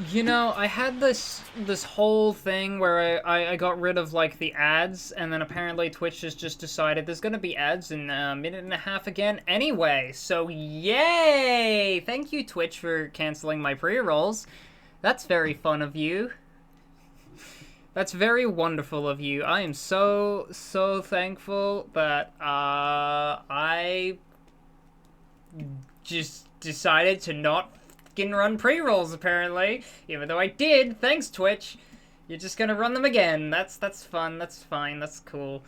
You know, I had this whole thing where I got rid of, like, the ads, and then apparently Twitch has just decided there's gonna be ads in a minute and a half again anyway, so yay! Thank you, Twitch, for canceling my pre-rolls. That's very fun of you. That's very wonderful of you. I am so thankful that, I just decided to not fucking run pre-rolls, apparently. Even though I did, thanks, Twitch. You're just gonna run them again. That's fun, that's fine, that's cool.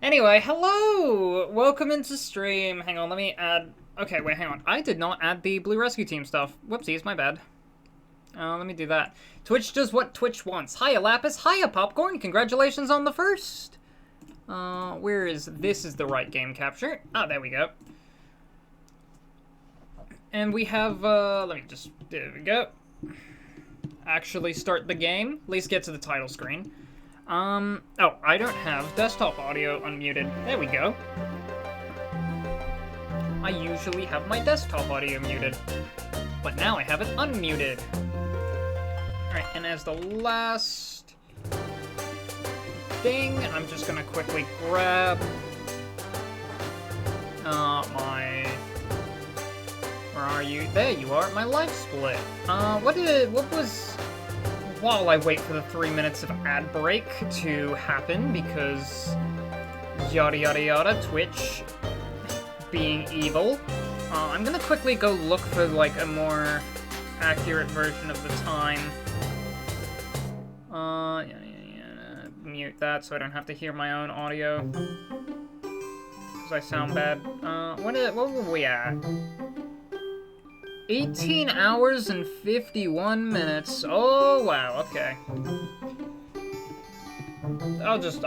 Anyway, hello! Welcome into stream. Hang on, let me add... Okay, wait, hang on. I did not add the Blue Rescue Team stuff. Whoopsies, my bad. Let me do that. Twitch does what Twitch wants. Hiya, Lapis. Hiya, Popcorn. Congratulations on the first. Where is... This is the right game capture. Ah, there we go. And we have, let me just... There we go. Actually start the game. At least get to the title screen. Oh, I don't have desktop audio unmuted. There we go. I usually have my desktop audio muted. But now I have it unmuted. Alright, and as the last thing, I'm just gonna quickly grab my... Where are you? There you are, my life split. What was... While I wait for the 3 minutes of ad break to happen, because yada yada yada, Twitch being evil, I'm gonna quickly go look for, like, a more accurate version of the time. Mute that so I don't have to hear my own audio. Because I sound bad. What were we at? 18 hours and 51 minutes. Oh, wow, okay. I'll just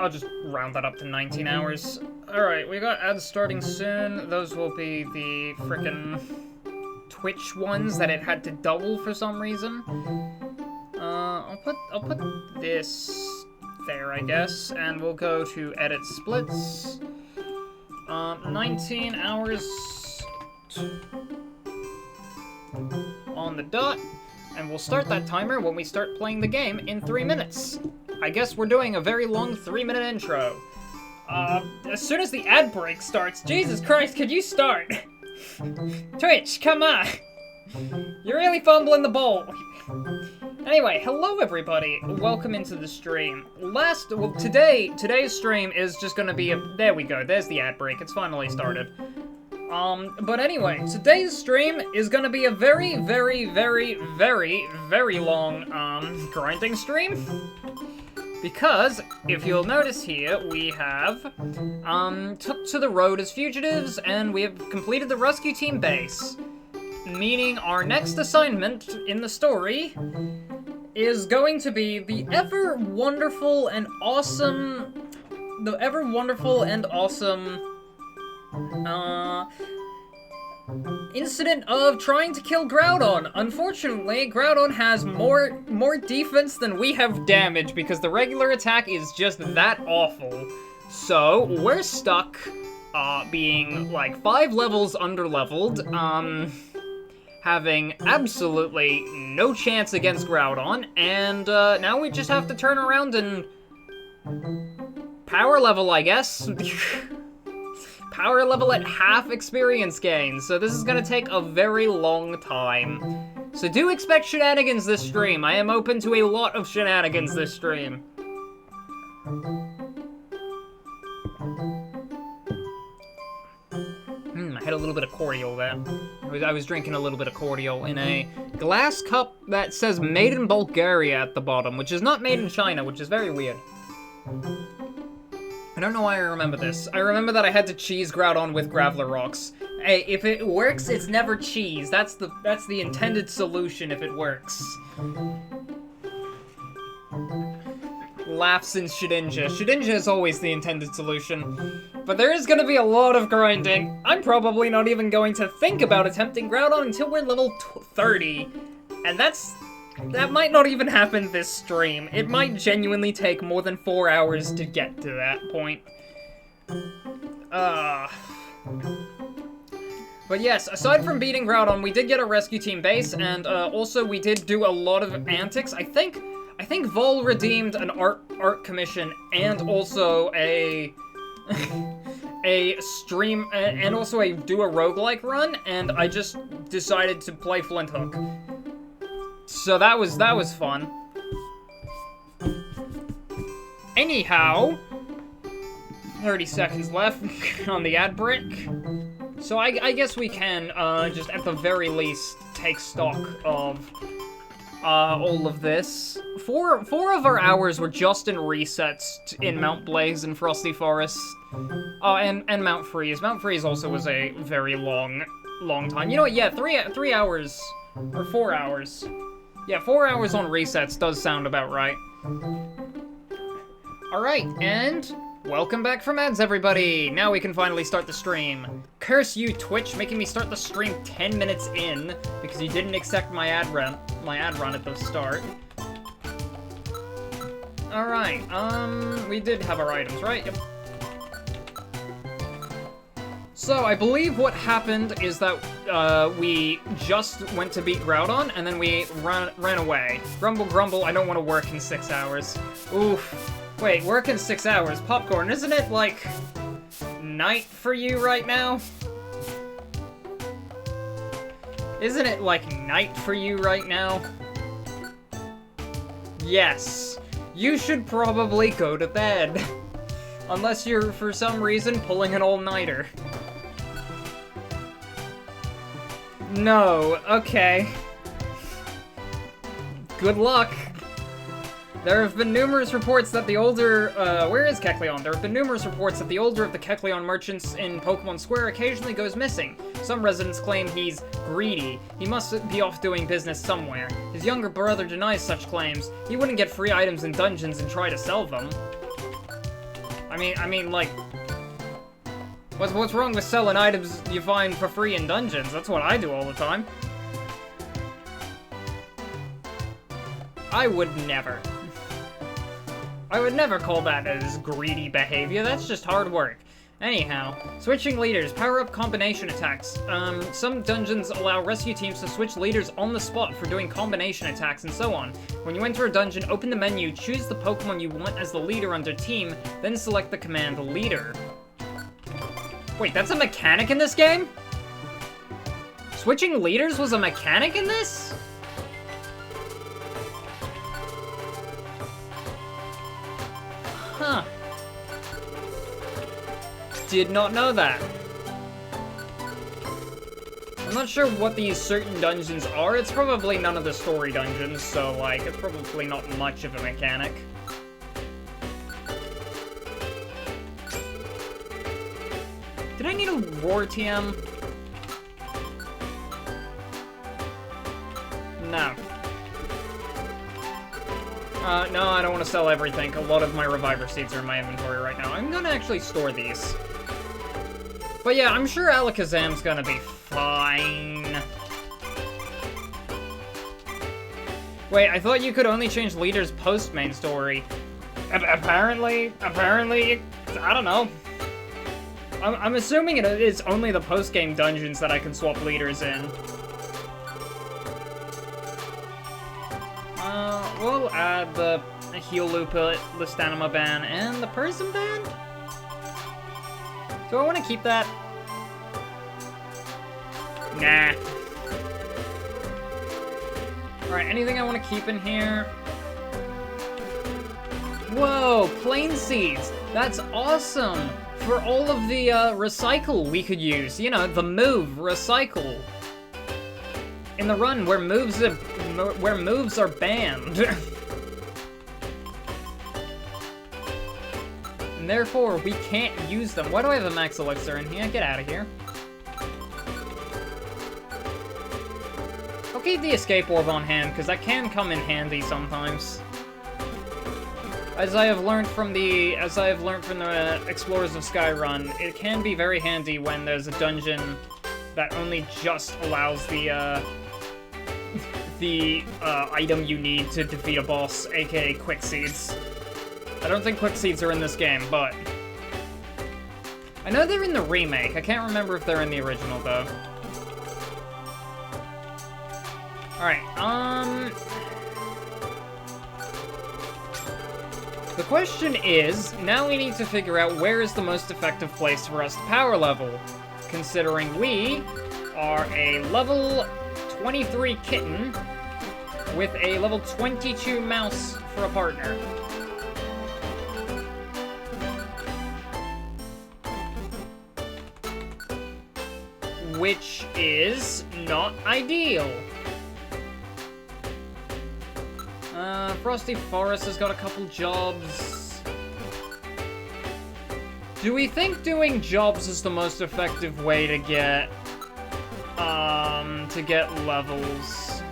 round that up to 19 hours. Alright, we got ads starting soon. Those will be the frickin' Twitch ones that it had to double for some reason. I'll put this there, I guess, and we'll go to edit splits. 19 hours on the dot, and we'll start that timer when we start playing the game in 3 minutes. I guess we're doing a very long 3-minute intro. As soon as the ad break starts, Jesus Christ, could you start? Twitch, come on! You're really fumbling the ball. Anyway, hello everybody. Welcome into the stream. Today's stream is just gonna be there we go, there's the ad break, it's finally started. But anyway, today's stream is gonna be a very, very, very, very, very long, grinding stream. Because, if you'll notice here, we have, took to the road as fugitives, and we have completed the rescue team base. Meaning our next assignment in the story is going to be the ever wonderful and awesome, incident of trying to kill Groudon. Unfortunately, Groudon has more defense than we have damage because the regular attack is just that awful. So, we're stuck, being, like, 5 levels underleveled, having absolutely no chance against Groudon, and, now we just have to turn around and power level, I guess. Power level at half experience gain, so this is gonna take a very long time. So do expect shenanigans this stream. I am open to a lot of shenanigans this stream. I had a little bit of cordial there. I was drinking a little bit of cordial in a glass cup that says made in Bulgaria at the bottom, which is not made in China, which is very weird. I don't know why I remember this. I remember that I had to cheese Groudon with Graveler Rocks. Hey, if it works, it's never cheese. That's the intended solution if it works. Laughs in Shedinja. Shedinja is always the intended solution. But there is gonna be a lot of grinding. I'm probably not even going to think about attempting Groudon until we're level 30. And that might not even happen this stream. It might genuinely take more than 4 hours to get to that point. But yes, aside from beating Groudon, we did get a rescue team base, and also we did do a lot of antics. I think Vol redeemed an art commission and also a a stream and also a roguelike run, and I just decided to play Flint Hook. So that was fun. Anyhow, 30 seconds left on the ad break. So I guess we can, just at the very least, take stock of, all of this. Four of our hours were just in resets in Mount Blaze and Frosty Forest. Oh, and Mount Freeze. Mount Freeze also was a very long time. You know what, yeah, 3 hours, or 4 hours. Yeah, 4 hours on resets does sound about right. Alright, and welcome back from ads, everybody! Now we can finally start the stream. Curse you, Twitch, making me start the stream 10 minutes in, because you didn't accept my ad run at the start. Alright, we did have our items, right? Yep. So, I believe what happened is that, we just went to beat Groudon, and then we ran away. Grumble, grumble, I don't want to work in 6 hours. Oof. Wait, work in 6 hours? Popcorn, isn't it, like, night for you right now? Isn't it, like, night for you right now? Yes. You should probably go to bed. Unless you're, for some reason, pulling an all-nighter. No, okay. Good luck. There have been numerous reports that the older, where is Kecleon? There have been numerous reports that the older of the Kecleon merchants in Pokemon Square occasionally goes missing. Some residents claim he's greedy. He must be off doing business somewhere. His younger brother denies such claims. He wouldn't get free items in dungeons and try to sell them. I mean, like, what's wrong with selling items you find for free in dungeons? That's what I do all the time. I would never call that as greedy behavior, that's just hard work. Anyhow, switching leaders, power up combination attacks. Some dungeons allow rescue teams to switch leaders on the spot for doing combination attacks and so on. When you enter a dungeon, open the menu, choose the Pokemon you want as the leader under team, then select the command leader. Wait, that's a mechanic in this game? Switching leaders was a mechanic in this? Huh. Did not know that. I'm not sure what these certain dungeons are. It's probably none of the story dungeons, so, like, it's probably not much of a mechanic. Did I need a Roar TM? No. No, I don't want to sell everything. A lot of my Reviver Seeds are in my inventory right now. I'm gonna actually store these. But yeah, I'm sure Alakazam's gonna be fine. Wait, I thought you could only change leaders post-main story. Apparently, I don't know. I'm assuming it is only the post-game dungeons that I can swap leaders in. We'll add the Heal Loopet, the Stanima ban, and the Person ban? Do I want to keep that? Nah. Alright, anything I want to keep in here? Whoa, Plain Seeds! That's awesome! For all of the, recycle we could use. You know, the move, recycle. In the run where moves are banned. And therefore, we can't use them. Why do I have a Max Elixir in here? Get out of here. I'll keep the Escape Orb on hand, because that can come in handy sometimes. As I have learned from the Explorers of Skyrun, it can be very handy when there's a dungeon that only just allows the item you need to defeat a boss, aka Quick Seeds. I don't think Quick Seeds are in this game, but I know they're in the remake. I can't remember if they're in the original, though. Alright, the question is, now we need to figure out where is the most effective place for us to power level, considering we are a level 23 kitten with a level 22 mouse for a partner. Which is not ideal. Frosty Forest has got a couple jobs. Do we think doing jobs is the most effective way to get levels?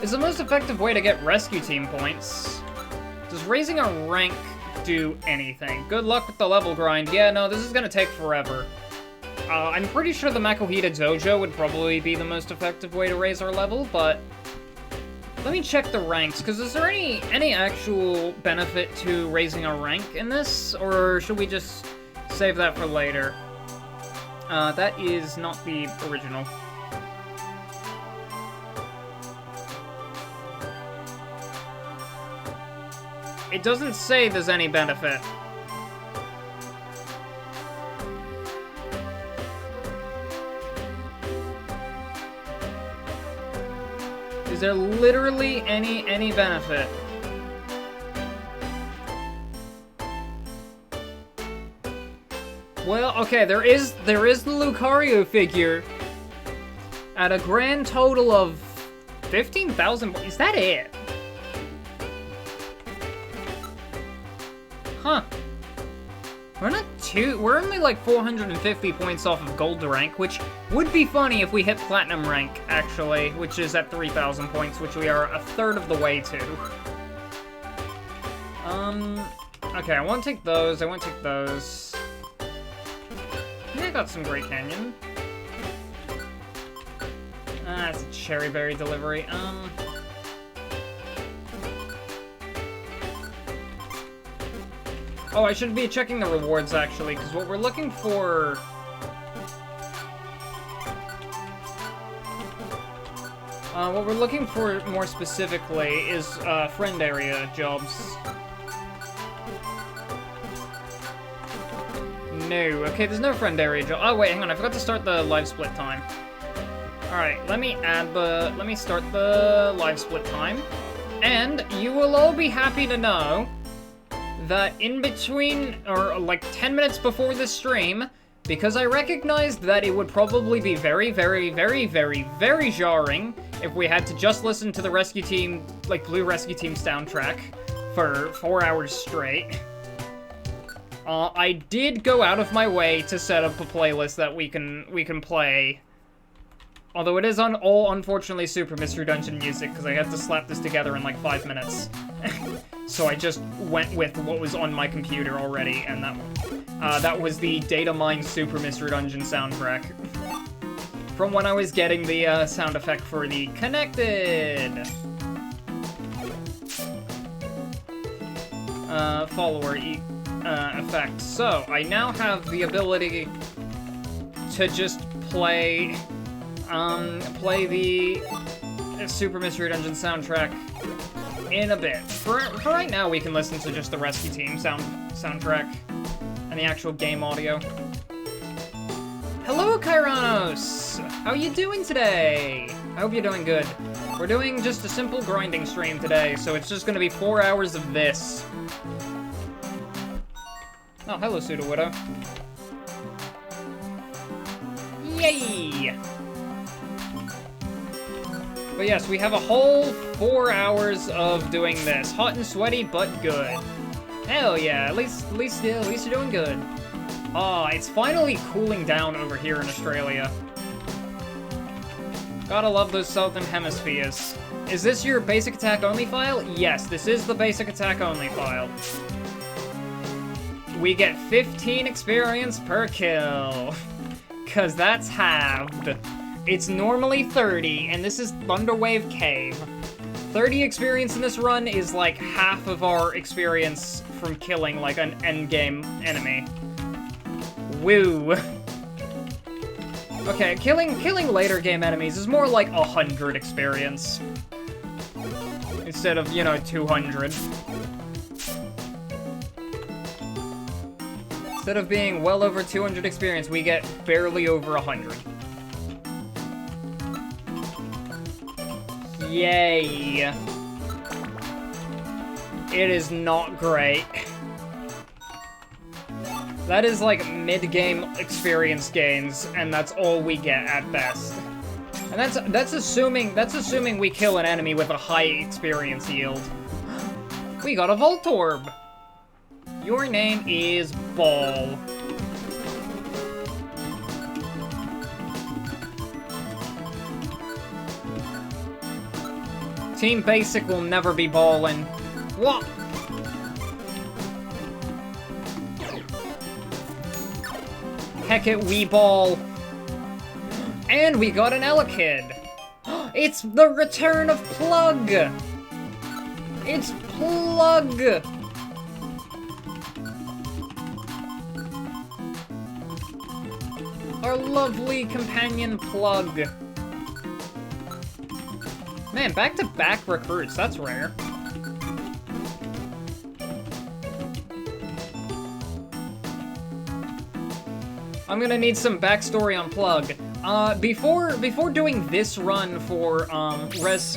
Is the most effective way to get rescue team points? Does raising a rank do anything? Good luck with the level grind. Yeah, no, this is gonna take forever. I'm pretty sure the Makuhita Dojo would probably be the most effective way to raise our level, but let me check the ranks, because is there any actual benefit to raising a rank in this, or should we just save that for later? That is not the original. It doesn't say there's any benefit. Is there literally any benefit? Well, okay, there is the Lucario figure at a grand total of 15,000. Is that it? Huh. We're only like 450 points off of gold rank, which would be funny if we hit platinum rank, actually, which is at 3,000 points, which we are a third of the way to. Okay, I won't take those, I think I got some Great Canyon. It's a Cherry Berry delivery, Oh, I should be checking the rewards, actually, because what we're looking for... what we're looking for more specifically is, friend area jobs. No, okay, there's no friend area job. Oh, wait, hang on, I forgot to start the live split time. Alright, let me start the live split time. And you will all be happy to know that in between, or like 10 minutes before the stream, because I recognized that it would probably be very, very, very, very, very jarring if we had to just listen to the Rescue Team, like Blue Rescue Team soundtrack for 4 hours straight. I did go out of my way to set up a playlist that we can play. Although it is on all, unfortunately, Super Mystery Dungeon music, because I had to slap this together in like 5 minutes. So I just went with what was on my computer already, and that was the Datamine Super Mystery Dungeon soundtrack. From when I was getting the sound effect for the Connected follower effect. So I now have the ability to just play the Super Mystery Dungeon soundtrack in a bit. For right now, we can listen to just the Rescue Team soundtrack and the actual game audio. Hello, Kyranos! How are you doing today? I hope you're doing good. We're doing just a simple grinding stream today, so it's just gonna be 4 hours of this. Oh, hello, Pseudo Widow. Yay! But yes, we have a whole 4 hours of doing this. Hot and sweaty, but good. Hell yeah, at least you're doing good. Ah, it's finally cooling down over here in Australia. Gotta love those southern hemispheres. Is this your basic attack only file? Yes, this is the basic attack only file. We get 15 experience per kill. 'Cause that's halved. It's normally 30, and this is Thunderwave Cave. 30 experience in this run is like half of our experience from killing like an endgame enemy. Woo! Okay, killing later game enemies is more like 100 experience. Instead of, you know, 200. Instead of being well over 200 experience, we get barely over 100. Yay. It is not great. That is like mid-game experience gains, and that's all we get at best. And that's assuming we kill an enemy with a high experience yield. We got a Voltorb. Your name is Ball. Team Basic will never be ballin'. What? Heck it, we ball. And we got an Elekid. It's the return of Plug. It's Plug. Our lovely companion Plug. Man, back-to-back recruits, that's rare. I'm gonna need some backstory on Plug. Before doing this run for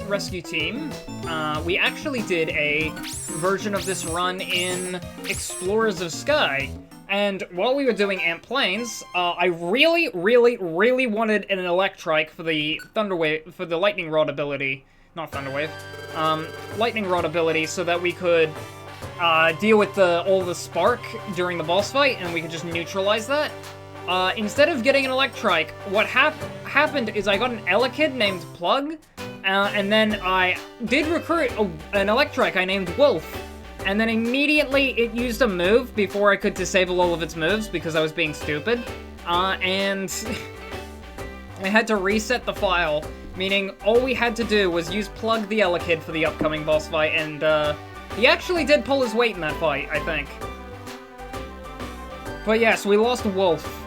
Rescue Team, we actually did a version of this run in Explorers of Sky. And while we were doing Ant Plains, I really wanted an Electrike for the Thunderwave, for the Lightning Rod ability. Not Thunderwave. Lightning Rod ability, so that we could deal with all the spark during the boss fight, and we could just neutralize that. Instead of getting an Electrike, what happened is I got an Elekid named Plug, and then I did recruit an Electrike I named Wolf. And then immediately it used a move before I could disable all of its moves because I was being stupid. And I had to reset the file, meaning all we had to do was use Plug the Elekid for the upcoming boss fight, and he actually did pull his weight in that fight, I think. But yes, we lost Wolf.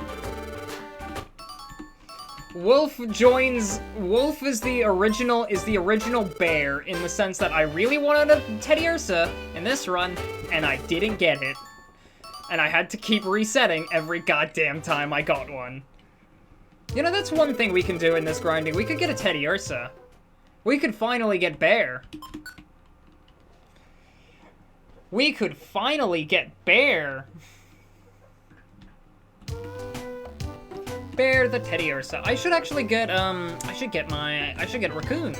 Wolf is the original bear, in the sense that I really wanted a Teddiursa in this run, and I didn't get it. And I had to keep resetting every goddamn time I got one. You know, that's one thing we can do in this grinding. We could get a Teddiursa. We could finally get Bear. We could finally get Bear. Bear the Teddiursa. I should actually get, I should get Raccoon.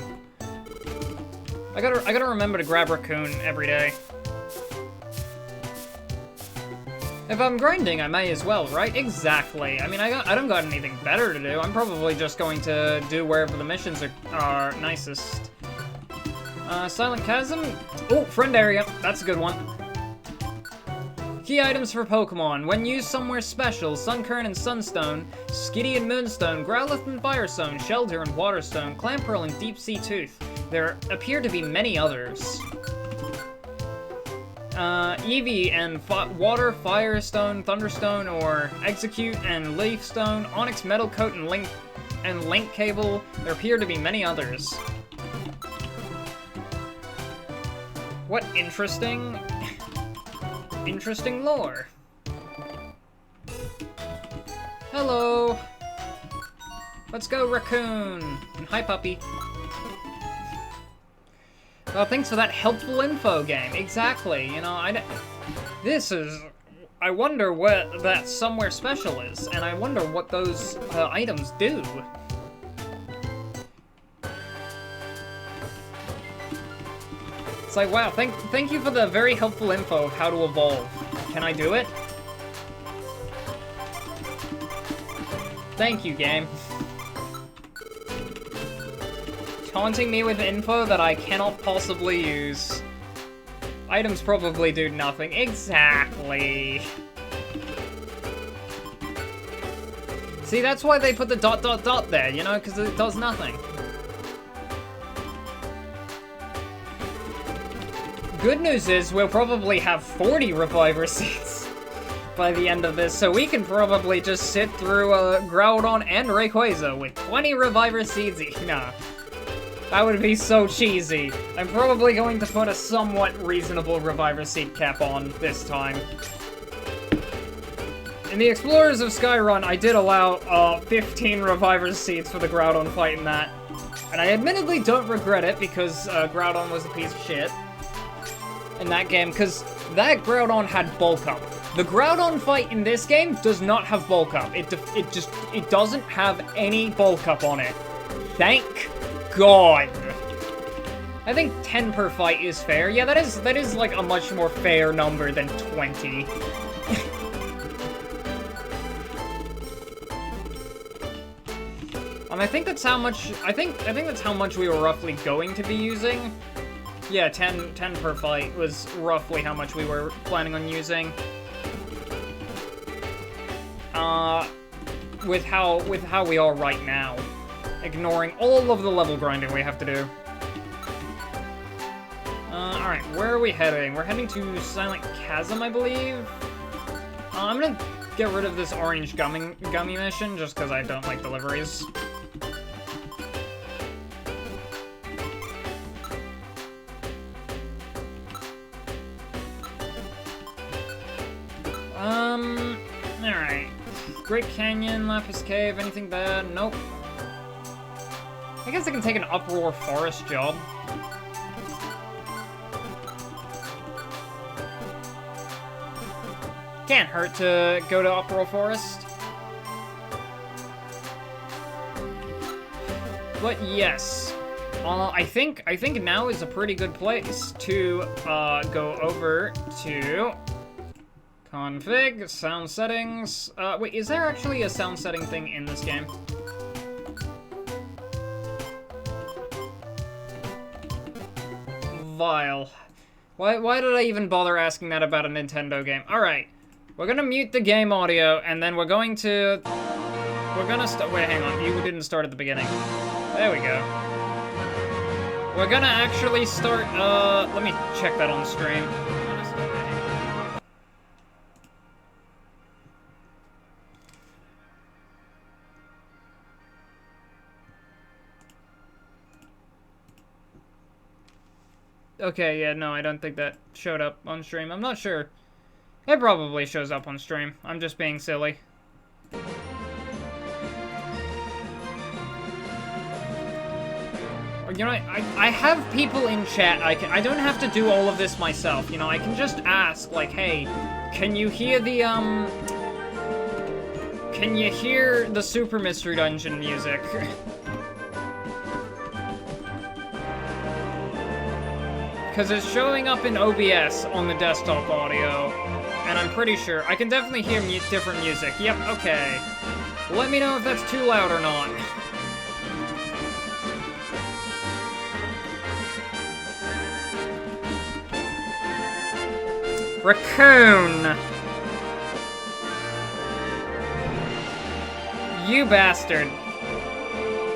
I gotta remember to grab Raccoon every day. If I'm grinding, I may as well, right? Exactly. I mean, I don't got anything better to do. I'm probably just going to do wherever the missions are nicest. Silent Chasm. Oh, friend area. That's a good one. Key items for Pokemon. When used somewhere special, Sunkern and Sunstone, Skitty and Moonstone, Growlithe and Firestone, Shelter and Waterstone, Clamperl and Deep Sea Tooth. There appear to be many others. Eevee and Water, Firestone, Thunderstone, or Execute and Leafstone, Onyx Metal Coat and Link Cable. There appear to be many others. What interesting lore. Hello. Let's go, Raccoon. And hi, puppy. Well, thanks for that helpful info, game. Exactly. You know, I wonder what that somewhere special is, and I wonder what those items do. It's like, wow, thank you for the very helpful info of how to evolve. Can I do it? Thank you, game. Taunting me with info that I cannot possibly use. Items probably do nothing. Exactly. See, that's why they put the ... there, you know, because it does nothing. Good news is we'll probably have 40 Reviver seats. by the end of this, so we can probably just sit through Groudon and Rayquaza with 20 Reviver Seeds each. Nah. That would be so cheesy. I'm probably going to put a somewhat reasonable Reviver Seed cap on this time. In the Explorers of Skyrun, I did allow 15 Reviver Seeds for the Groudon fight in that. And I admittedly don't regret it, because Groudon was a piece of shit in that game, because that Groudon had Bulk Up. The Groudon fight in this game does not have Bulk Up. It doesn't have any Bulk Up on it. Thank God. I think 10 per fight is fair. Yeah, that is like a much more fair number than 20. I think that's how much. I think that's how much we were roughly going to be using. Yeah, 10 per fight was roughly how much we were planning on using. With how we are right now, ignoring all of the level grinding we have to do. All right, where are we heading? We're heading to Silent Chasm, I believe. I'm gonna get rid of this orange gummy mission just because I don't like deliveries. Alright. Great Canyon, Lapis Cave, anything bad? Nope. I guess I can take an Uproar Forest job. Can't hurt to go to Uproar Forest. But yes. I think now is a pretty good place to go over to config, sound settings. Wait, is there actually a sound setting thing in this game? Vile. Why did I even bother asking that about a Nintendo game? Alright. We're gonna mute the game audio, and then we're gonna wait, hang on. You didn't start at the beginning. There we go. We're gonna actually start, let me check that on stream. Okay, yeah, no, I don't think that showed up on stream. I'm not sure. It probably shows up on stream. I'm just being silly. You know, I have people in chat. I don't have to do all of this myself. You know, I can just ask, like, hey, can you hear the, can you hear the Super Mystery Dungeon music? Because it's showing up in OBS on the desktop audio, and I'm pretty sure I can definitely hear different music. Yep, okay. Let me know if that's too loud or not. Raccoon! You bastard.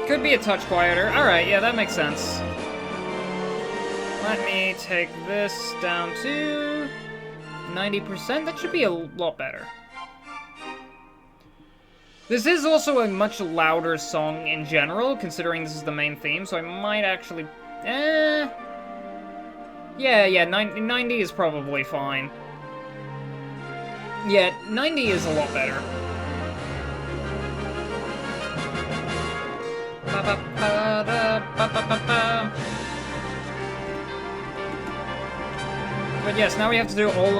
Could be a touch quieter. Alright, yeah, that makes sense. Let me take this down to 90%. That should be a lot better. This is also a much louder song in general, considering this is the main theme, so I might actually... Yeah, 90 is probably fine. Yeah, 90 is a lot better. But yes, now we have to do all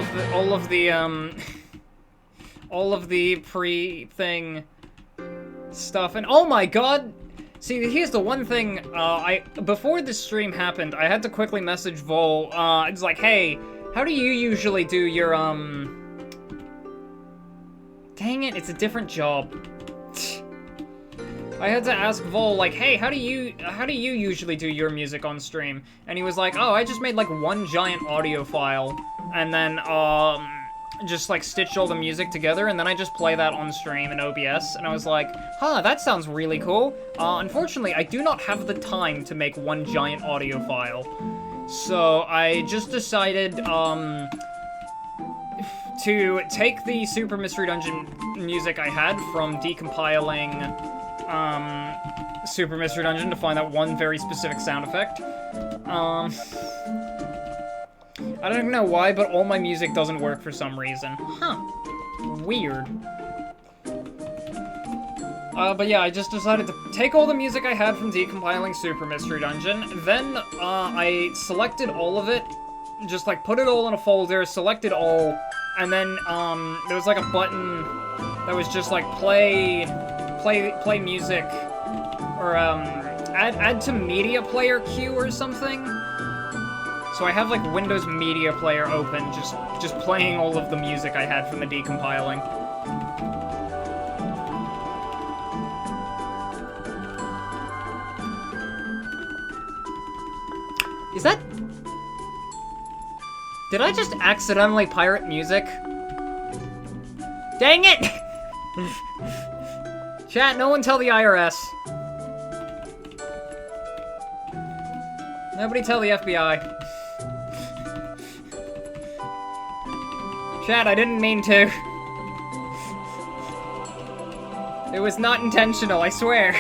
of the pre-thing stuff, and oh my god! See, here's the one thing, before this stream happened, I had to quickly message Vol, it's like, hey, how do you usually do your, dang it, it's a different job. I had to ask Vol, like, hey, how do you usually do your music on stream? And he was like, oh, I just made, like, one giant audio file, and then, just, like, stitched all the music together, and then I just play that on stream in OBS, and I was like, huh, that sounds really cool. Unfortunately, I do not have the time to make one giant audio file. So, I just decided, to take the Super Mystery Dungeon music I had from decompiling, Super Mystery Dungeon to find that one very specific sound effect. I don't even know why, but all my music doesn't work for some reason. Huh. Weird. But yeah, I just decided to take all the music I had from decompiling Super Mystery Dungeon, then, I selected all of it, just, like, put it all in a folder, selected all, and then, there was, like, a button that was just, like, play music, or, add to media player queue or something. So I have, like, Windows Media Player open, just playing all of the music I had from the decompiling. Is that... Did I just accidentally pirate music? Dang it! Chat, no one tell the IRS. Nobody tell the FBI. Chat, I didn't mean to. It was not intentional, I swear.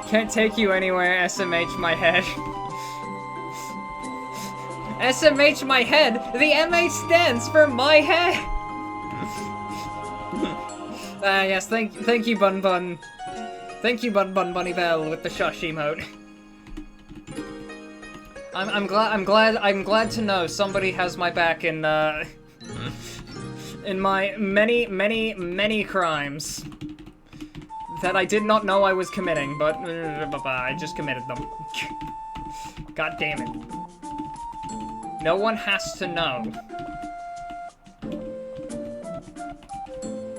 Can't take you anywhere, SMH my head. SMH my head? The MH stands for my head! Yes, thank you, Bun Bun. Thank you, Bun Bun Bunny Bell, with the shush emote. I'm glad to know somebody has my back in my many crimes that I did not know I was committing, but I just committed them. God damn it. No one has to know.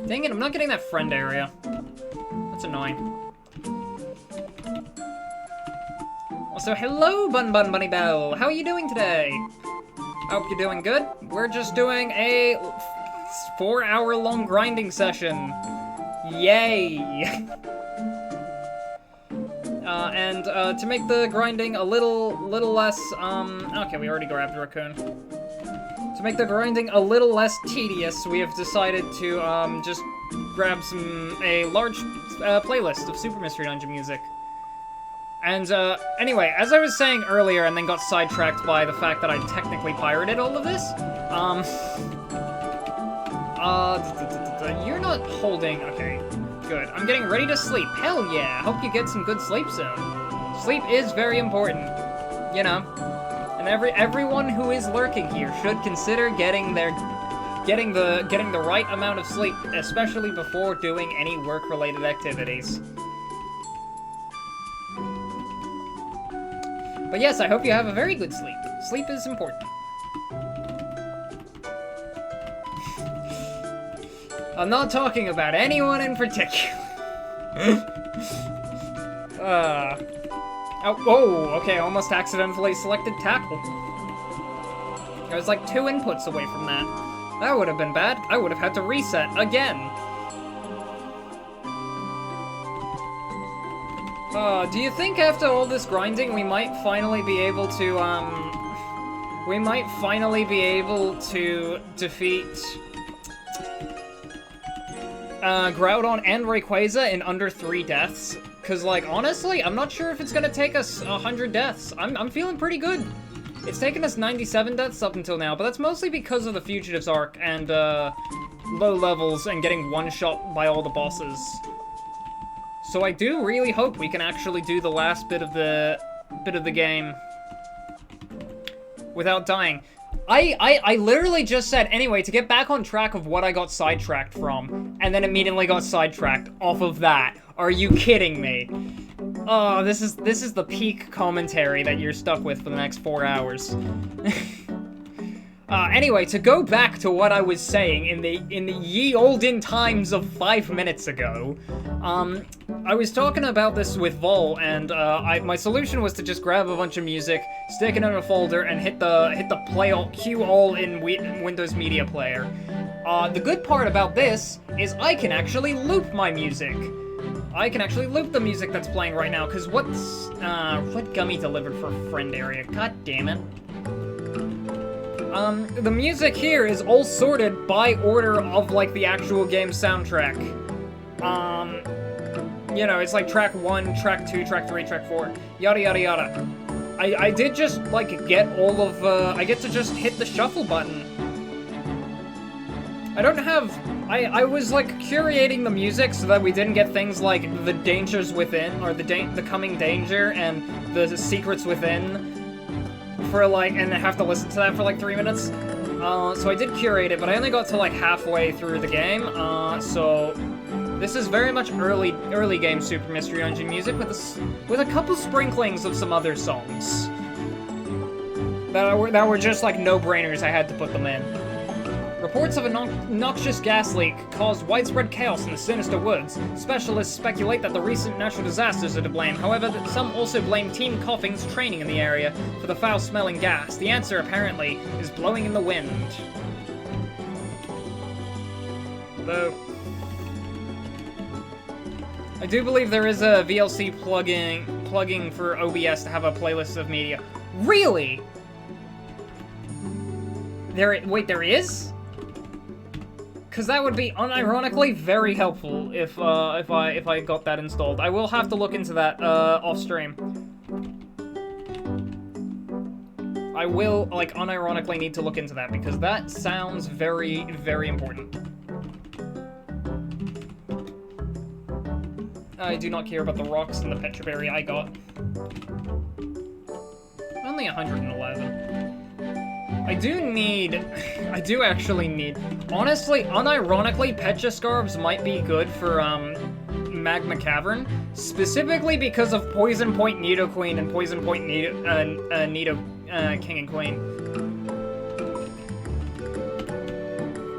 Dang it, I'm not getting that friend area. That's annoying. Also, hello, Bun Bun Bunny Bell. How are you doing today? I hope you're doing good. We're just doing a 4-hour-long grinding session. Yay! And to make the grinding a little less, okay, we already grabbed the raccoon. To make the grinding a little less tedious, we have decided to, just grab a large, playlist of Super Mystery Dungeon music. And, anyway, as I was saying earlier and then got sidetracked by the fact that I technically pirated all of this, you're not holding... Okay, good. I'm getting ready to sleep. Hell yeah! Hope you get some good sleep soon. Sleep is very important, you know. And everyone who is lurking here should consider getting the right amount of sleep, especially before doing any work-related activities. But yes, I hope you have a very good sleep. Sleep is important. I'm not talking about anyone in particular. Oh, okay, almost accidentally selected tackle. I was like 2 inputs away from that. That would have been bad. I would have had to reset again. Do you think after all this grinding we might finally be able to, defeat Groudon and Rayquaza in under 3 deaths? Cause, like, honestly, I'm not sure if it's gonna take us 100 deaths. I'm feeling pretty good. It's taken us 97 deaths up until now, but that's mostly because of the Fugitives arc and, low levels and getting one-shot by all the bosses. So I do really hope we can actually do the last bit of the game without dying. I literally just said, anyway, to get back on track of what I got sidetracked from, and then immediately got sidetracked off of that. Are you kidding me? Oh, this is the peak commentary that you're stuck with for the next 4 hours. Anyway, to go back to what I was saying in the ye olden times of 5 minutes ago, I was talking about this with Vol, and my solution was to just grab a bunch of music, stick it in a folder, and hit the play all, cue all in Windows Media Player. The good part about this is I can actually loop my music. I can actually loop the music that's playing right now, because what Gummy delivered for friend area? God damn it. The music here is all sorted by order of, like, the actual game soundtrack. You know, it's like track 1, track 2, track 3, track 4, yada yada yada. I did just, like, get all of, I get to just hit the shuffle button. I don't have, I was, like, curating the music so that we didn't get things like the dangers within, or the coming danger, and the secrets within, for, like, and I have to listen to that for, like, 3 minutes. So I did curate it, but I only got to, like, halfway through the game, so this is very much early game Super Mystery Dungeon music with a couple sprinklings of some other songs that were just like no-brainers. I had to put them in. Reports of a noxious gas leak caused widespread chaos in the sinister woods. Specialists speculate that the recent natural disasters are to blame. However, some also blame Team Coughing's training in the area for the foul-smelling gas. The answer, apparently, is blowing in the wind. Though I do believe there is a VLC plugging for OBS to have a playlist of media. Really? Wait, there is? Because that would be unironically very helpful if I got that installed. I will have to look into that off stream. I will, like, unironically need to look into that because that sounds very, very important. I do not care about the rocks and the Petra Berry I got. Only 111. I do actually need... Honestly, unironically, Petra Scarves might be good for, Magma Cavern, specifically because of Poison Point Nidoqueen and Poison Point Nido King and Queen.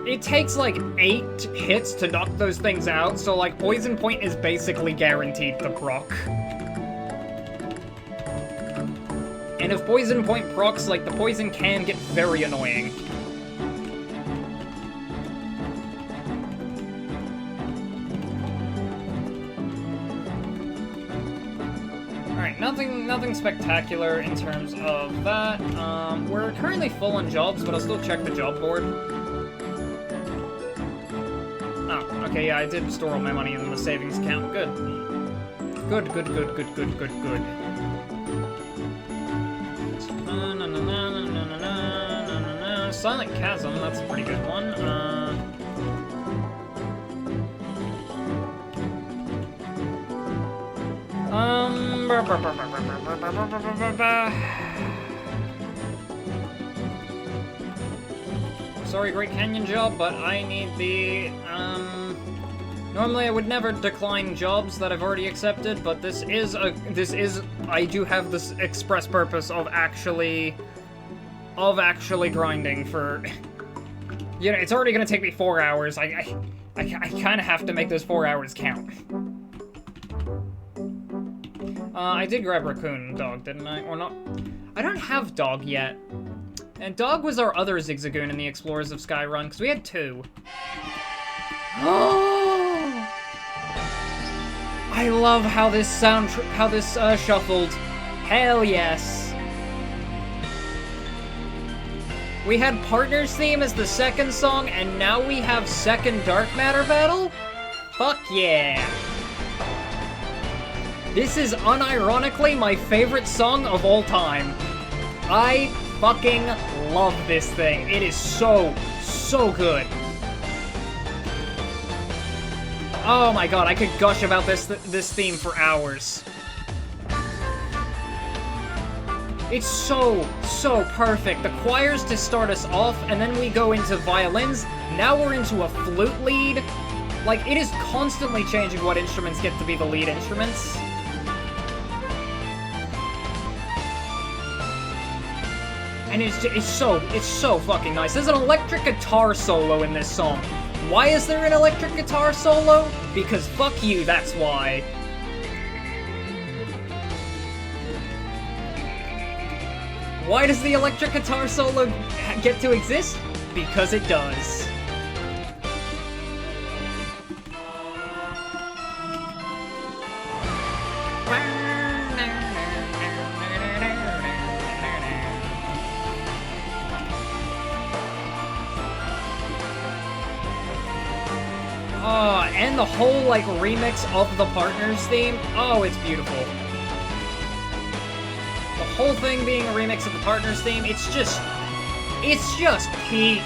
It takes, like, 8 hits to knock those things out, so, like, Poison Point is basically guaranteed to proc. And if Poison Point procs, like, the poison can get very annoying. Alright, nothing spectacular in terms of that. We're currently full on jobs, but I'll still check the job board. Oh, okay, yeah, I did store all my money in the savings account. Good. Good. Silent Chasm, that's a pretty good one. Sorry, Great Canyon job, but I need the, normally I would never decline jobs that I've already accepted, but I do have this express purpose of actually grinding for, you know, it's already gonna take me 4 hours. I kind of have to make those 4 hours count. I did grab Raccoon Dog, didn't I? Or not? I don't have Dog yet. And Dog was our other Zigzagoon in the Explorers of Sky run, because we had 2. I love how this shuffled. Hell yes. We had Partners Theme as the second song, and now we have second Dark Matter Battle? Fuck yeah. This is unironically my favorite song of all time. I fucking love this thing. It is so good. Oh my god, I could gush about this theme for hours. It's so perfect. The choirs to start us off, and then we go into violins. Now we're into a flute lead. Like, it is constantly changing what instruments get to be the lead instruments. And it's so fucking nice. There's an electric guitar solo in this song. Why is there an electric guitar solo? Because fuck you, that's why. Why does the electric guitar solo get to exist? Because it does. and the whole, like, remix of the Partners theme, oh, it's beautiful. The whole thing being a remix of the Partners theme, it's just peak.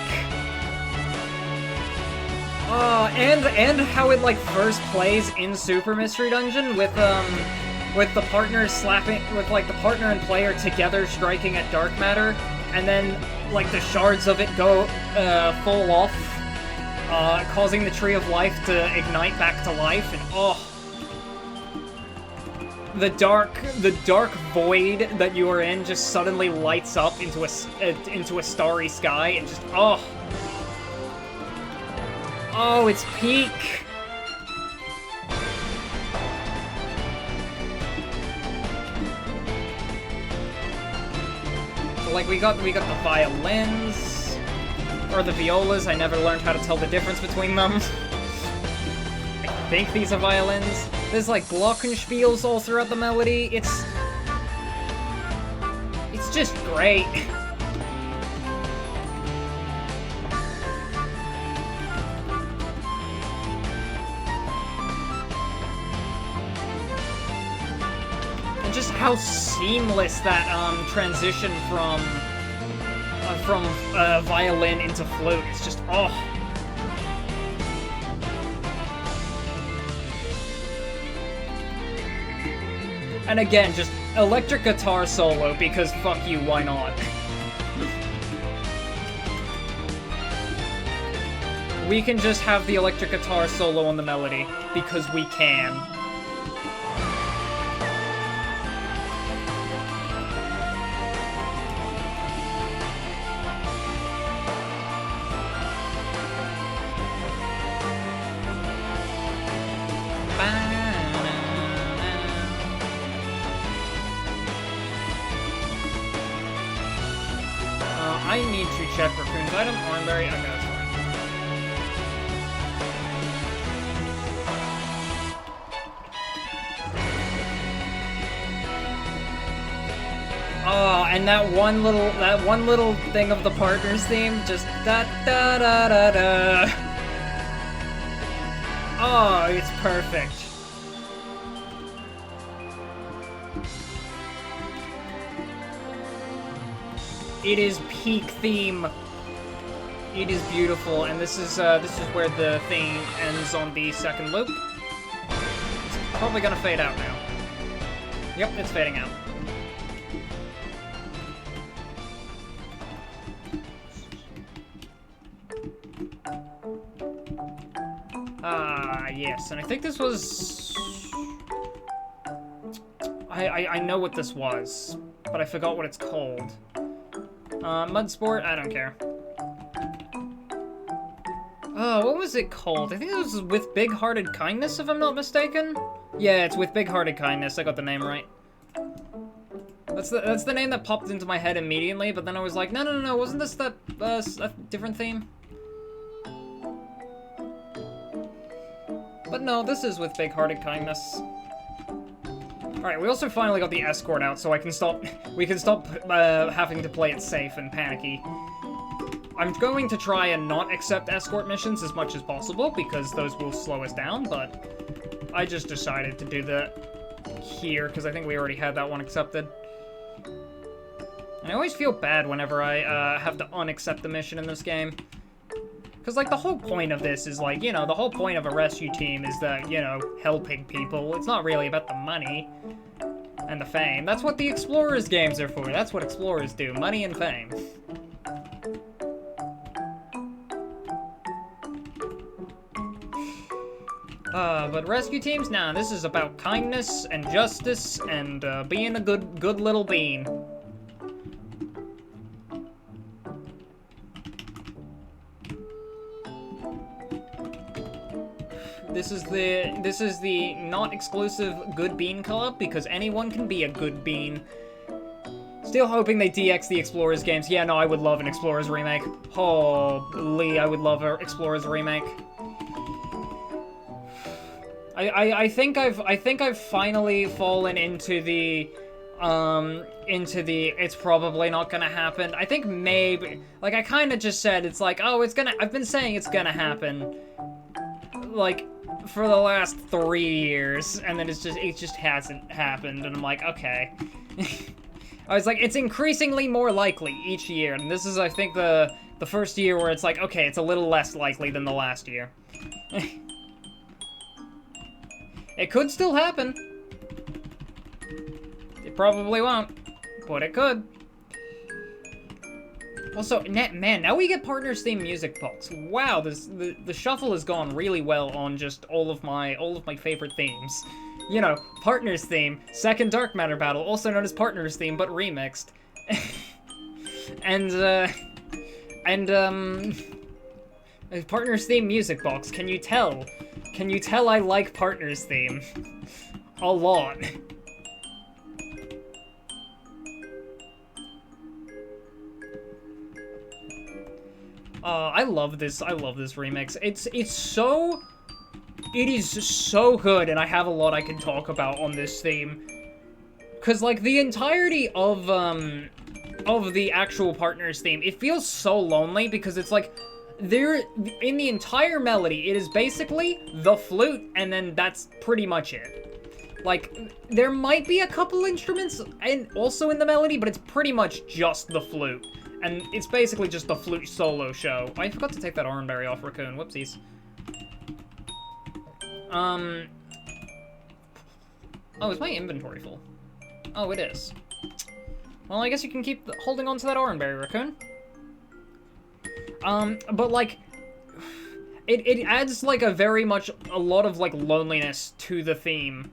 And how it, like, first plays in Super Mystery Dungeon with the partners slapping, with, like, the partner and player together striking at dark matter, and then, like, the shards of it go, fall off, causing the Tree of Life to ignite back to life, and, oh. The dark void that you are in just suddenly lights up into a starry sky, and just, oh. Oh, it's peak. Like, we got the violins, or the violas. I never learned how to tell the difference between them. I think these are violins. There's, like, glockenspiels all throughout the melody. It's just great. And just how seamless that transition from violin into flute. It's just, oh. And again, just electric guitar solo, because fuck you, why not? We can just have the electric guitar solo on the melody, because we can. I need to check Raccoon's item. Armberry. Okay, that's fine. Oh, and that one little thing of the Partners theme, just da da da da da. Oh, it's perfect. It is peak theme. It is beautiful, and this is where the thing ends on the second loop. It's probably gonna fade out now. Yep, it's fading out. Yes, and I think this was... I know what this was, but I forgot what it's called. Mud Sport? I don't care. Oh, what was it called? I think it was With Big-Hearted Kindness, if I'm not mistaken? Yeah, it's With Big-Hearted Kindness. I got the name right. That's the name that popped into my head immediately, but then I was like, no, wasn't this that, a different theme? But no, this is With Big-Hearted Kindness. Alright, we also finally got the escort out, so we can stop having to play it safe and panicky. I'm going to try and not accept escort missions as much as possible, because those will slow us down, but I just decided to do that here, because I think we already had that one accepted. And I always feel bad whenever I have to unaccept the mission in this game. Because, like, the whole point of this is, like, you know, the whole point of a rescue team is that, you know, helping people. It's not really about the money and the fame. That's what the Explorers games are for. That's what Explorers do. Money and fame. But rescue teams? Nah, this is about kindness and justice and, being a good little bean. This is the not exclusive Good Bean Club, because anyone can be a good bean. Still hoping they DX the Explorers games. Yeah, no, I would love an Explorers remake. Holy, I would love an Explorers remake. I think I've finally fallen into the it's probably not gonna happen. I think maybe, like, I kind of just said it's like, oh, it's gonna, I've been saying it's gonna happen, like, for the last 3 years, and then it just hasn't happened, and I'm like, okay. I was like, it's increasingly more likely each year, and this is, I think, the first year where it's like, okay, it's a little less likely than the last year. It could still happen. It probably won't, but it could. Also, man, now we get Partners theme music box. Wow, the shuffle has gone really well on just all of my favorite themes. You know, Partners theme, second Dark Matter battle, also known as Partners theme, but remixed. Partners theme music box. Can you tell? Can you tell I like Partners theme? A lot. I love this remix. It is so good, and I have a lot I can talk about on this theme. Cause like the entirety of the actual Partners theme, it feels so lonely because it's like in the entire melody, it is basically the flute, and then that's pretty much it. Like, there might be a couple instruments and also in the melody, but it's pretty much just the flute. And it's basically just the flute solo show. I forgot to take that oranberry off Raccoon. Whoopsies. Oh, is my inventory full? Oh, it is. Well, I guess you can keep holding on to that oranberry, Raccoon. But, like, it adds, like, a lot of, like, loneliness to the theme.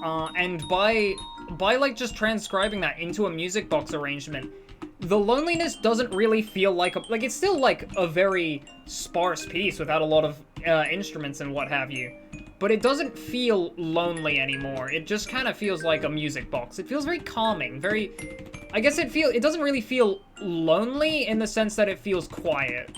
And by, like, just transcribing that into a music box arrangement, the loneliness doesn't really feel like it's still, like, a very sparse piece without a lot of, instruments and what have you. But it doesn't feel lonely anymore. It just kind of feels like a music box. It feels very calming, I guess it doesn't really feel lonely in the sense that it feels quiet.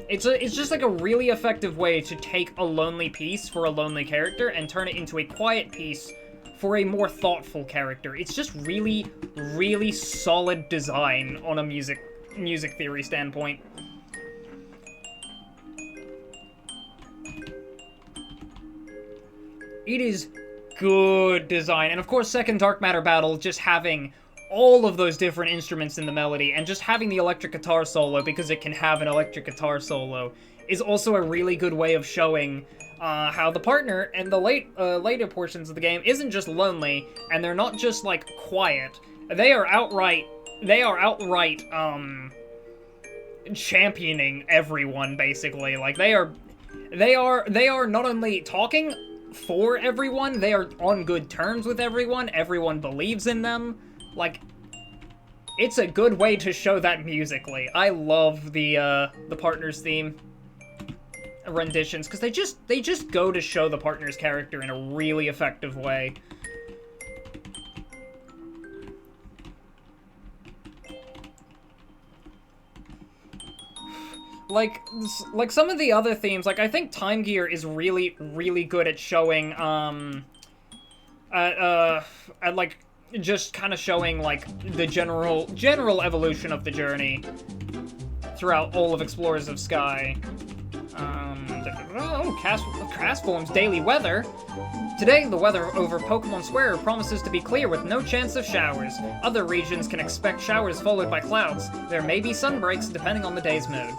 It's just like a really effective way to take a lonely piece for a lonely character and turn it into a quiet piece for a more thoughtful character. It's just really, really solid design on a music theory standpoint. It is good design. And of course, second Dark Matter battle, just having all of those different instruments in the melody, and just having the electric guitar solo, because it can have an electric guitar solo, is also a really good way of showing how the partner and the later portions of the game isn't just lonely, and they're not just, like, quiet. They are outright, championing everyone, basically. Like, they are not only talking for everyone, they are on good terms with everyone believes in them. Like, it's a good way to show that musically. I love the Partners theme renditions, because they just go to show the Partners character in a really effective way. Like some of the other themes, like, I think Time Gear is really, really good at showing, like, just kind of showing, like, the general evolution of the journey throughout all of Explorers of Sky. Castform's daily weather. Today, the weather over Pokemon Square promises to be clear with no chance of showers. Other regions can expect showers followed by clouds. There may be sun breaks depending on the day's mood.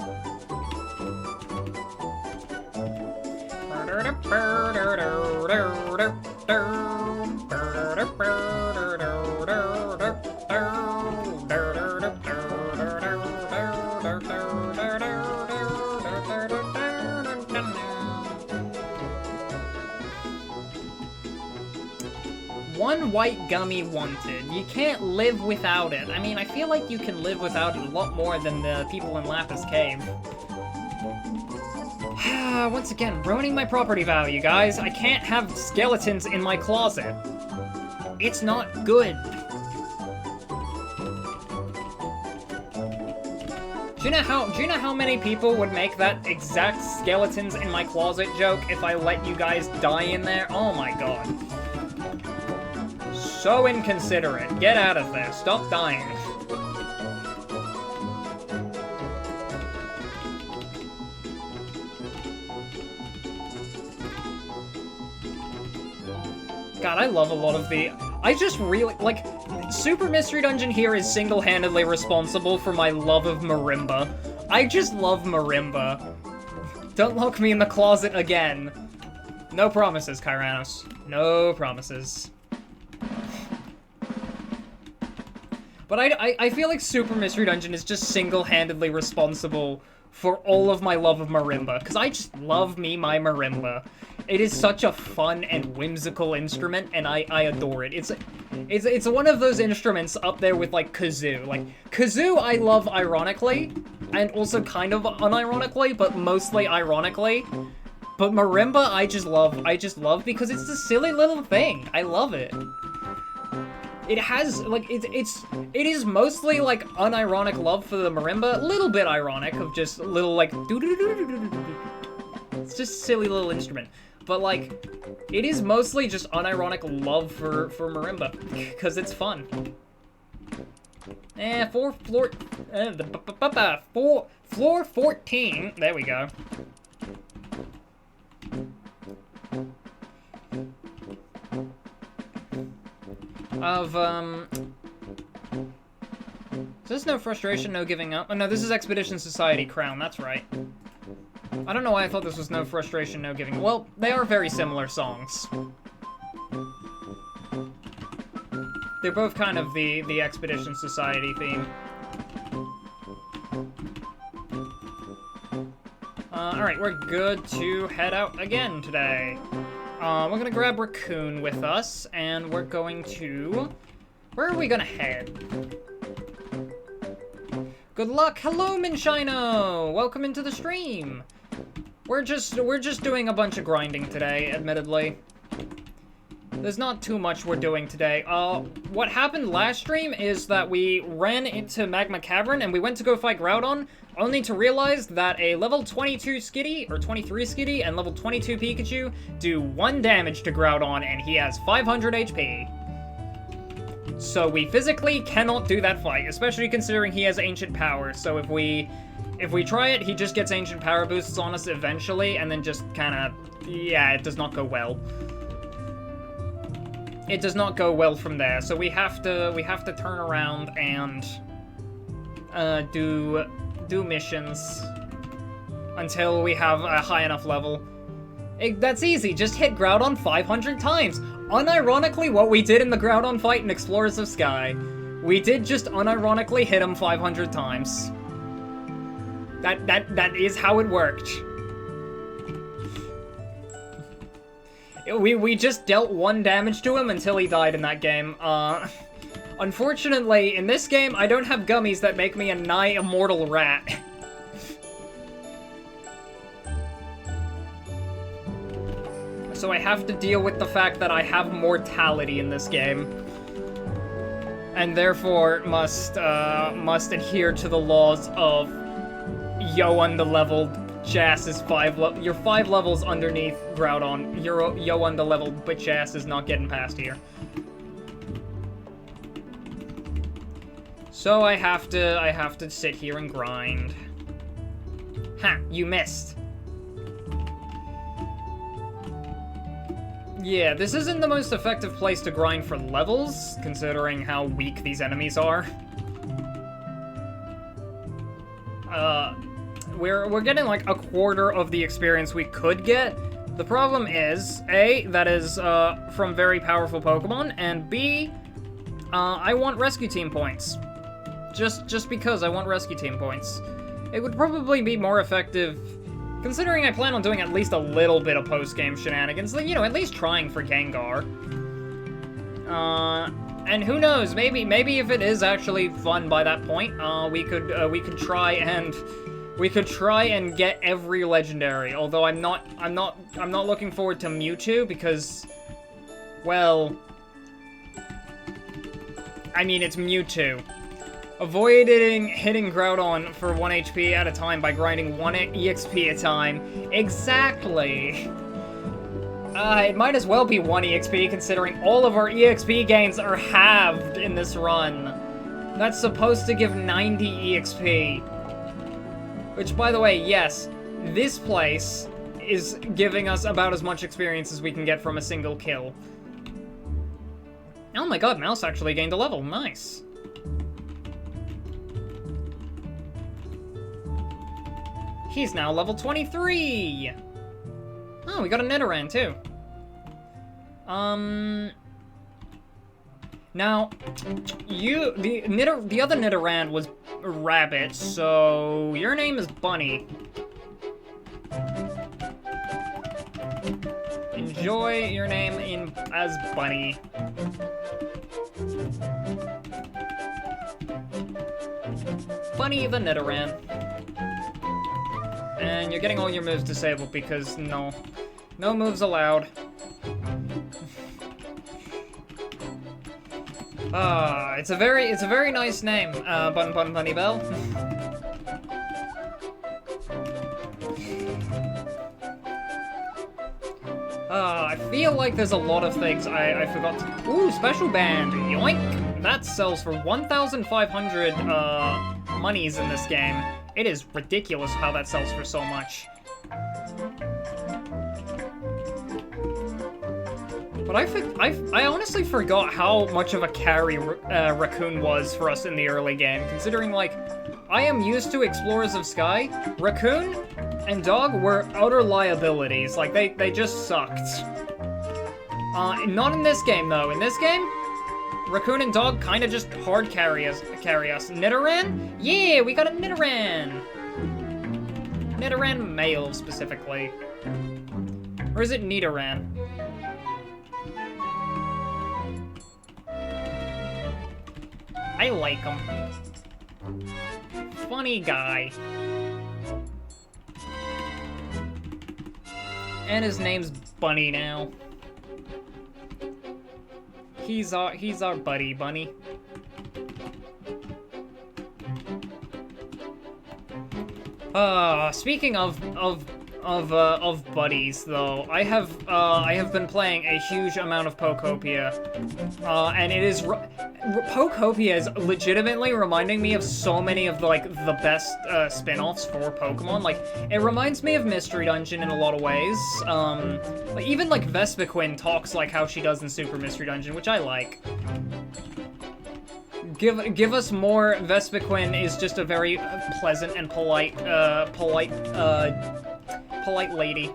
One white gummy wanted. You can't live without it. I mean, I feel like you can live without it a lot more than the people in Lapis Cave. Once again, ruining my property value, guys. I can't have skeletons in my closet. It's not good. Do you know how many people would make that exact skeletons in my closet joke if I let you guys die in there? Oh my god. So inconsiderate. Get out of there. Stop dying. God, I love a lot of the... I just really... Like, Super Mystery Dungeon here is single-handedly responsible for my love of Marimba. I just love Marimba. Don't lock me in the closet again. No promises, Kyranos. No promises. But I feel like Super Mystery Dungeon is just single-handedly responsible for all of my love of Marimba, because I just love me my Marimba. It is such a fun and whimsical instrument, and I adore it. It's one of those instruments up there with, like, kazoo. Like, kazoo I love ironically, and also kind of unironically, but mostly ironically. But marimba I just love because it's a silly little thing. I love it. It has, like, it is mostly, like, unironic love for the marimba. A little bit ironic of just a little, like, it's just a silly little instrument. But, like, it is mostly just unironic love for marimba, because it's fun. Floor 14, there we go. Is this no frustration, no giving up? Oh no, this is Expedition Society Crown, that's right. I don't know why I thought this was no frustration, no giving. Well, they are very similar songs. They're both kind of the Expedition Society theme. Alright, we're good to head out again today. We're gonna grab Raccoon with us, and we're going to... Where are we gonna head? Good luck! Hello, Minshino! Welcome into the stream! We're just doing a bunch of grinding today, admittedly. There's not too much we're doing today. What happened last stream is that we ran into Magma Cavern and we went to go fight Groudon, only to realize that a level 22 Skitty, or 23 Skitty, and level 22 Pikachu do 1 damage to Groudon, and he has 500 HP. So we physically cannot do that fight, especially considering he has Ancient Power, so if we try it, he just gets Ancient Power boosts on us eventually, and then just kinda, yeah, it does not go well. It does not go well from there, so we have to turn around and do missions until we have a high enough level. That's easy, just hit Groudon 500 times. Unironically, what we did in the Groudon fight in Explorers of Sky, we did just unironically hit him 500 times. That is how it worked. We just dealt 1 damage to him until he died in that game. Unfortunately, in this game, I don't have gummies that make me a nigh immortal rat. So I have to deal with the fact that I have mortality in this game. And therefore must adhere to the laws of yo underleveled Jass is you're 5 levels underneath Groudon. Your yo underleveled bitch ass is not getting past here. So I have to sit here and grind. Ha, you missed. Yeah, this isn't the most effective place to grind for levels, considering how weak these enemies are. We're getting like a quarter of the experience we could get. The problem is, A, that is from very powerful Pokemon, and B, I want rescue team points. Just because I want rescue team points. It would probably be more effective, considering I plan on doing at least a little bit of post-game shenanigans, like, you know, at least trying for Gengar. And who knows, maybe if it is actually fun by that point, we could try and get every legendary. Although I'm not looking forward to Mewtwo because, well, I mean, it's Mewtwo. Avoiding hitting Groudon for 1 HP at a time by grinding 1 EXP a time. Exactly. It might as well be 1 EXP considering all of our EXP gains are halved in this run. That's supposed to give 90 EXP. Which, by the way, yes, this place is giving us about as much experience as we can get from a single kill. Oh my god, Mouse actually gained a level. Nice. He's now level 23! Oh, we got a Nidoran, too. Now, the other Nidoran was Rabbit, so your name is Bunny. Enjoy your name as Bunny. Bunny the Nidoran. And you're getting all your moves disabled because no moves allowed. It's a very nice name, Bunny Bell. I feel like there's a lot of things I forgot to... Ooh, Special Band! Yoink! That sells for 1,500, monies in this game. It is ridiculous how that sells for so much. But I honestly forgot how much of a carry Raccoon was for us in the early game, considering, like, I am used to Explorers of Sky. Raccoon and Dog were utter liabilities. Like, they just sucked. Not in this game, though. In this game, Raccoon and Dog kind of just hard carry us. Nidoran? Yeah, we got a Nidoran! Nidoran male, specifically. Or is it Nidoran? I like him. Funny guy. And his name's Bunny now. He's our buddy, Bunny. Speaking of buddies, though, I have been playing a huge amount of Pokopia, and it is Pokopia is legitimately reminding me of so many of the best spin-offs for Pokemon. Like, it reminds me of Mystery Dungeon in a lot of ways. Like, even like Vespiquen talks like how she does in Super Mystery Dungeon, which I like. Give us more. Vespiquen is just a very pleasant and polite lady.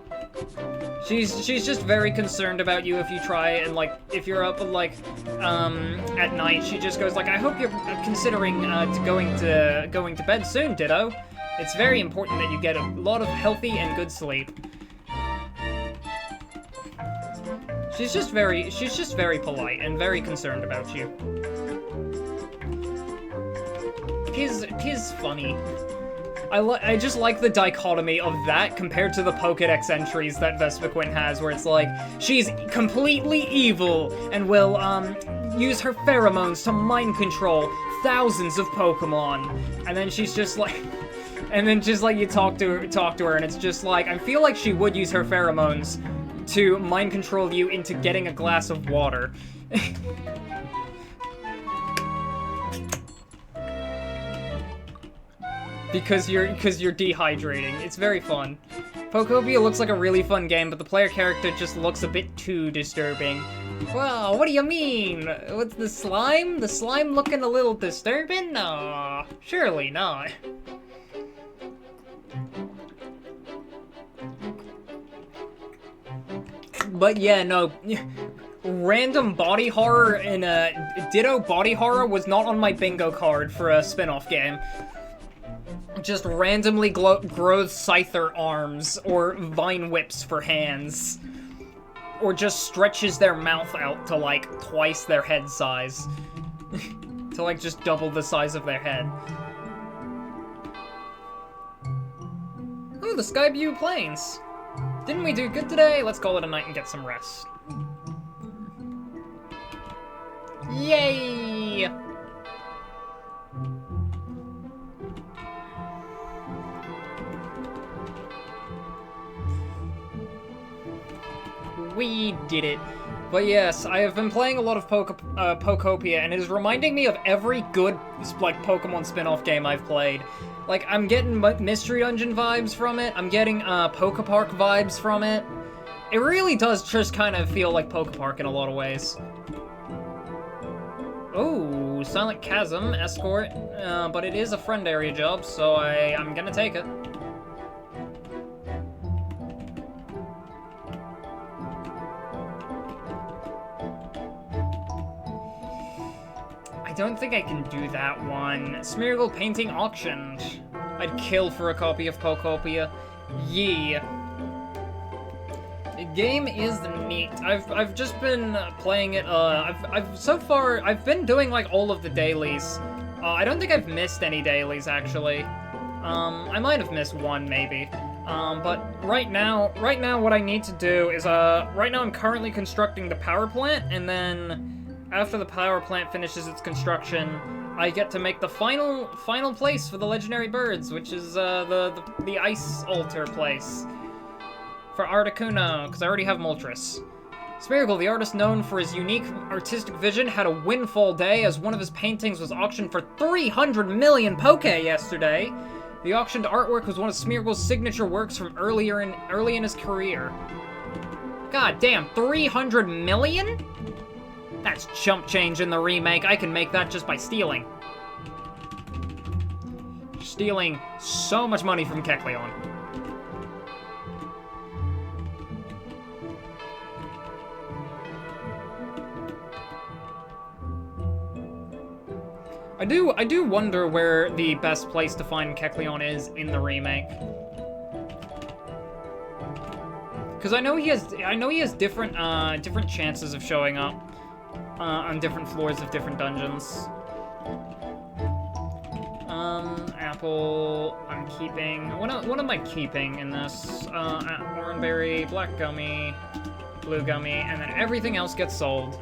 She's just very concerned about you if you try, and like if you're up like at night, she just goes like, I hope you're considering going to bed soon, Ditto. It's very important that you get a lot of healthy and good sleep. She's just very polite and very concerned about you. Tis funny. I just like the dichotomy of that compared to the Pokédex entries that Vespiquen has, where it's like, she's completely evil and will, use her pheromones to mind control thousands of Pokemon. And then she's just like... And then just like you talk to her and it's just like, I feel like she would use her pheromones to mind control you into getting a glass of water. Because you're dehydrating. It's very fun. Pokopia looks like a really fun game, but the player character just looks a bit too disturbing. Well, what do you mean? What's the slime? The slime looking a little disturbing? No, surely not. But yeah, no. Random body horror and Ditto body horror was not on my bingo card for a spin-off game. Just randomly grows Scyther arms, or Vine Whips for hands. Or just stretches their mouth out to like twice their head size. To like just double the size of their head. Ooh, the Skyview Plains. Didn't we do good today? Let's call it a night and get some rest. Yay! We did it. But yes, I have been playing a lot of Pokopia, and it is reminding me of every good, like, Pokemon spin-off game I've played. Like, I'm getting Mystery Dungeon vibes from it, I'm getting, Pokepark vibes from it. It really does just kind of feel like Pokepark in a lot of ways. Oh, Silent Chasm, escort, but it is a friend area job, so I'm gonna take it. I don't think I can do that one. Smeargle painting auctioned. I'd kill for a copy of Pokopia. Yeah. The game is neat. I've just been playing it. I've been doing like all of the dailies. I don't think I've missed any dailies actually. I might have missed one maybe. But right now what I need to do is right now I'm currently constructing the power plant, and then after the power plant finishes its construction, I get to make the final place for the legendary birds, which is the ice altar place for Articuno, because I already have Moltres. Smeargle, the artist known for his unique artistic vision, had a windfall day as one of his paintings was auctioned for 300 million Poke yesterday. The auctioned artwork was one of Smeargle's signature works from early in his career. God damn, 300 million? That's chump change in the remake. I can make that just by stealing. Stealing so much money from Kecleon. I do wonder where the best place to find Kecleon is in the remake. Because I know he has different chances of showing up on different floors of different dungeons. Apple, I'm keeping. What am I keeping in this? Oranberry, black gummy, blue gummy, and then everything else gets sold.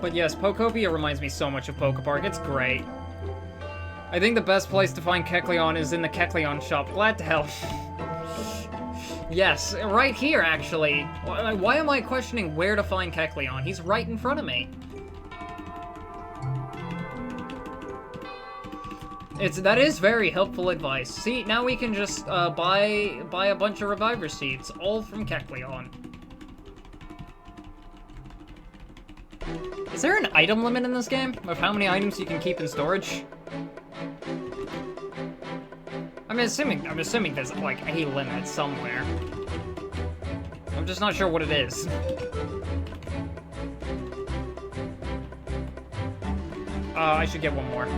But yes, Pokopia reminds me so much of Pokepark. It's great. I think the best place to find Kecleon is in the Kecleon shop. Glad to help. Yes, right here, actually. Why am I questioning where to find Kecleon? He's right in front of me. That is very helpful advice. See, now we can just buy a bunch of Reviver Seeds, all from Kecleon. Is there an item limit in this game of how many items you can keep in storage? I'm assuming there's like a limit somewhere. I'm just not sure what it is. I should get one more.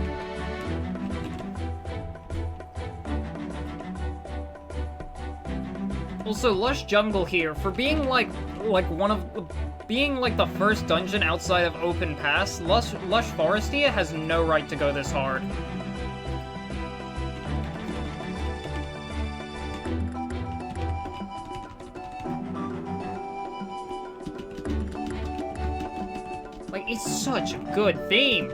Also, Lush Jungle here, for being like the first dungeon outside of Open Pass, Lush Forestia has no right to go this hard. Like, it's such a good theme.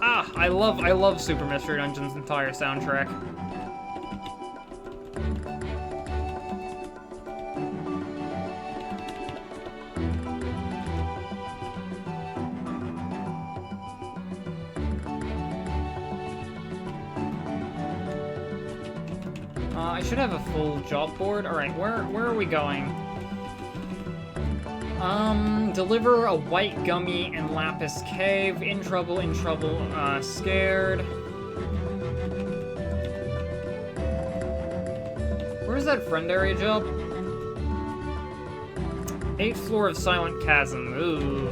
Ah, I love Super Mystery Dungeon's entire soundtrack. I should have a full job board. All right, where are we going? Deliver a white gummy in Lapis Cave. In trouble, scared. Where's that friend area job? 8th floor of Silent Chasm. Ooh.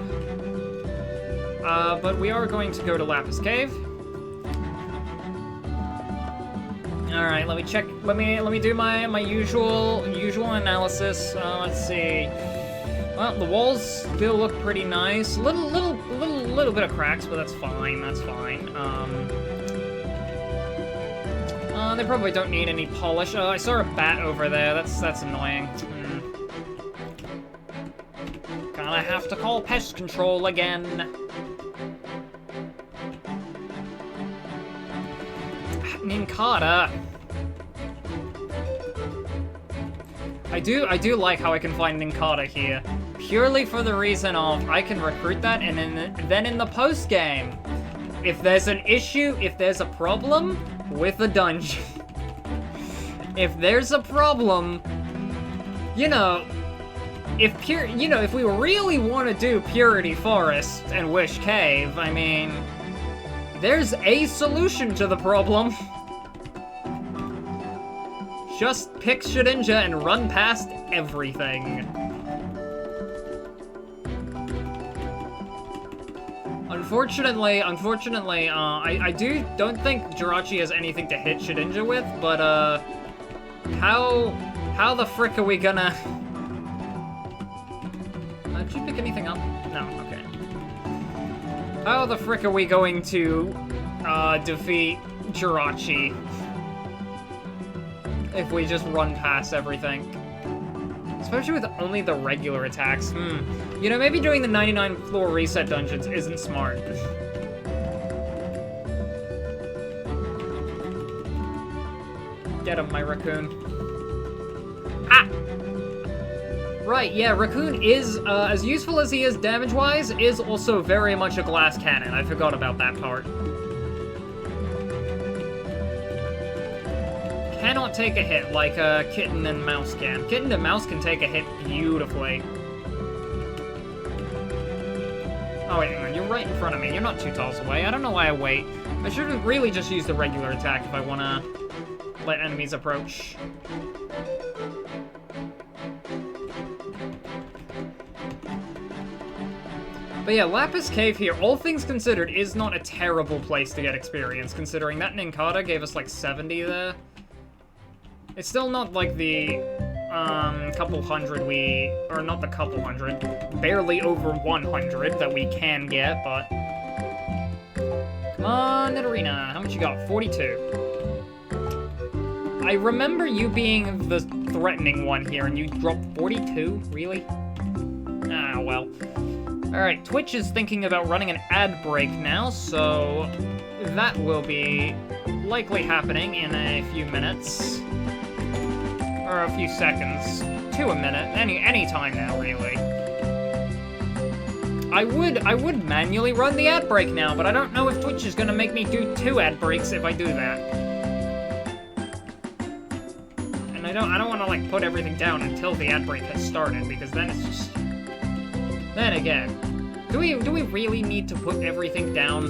But we are going to go to Lapis Cave. All right, let me check. Let me do my usual analysis. Let's see. Well, the walls still look pretty nice. Little bit of cracks, but that's fine. That's fine. They probably don't need any polish. I saw a bat over there. That's annoying. Gonna have to call pest control again. Nincada. I do like how I can find Nincada here, purely for the reason of I can recruit that, and then in the post game, if there's an issue, if there's a problem with the dungeon, if there's a problem, you know, if we really want to do Purity Forest and Wish Cave, I mean, there's a solution to the problem. Just pick Shedinja and run past everything. Unfortunately, I don't think Jirachi has anything to hit Shedinja with, but, how the frick are we gonna... Did you pick anything up? No, okay. How the frick are we going to, defeat Jirachi if we just run past everything? Especially with only the regular attacks. You know, maybe doing the 99 floor reset dungeons isn't smart. Get him, my raccoon. Ah! Right, yeah, Raccoon is, as useful as he is damage-wise, is also very much a glass cannon. I forgot about that part. Cannot take a hit like Kitten and Mouse can. Kitten and Mouse can take a hit beautifully. Oh wait, hang on, you're right in front of me. You're not too tall away. I don't know why I wait. I should have really just used the regular attack if I want to let enemies approach. But yeah, Lapis Cave here, all things considered, is not a terrible place to get experience, considering that Ninkata gave us like 70 there. It's still not like the, couple hundred or not the couple hundred, barely over 100 that we can get, but... Come on, Nidorina, how much you got? 42. I remember you being the threatening one here, and you dropped 42? Really? Ah, well. Alright, Twitch is thinking about running an ad break now, so that will be likely happening in a few minutes. Or a few seconds. To a minute. Any time now, really. I would manually run the ad break now, but I don't know if Twitch is gonna make me do 2 ad breaks if I do that. And I don't wanna like put everything down until the ad break has started, because then it's just... Then again, do we really need to put everything down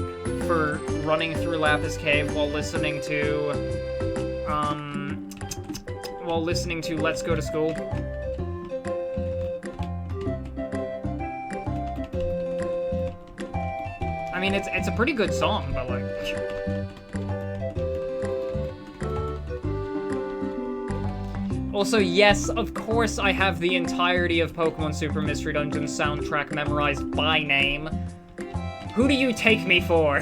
for running through Lapis Cave while listening to Let's Go to School? I mean, it's a pretty good song, but like... Also, yes, of course I have the entirety of Pokemon Super Mystery Dungeon soundtrack memorized by name. Who do you take me for?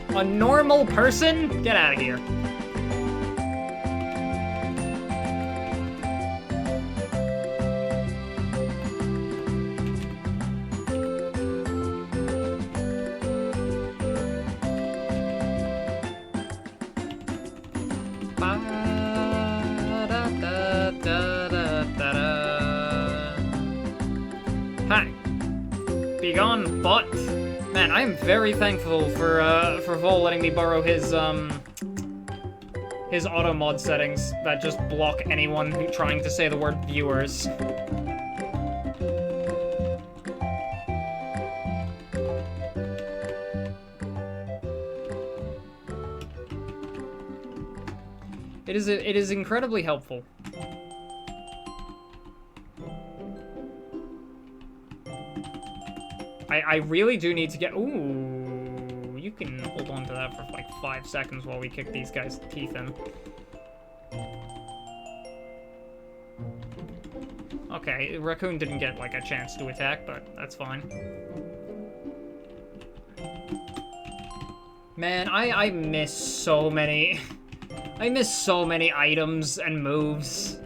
A normal person? Get out of here. Hi. Begone, bot. Man, I am very thankful for Vol letting me borrow his auto mod settings that just block anyone who trying to say the word viewers. It is incredibly helpful. I really do need to get... Ooh, you can hold on to that for like 5 seconds while we kick these guys' teeth in. Okay, Raccoon didn't get like a chance to attack, but that's fine. Man, I miss so many... I miss so many items and moves.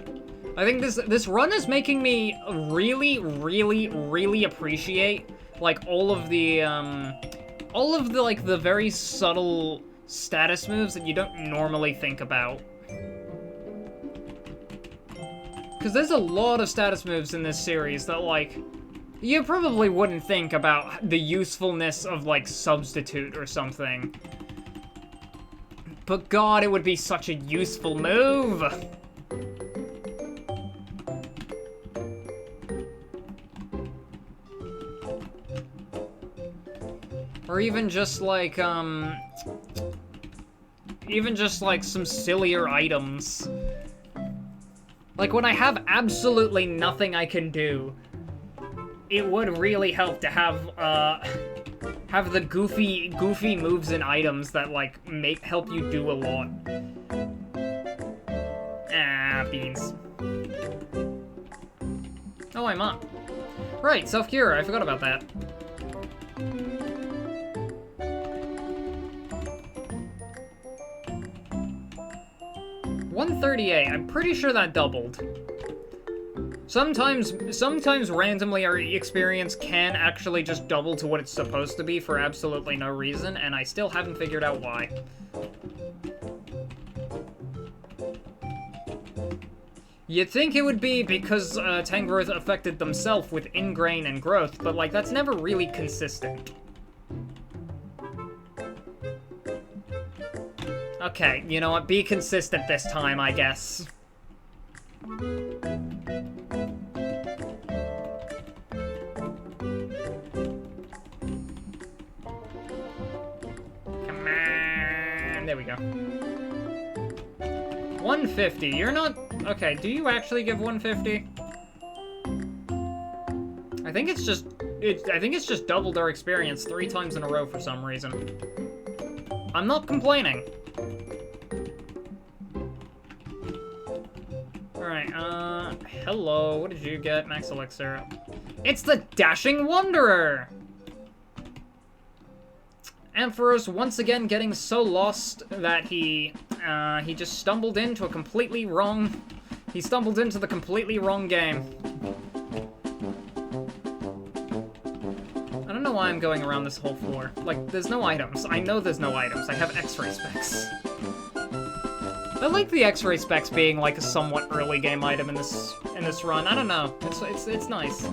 I think this run is making me really, really, really appreciate like all of the like the very subtle status moves that you don't normally think about. Because there's a lot of status moves in this series that like you probably wouldn't think about the usefulness of like Substitute or something. But God, it would be such a useful move. Or even just like, some sillier items. Like, when I have absolutely nothing I can do, it would really help to have the goofy moves and items that, like, help you do a lot. Ah, beans. Oh, I'm up. Right, self-cure, I forgot about that. $138, I'm pretty sure that doubled. Sometimes randomly our experience can actually just double to what it's supposed to be for absolutely no reason, and I still haven't figured out why. You'd think it would be because Tangrowth affected themselves with ingrain and growth, but like that's never really consistent. Okay, you know what? Be consistent this time, I guess. Come on. There we go. 150. You're not... Okay, do you actually give 150? I think it's just doubled our experience 3 times in a row for some reason. I'm not complaining. Alright, hello, what did you get? Max Elixir. It's the Dashing Wanderer! Ampharos once again getting so lost that he just stumbled into a completely wrong... He stumbled into the completely wrong game. I don't know why I'm going around this whole floor. Like, there's no items. I know there's no items. I have X-ray specs. I like the X-ray specs being like a somewhat early game item in this run. I don't know. It's nice.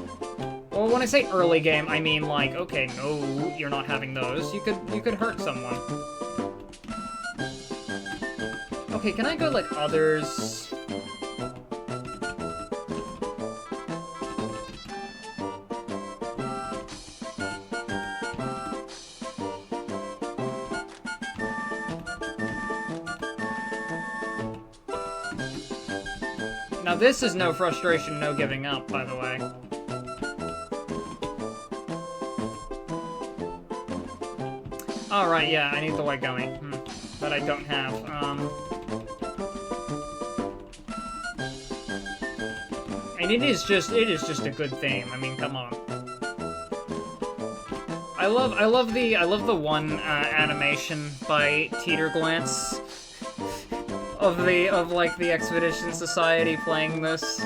Or when I say early game, I mean like, okay, no, you're not having those. You could hurt someone. Okay, can I go like others? Now this is no frustration, no giving up, by the way. Alright, yeah, I need the white gummy. That I don't have. And it is just a good theme. I mean, come on. I love the one animation by Teeter Glance of the Expedition Society playing this.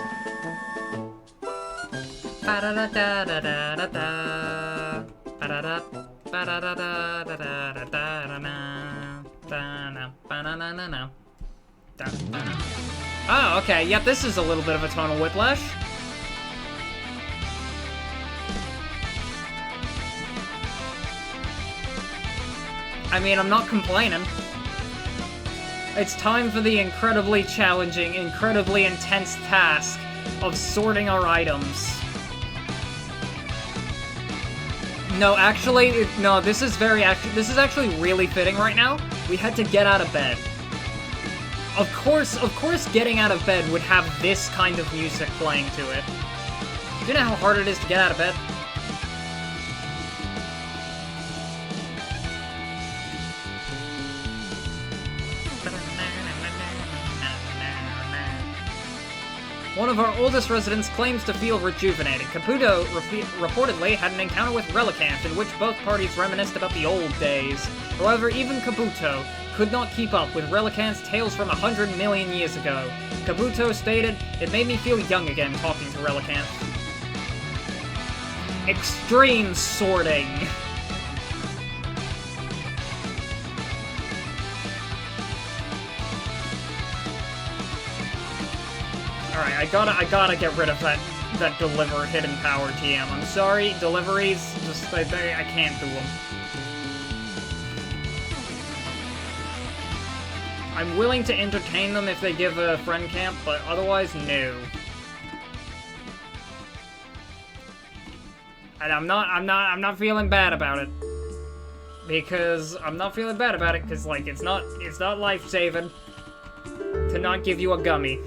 Oh, okay, yep, this is a little bit of a tonal whiplash. I mean, I'm not complaining. It's time for the incredibly challenging, incredibly intense task of sorting our items. No, actually, no, this is actually really fitting right now. We had to get out of bed. Of course, getting out of bed would have this kind of music playing to it. Do you know how hard it is to get out of bed? One of our oldest residents claims to feel rejuvenated. Caputo reportedly had an encounter with Relicanth in which both parties reminisced about the old days. However, even Caputo could not keep up with Relicanth's tales from 100 million years ago. Caputo stated, "It made me feel young again talking to Relicanth." Extreme sorting. Alright, I gotta get rid of that deliver hidden power TM. I'm sorry, deliveries, just, I can't do them. I'm willing to entertain them if they give a friend camp, but otherwise, no. And I'm not feeling bad about it. because I'm not feeling bad about it, because, like, it's not life-saving to not give you a gummy.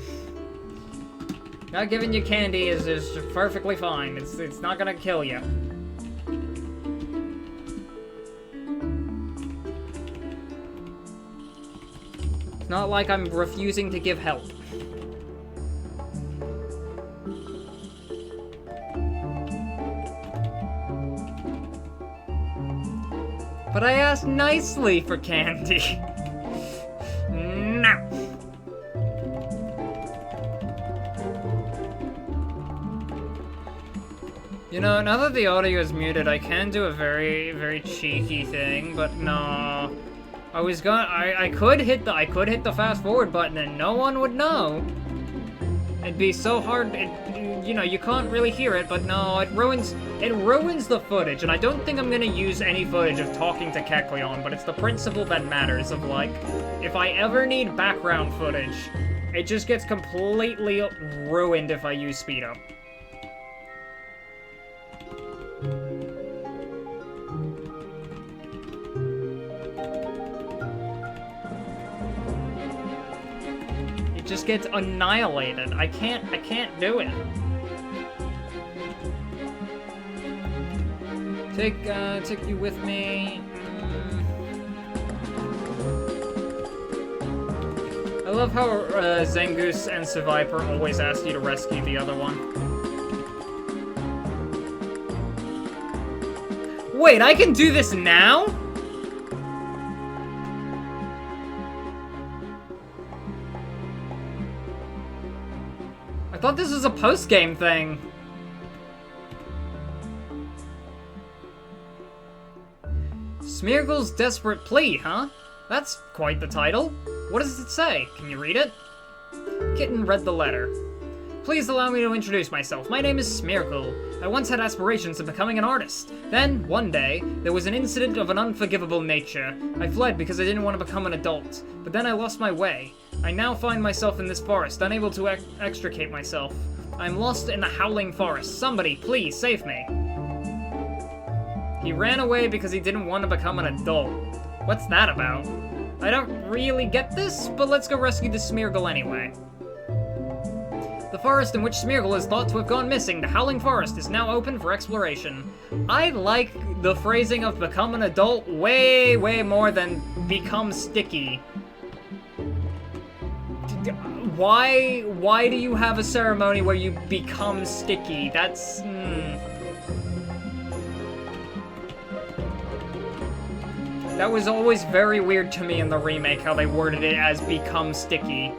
Not giving you candy is perfectly fine. It's not gonna kill you. It's not like I'm refusing to give help. But I asked nicely for candy. No. You know, now that the audio is muted, I can do a very, very cheeky thing, but no. I could hit the fast forward button and no one would know. It'd be so hard, you know, you can't really hear it, but no, it ruins the footage, and I don't think I'm gonna use any footage of talking to Kecleon, but it's the principle that matters of, like, if I ever need background footage, it just gets completely ruined if I use speed up. Just gets annihilated. I can't do it. Take you with me. I love how Zangoose and Seviper always ask you to rescue the other one. Wait, I can do this now? I thought this was a post-game thing. Smeargle's Desperate Plea, huh? That's quite the title. What does it say? Can you read it? Kitten read the letter. Please allow me to introduce myself. My name is Smeargle. I once had aspirations of becoming an artist. Then, one day, there was an incident of an unforgivable nature. I fled because I didn't want to become an adult. But then I lost my way. I now find myself in this forest, unable to extricate myself. I'm lost in the howling forest. Somebody, please, save me. He ran away because he didn't want to become an adult. What's that about? I don't really get this, but let's go rescue the Smeargle anyway. The forest in which Smeargle is thought to have gone missing, the Howling Forest, is now open for exploration. I like the phrasing of become an adult way, way more than become sticky. Why do you have a ceremony where you become sticky? That's, That was always very weird to me in the remake, how they worded it as become sticky.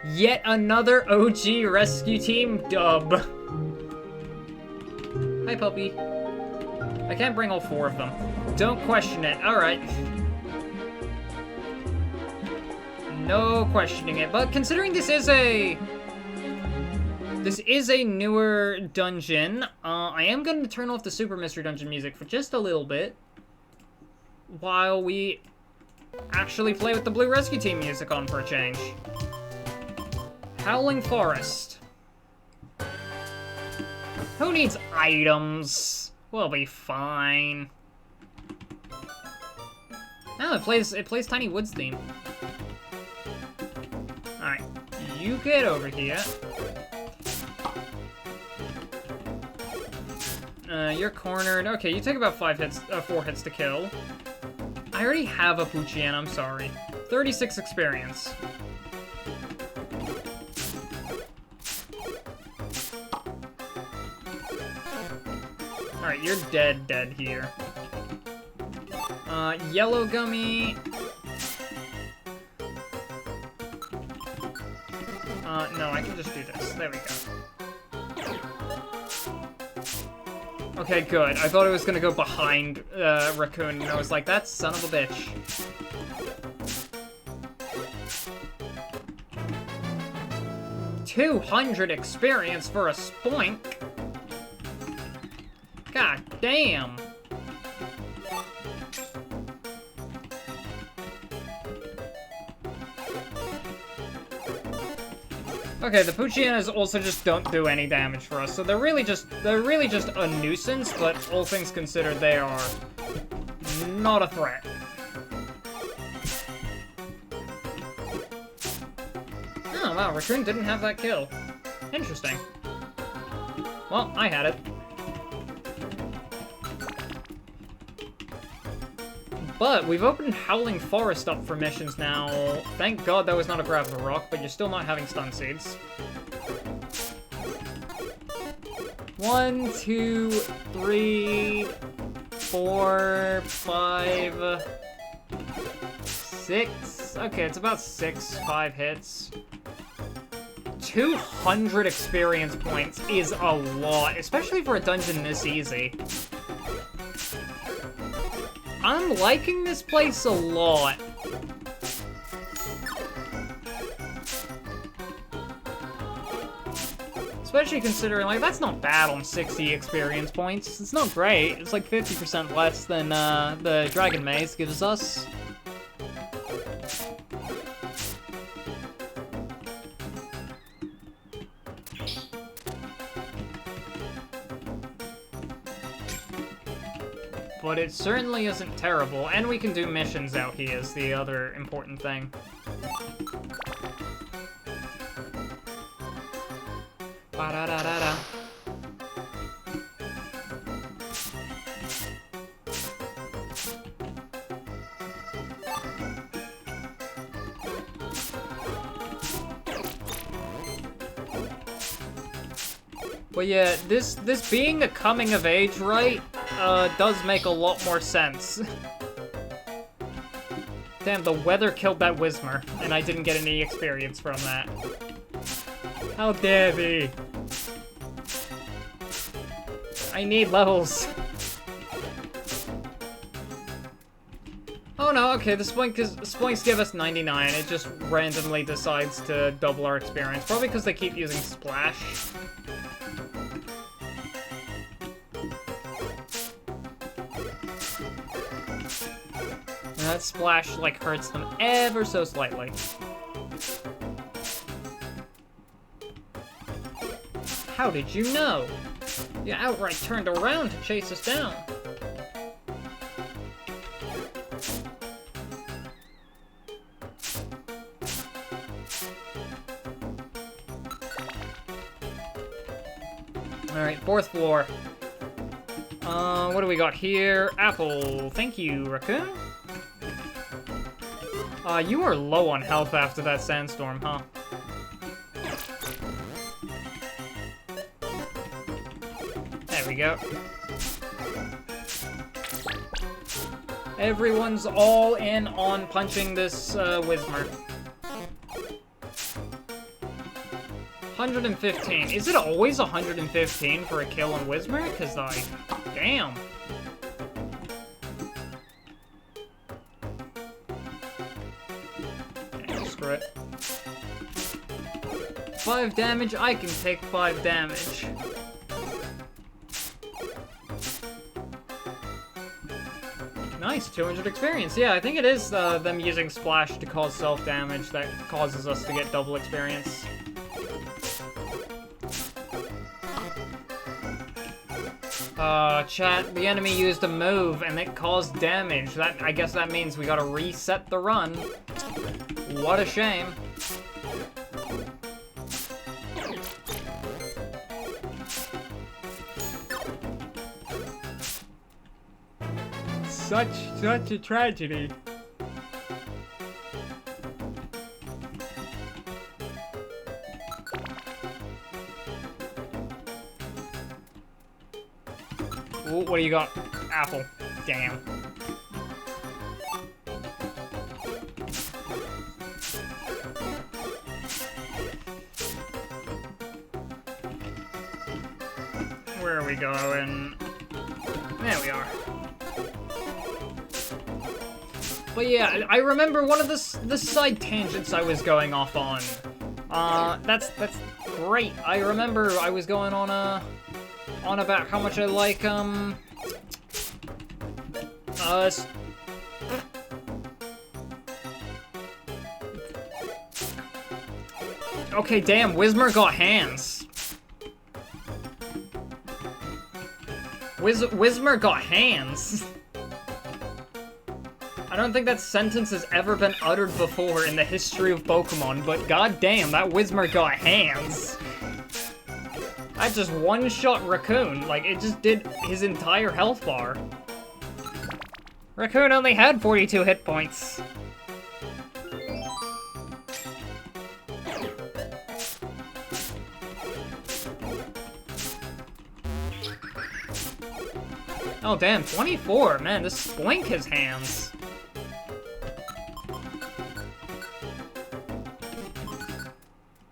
Yet another OG rescue team dub. Hi, puppy. I can't bring all 4 of them. Don't question it. Alright. No questioning it. But considering this is a newer dungeon, I am going to turn off the Super Mystery Dungeon music for just a little bit while we actually play with the Blue Rescue Team music on for a change. Howling Forest. Who needs items? We'll be fine. Oh, it plays Tiny Woods theme. Alright, you get over here. You're cornered. Okay, you take about 4 hits to kill. I already have a Poochien, I'm sorry. 36 experience. Alright, you're dead here. Yellow gummy. No, I can just do this. There we go. Okay, good. I thought it was gonna go behind, Raccoon, and I was like, that son of a bitch. $200 experience for a spoink? God damn. Okay, the Poochyena also just don't do any damage for us, so they're really just a nuisance, but all things considered, they are not a threat. Oh wow, Raccoon didn't have that kill. Interesting. Well, I had it. But we've opened Howling Forest up for missions now. Thank God that was not a grab of the rock, but you're still not having stun seeds. 1, 2, 3, 4, 5, 6. Okay, it's about 5 hits. 200 experience points is a lot, especially for a dungeon this easy. I'm liking this place a lot. Especially considering, like, that's not bad on 60 experience points. It's not great. It's like 50% less than the Dragon Maze gives us. But it certainly isn't terrible, and we can do missions out here is the other important thing. Ba-da-da-da-da. But yeah, this being a coming of age, right? Does make a lot more sense. Damn, the weather killed that Whismer, and I didn't get any experience from that. How dare thee! I need levels. Oh no, okay, the Spoinks give us 99. It just randomly decides to double our experience. Probably because they keep using Splash. And that Splash, like, hurts them ever so slightly. How did you know? You outright turned around to chase us down. Alright, 4th floor. What do we got here? Apple. Thank you, Raccoon. You are low on health after that sandstorm, huh? There we go. Everyone's all in on punching this Whismer. 115. Is it always 115 for a kill on Whismer? Because, like, damn. Okay, screw it. 5 damage? I can take 5 damage. Nice, 200 experience. Yeah, I think it is them using Splash to cause self-damage that causes us to get double experience. Chat, the enemy used a move and it caused damage. I guess that means we gotta reset the run. What a shame. Such a tragedy. Ooh, what do you got? Apple. Damn. Where are we going? There we are. But yeah, I remember one of the side tangents I was going off on. That's great. I remember I was going on about how much I like, Okay, damn, Whismer got hands. Whismer got hands. I don't think that sentence has ever been uttered before in the history of Pokemon, but goddamn, that Whismer got hands. I just one-shot Raccoon, like, it just did his entire health bar. Raccoon only had 42 hit points. Oh damn, 24, man, this Spoink has hands.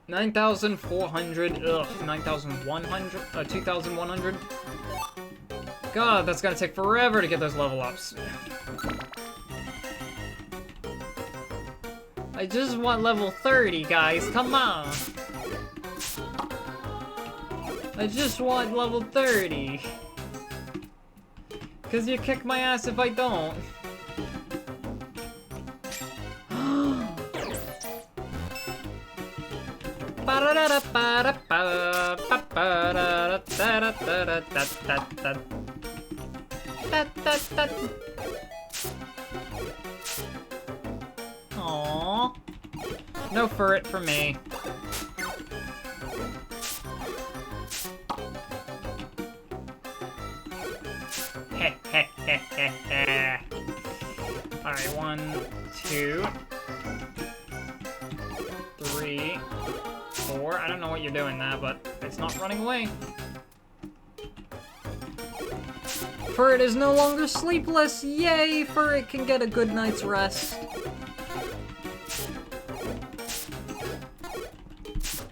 $9,400, ugh, 9,100, 2,100. God, that's gonna take forever to get those level ups. I just want level 30, guys, come on. I just want level 30. Cause you kick my ass if I don't. Aww. No furret for me. Alright, 1, 2, 3, 4. I don't know what you're doing there, but it's not running away. Furret is no longer sleepless! Yay! Furret can get a good night's rest.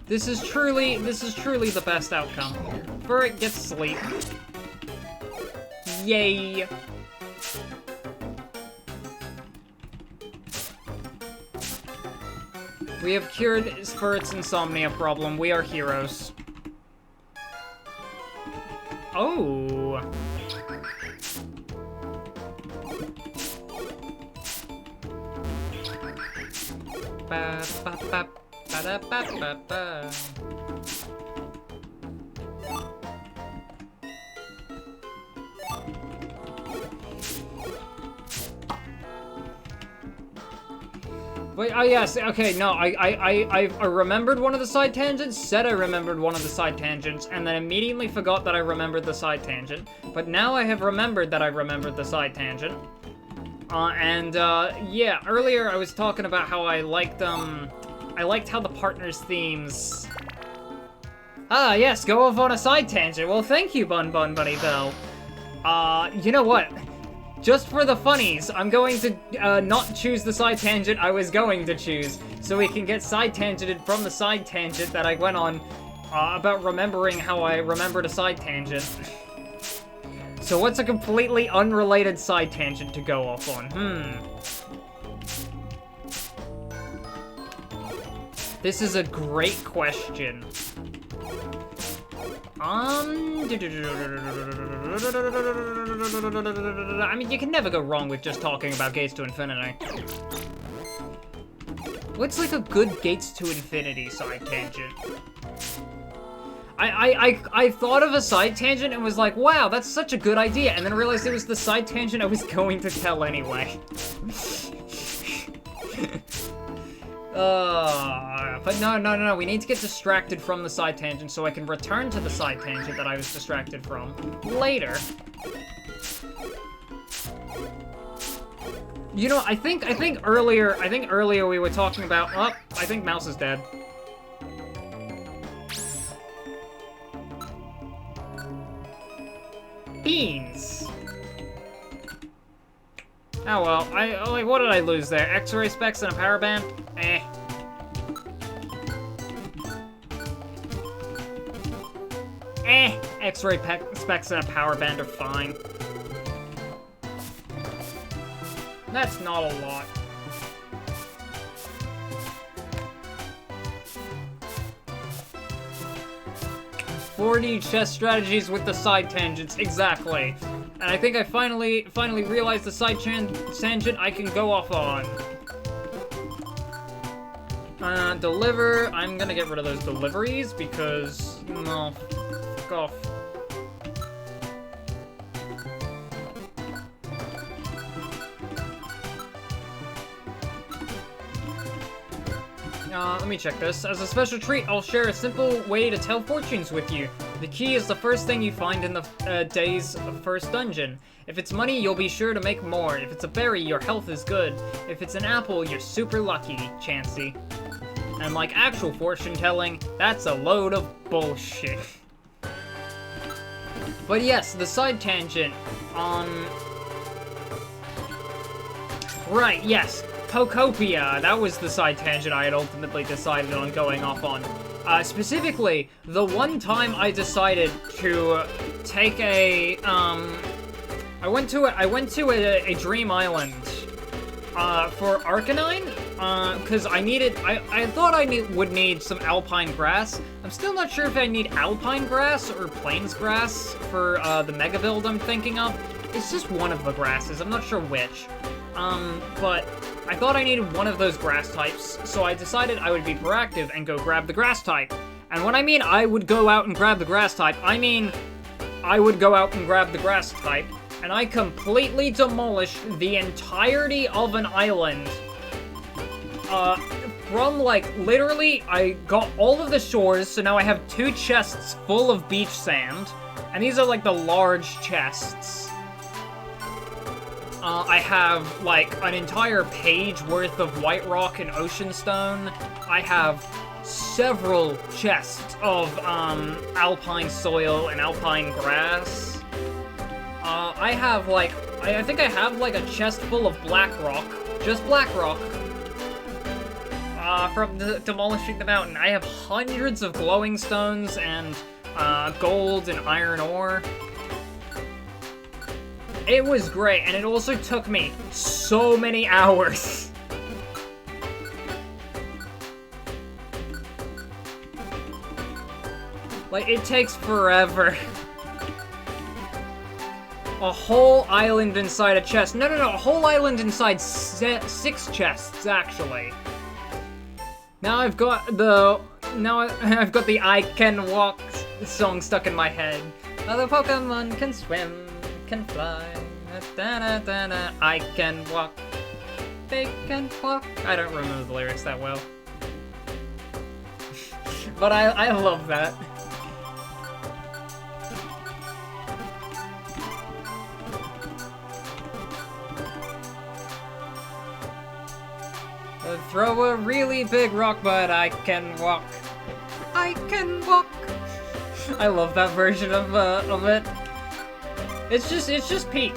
This is truly the best outcome. Furret gets sleep. Yay! We have cured Furret's insomnia problem. We are heroes. Oh! Ba ba ba ba da ba ba ba. Wait, oh yes, okay, no, I remembered one of the side tangents, said I remembered one of the side tangents, and then immediately forgot that I remembered the side tangent. But now I have remembered that I remembered the side tangent. Yeah, earlier I was talking about how I liked how the partners' themes... Ah, yes, go off on a side tangent. Well, thank you, Bun Bun Bunny Bell. You know what? Just for the funnies, I'm going to not choose the side tangent I was going to choose, so we can get side tangented from the side tangent that I went on about remembering how I remembered a side tangent. So what's a completely unrelated side tangent to go off on? This is a great question. I mean, you can never go wrong with just talking about Gates to Infinity. What's like a good Gates to Infinity side tangent? I thought of a side tangent and was like, wow, that's such a good idea, and then realized it was the side tangent I was going to tell anyway. But no, we need to get distracted from the side tangent so I can return to the side tangent that I was distracted from later. You know, I think earlier we were talking about, oh, I think Mouse is dead. Beans. Oh well, like, what did I lose there? X-ray specs and a power band? Eh. X-ray specs and a power band are fine. That's not a lot. "40 chess strategies with the side tangents," exactly. And I think I finally realized the side tangent I can go off on. Deliver. I'm gonna get rid of those deliveries because, no, fuck off. Let me check this. As a special treat, I'll share a simple way to tell fortunes with you. The key is the first thing you find in the day's first dungeon. If it's money, you'll be sure to make more. If it's a berry, your health is good. If it's an apple, you're super lucky, Chansey. And like actual fortune telling, that's a load of bullshit. But yes, the side tangent on... Right, yes. Pokopia, that was the side tangent I had ultimately decided on going off on. Specifically, the one time I decided to take a, I went to a Dream Island, for Arcanine, because I thought I would need some alpine grass. I'm still not sure if I need alpine grass or plains grass for, the mega build I'm thinking of. It's just one of the grasses, I'm not sure which. But I thought I needed one of those grass types, so I decided I would be proactive and go grab the grass type. And when I mean I would go out and grab the grass type, I mean I would go out and grab the grass type, and I completely demolished the entirety of an island. From, like, literally, I got all of the shores, so now I have 2 chests full of beach sand, and these are, like, the large chests. I have, like, an entire page worth of white rock and ocean stone. I have several chests of, alpine soil and alpine grass. I have, like, I think I have, like, a chest full of black rock. Just black rock. From demolishing the mountain. I have hundreds of glowing stones and, gold and iron ore. It was great, and it also took me so many hours. Like, it takes forever. A whole island inside a chest. No, a whole island inside 6 chests, actually. Now I've got the I Can Walk song stuck in my head. Other Pokemon can swim, can fly, I can walk, they can walk. I don't remember the lyrics that well. But I love that. Throw a really big rock, but I can walk. I can walk. I love that version of it. It's just Pete.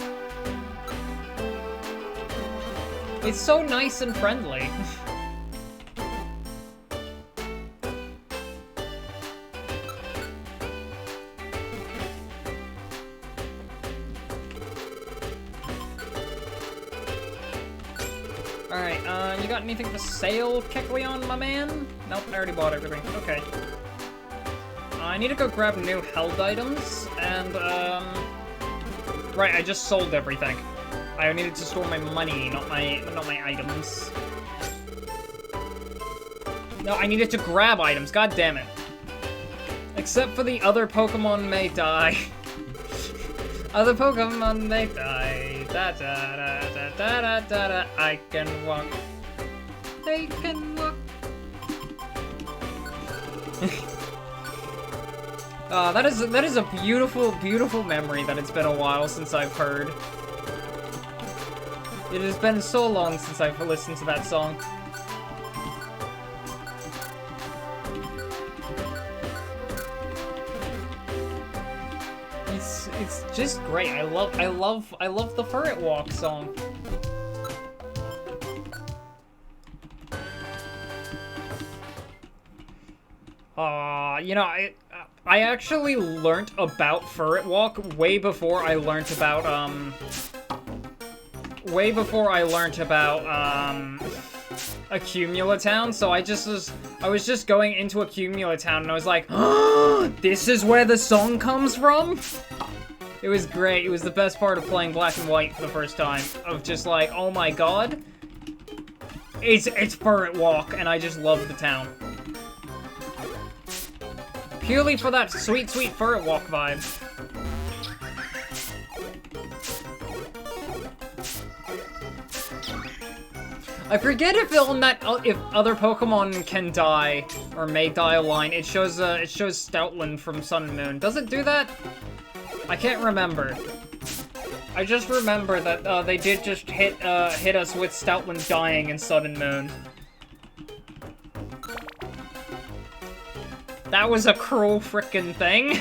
It's so nice and friendly. Alright, you got anything for sale, Kecleon, my man? Nope, I already bought everything. Okay. I need to go grab new held items, and, right, I just sold everything. I needed to store my money, not my items. No, I needed to grab items, god damn it. Except for the other Pokemon may die. Other Pokemon may die. Da da da da da da da da. I can walk. They can walk. That is a beautiful, beautiful memory that it's been a while since I've heard. It has been so long since I've listened to that song. It's just great. I love the Furret Walk song. You know, I actually learnt about Furret Walk way before I learnt about Accumulatown, so I was just going into Accumulatown and I was like, oh, this is where the song comes from? It was great. It was the best part of playing Black and White for the first time. Of just like, oh my god. It's Furret Walk, and I just love the town. Purely for that sweet, sweet Furret Walk vibe. I forget if if other Pokemon can die or may die a line. It shows Stoutland from Sun and Moon. Does it do that? I can't remember. I just remember that they did just hit us with Stoutland dying in Sun and Moon. That was a cruel frickin' thing.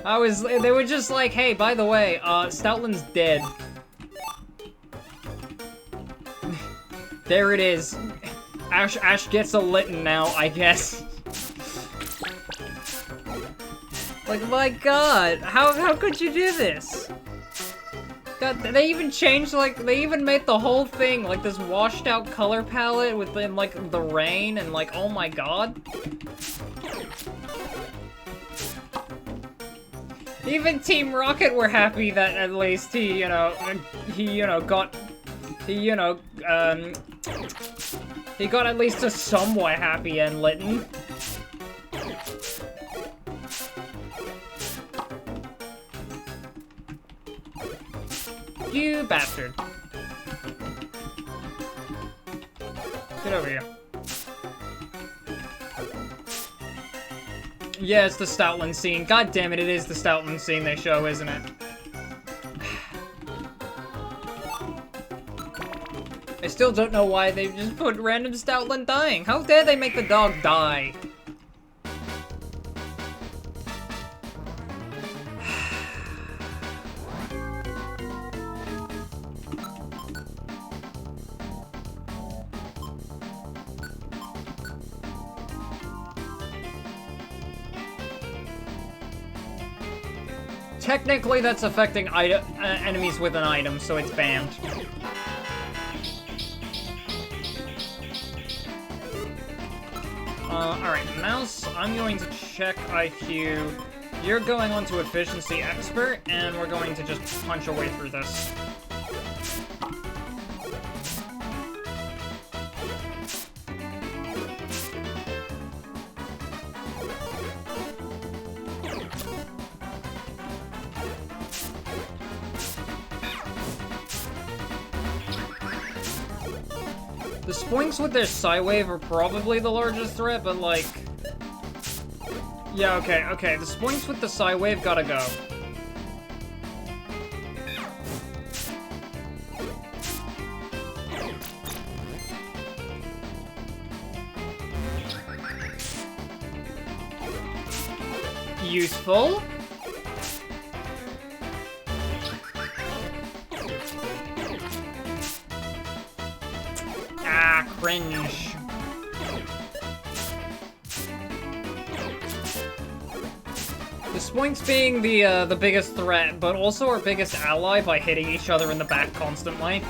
They were just like, hey, by the way, Stoutland's dead. There it is. Ash gets a Litten now, I guess. Like, my god, how could you do this? God, they even changed, like, they even made the whole thing, like, this washed out color palette within, like, the rain, and, like, oh my god. Even Team Rocket were happy that at least he got at least a somewhat happy end, Litten. You bastard. Get over here. Yeah, it's the Stoutland scene. God damn it, it is the Stoutland scene they show, isn't it? I still don't know why they just put random Stoutland dying. How dare they make the dog die? Technically, that's affecting enemies with an item, so it's banned. Alright, Mouse, I'm going to check IQ. You're going on to Efficiency Expert, and we're going to just punch our way through this. The Spoinks with their Psywave are probably the largest threat, but like... Yeah, okay, the Spoinks with the Psywave gotta go. Useful. Cringe. The Spoinks being the biggest threat, but also our biggest ally by hitting each other in the back constantly.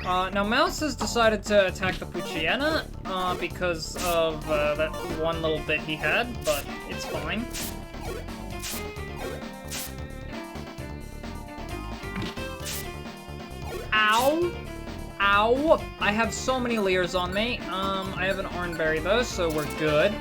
Now Mouse has decided to attack the Poochyena, because of that one little bit he had, but it's fine. Ow! Ow! I have so many Leers on me. I have an Oranberry though, so we're good.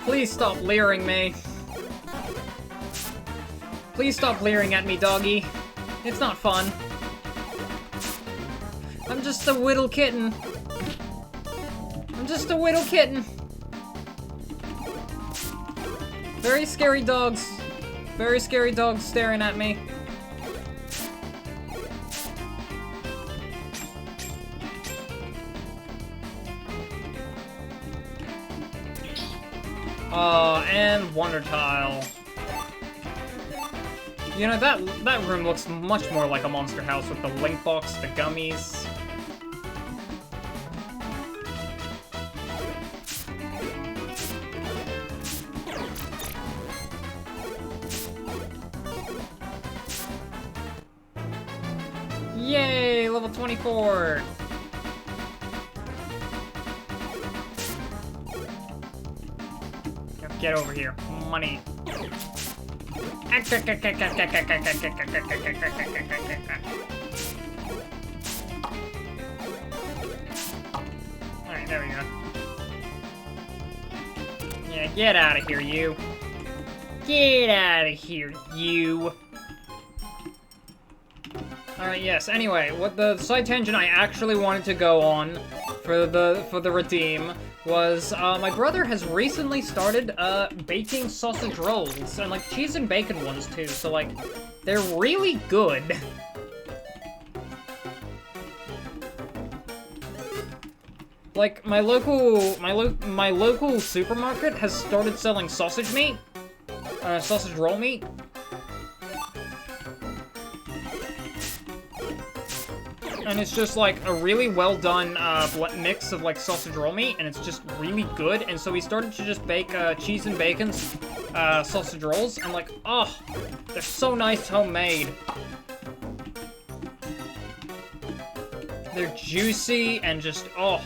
Please stop leering me. Please stop leering at me, doggy. It's not fun. I'm just a whittle kitten. I'm just a whittle kitten. Very scary dogs. Very scary dogs staring at me. And Wonder Tile. You know, that room looks much more like a Monster House with the Link Box, the gummies. 1224. Get over here. Money. Alright, there we go. Yeah, get out of here, you. Get out of here, you. Alright, yes, anyway, what the side tangent I actually wanted to go on for the redeem was, my brother has recently started, baking sausage rolls, and, like, cheese and bacon ones, too, so, like, they're really good. Like, my local supermarket has started selling sausage meat, sausage roll meat. And it's just, like, a really well-done, mix of, like, sausage roll meat, and it's just really good, and so we started to just bake, cheese and bacon, sausage rolls, and, like, oh, they're so nice homemade. They're juicy, and just, oh.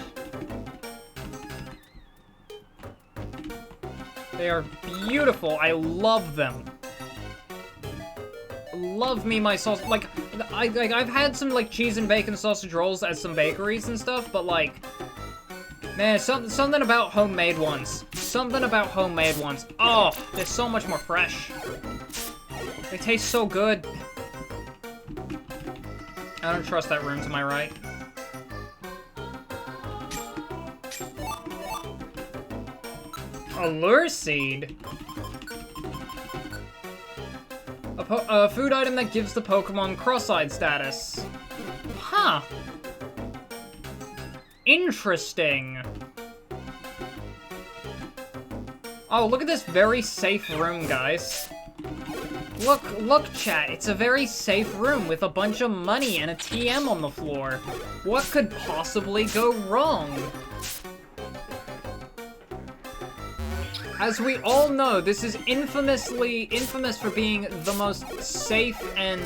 They are beautiful. I love them. Love me my sauce. Like, I've had some, like, cheese and bacon sausage rolls at some bakeries and stuff, but, like, man, something about homemade ones. Something about homemade ones. Oh, they're so much more fresh. They taste so good. I don't trust that room to my right. A lure seed? A food item that gives the Pokemon cross-eyed status. Huh. Interesting. Oh, look at this very safe room, guys. Look, chat. It's a very safe room with a bunch of money and a TM on the floor. What could possibly go wrong? As we all know, this is infamous for being the most safe and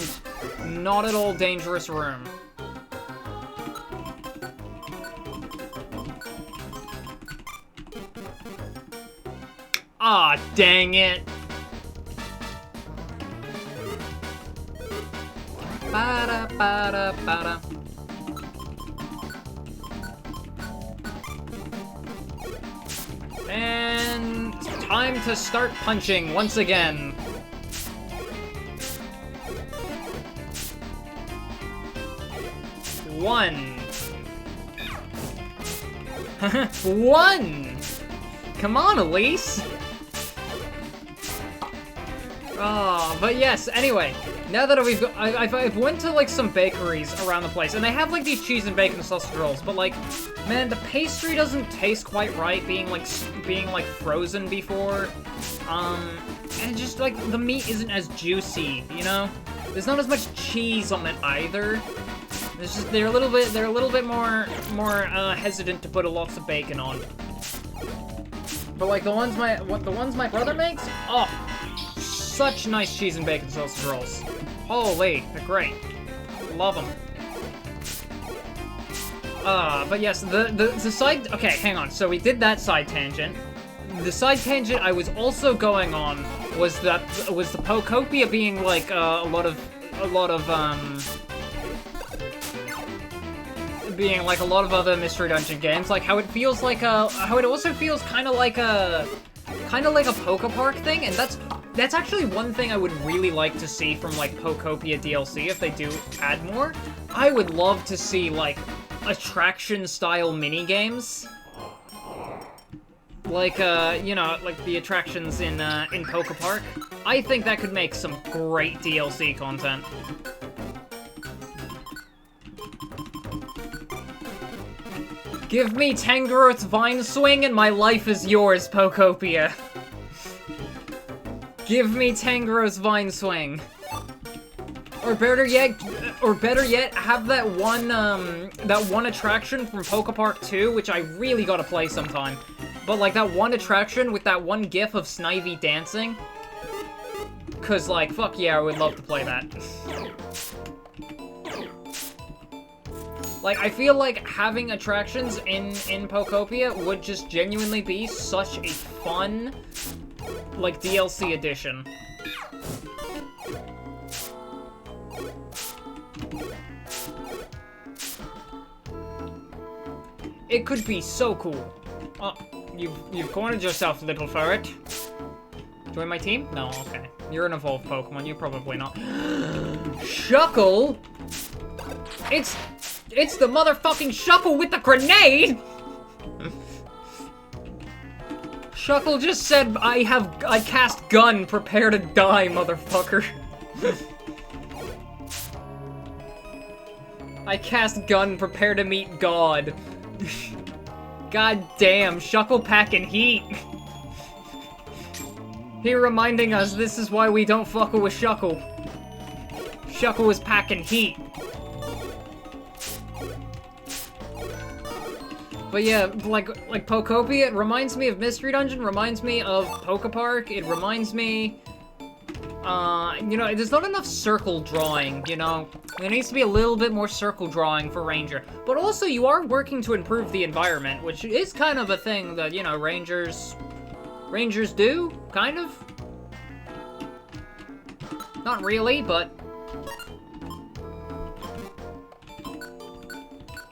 not at all dangerous room. Ah, dang it. Ba-da, ba-da, ba-da. And time to start punching once again. One. One! Come on, Elise! Oh, but yes, anyway. Now that I've went to, like, some bakeries around the place, and they have, like, these cheese and bacon sausage rolls, but, like, man, the pastry doesn't taste quite right, being frozen before. And just, like, the meat isn't as juicy, you know? There's not as much cheese on it either. It's just, they're a little bit more hesitant to put lots of bacon on. But, like, the ones my brother makes, oh, such nice cheese and bacon sausage rolls. Holy, they're great. Love them. But yes, the side... Okay, hang on. So we did that side tangent. The side tangent I was also going on was the Pokopia being, like, being like a lot of other Mystery Dungeon games. Like, how it feels like how it also feels kind of like a Pokepark thing, and that's actually one thing I would really like to see from, like, Pokopia DLC if they do add more. I would love to see, like, attraction-style mini-games. Like, you know, like the attractions in Pokepark. I think that could make some great DLC content. Give me Tangrowth's Vine Swing and my life is yours, Pokopia. Give me Tangrowth's Vine Swing. Or better yet, have that one attraction from Pokepark 2, which I really gotta play sometime. But, like, that one attraction with that one gif of Snivy dancing. 'Cause, like, fuck yeah, I would love to play that. Like, I feel like having attractions in Pokopia would just genuinely be such a fun, like, DLC edition. It could be so cool. Oh, you've cornered yourself, little ferret. Join my team? No, okay. You're an evolved Pokemon, you're probably not. Shuckle? It's the motherfucking Shuckle with the grenade! Shuckle just said, I cast gun, prepare to die, motherfucker. I cast gun, prepare to meet God. God damn, Shuckle packing heat. He reminding us this is why we don't fuck with Shuckle. Shuckle is packing heat. But yeah, like Pokopia, it reminds me of Mystery Dungeon, reminds me of Pokepark, it reminds me, you know, there's not enough circle drawing, you know? There needs to be a little bit more circle drawing for Ranger. But also, you are working to improve the environment, which is kind of a thing that, you know, Rangers do, kind of. Not really, but...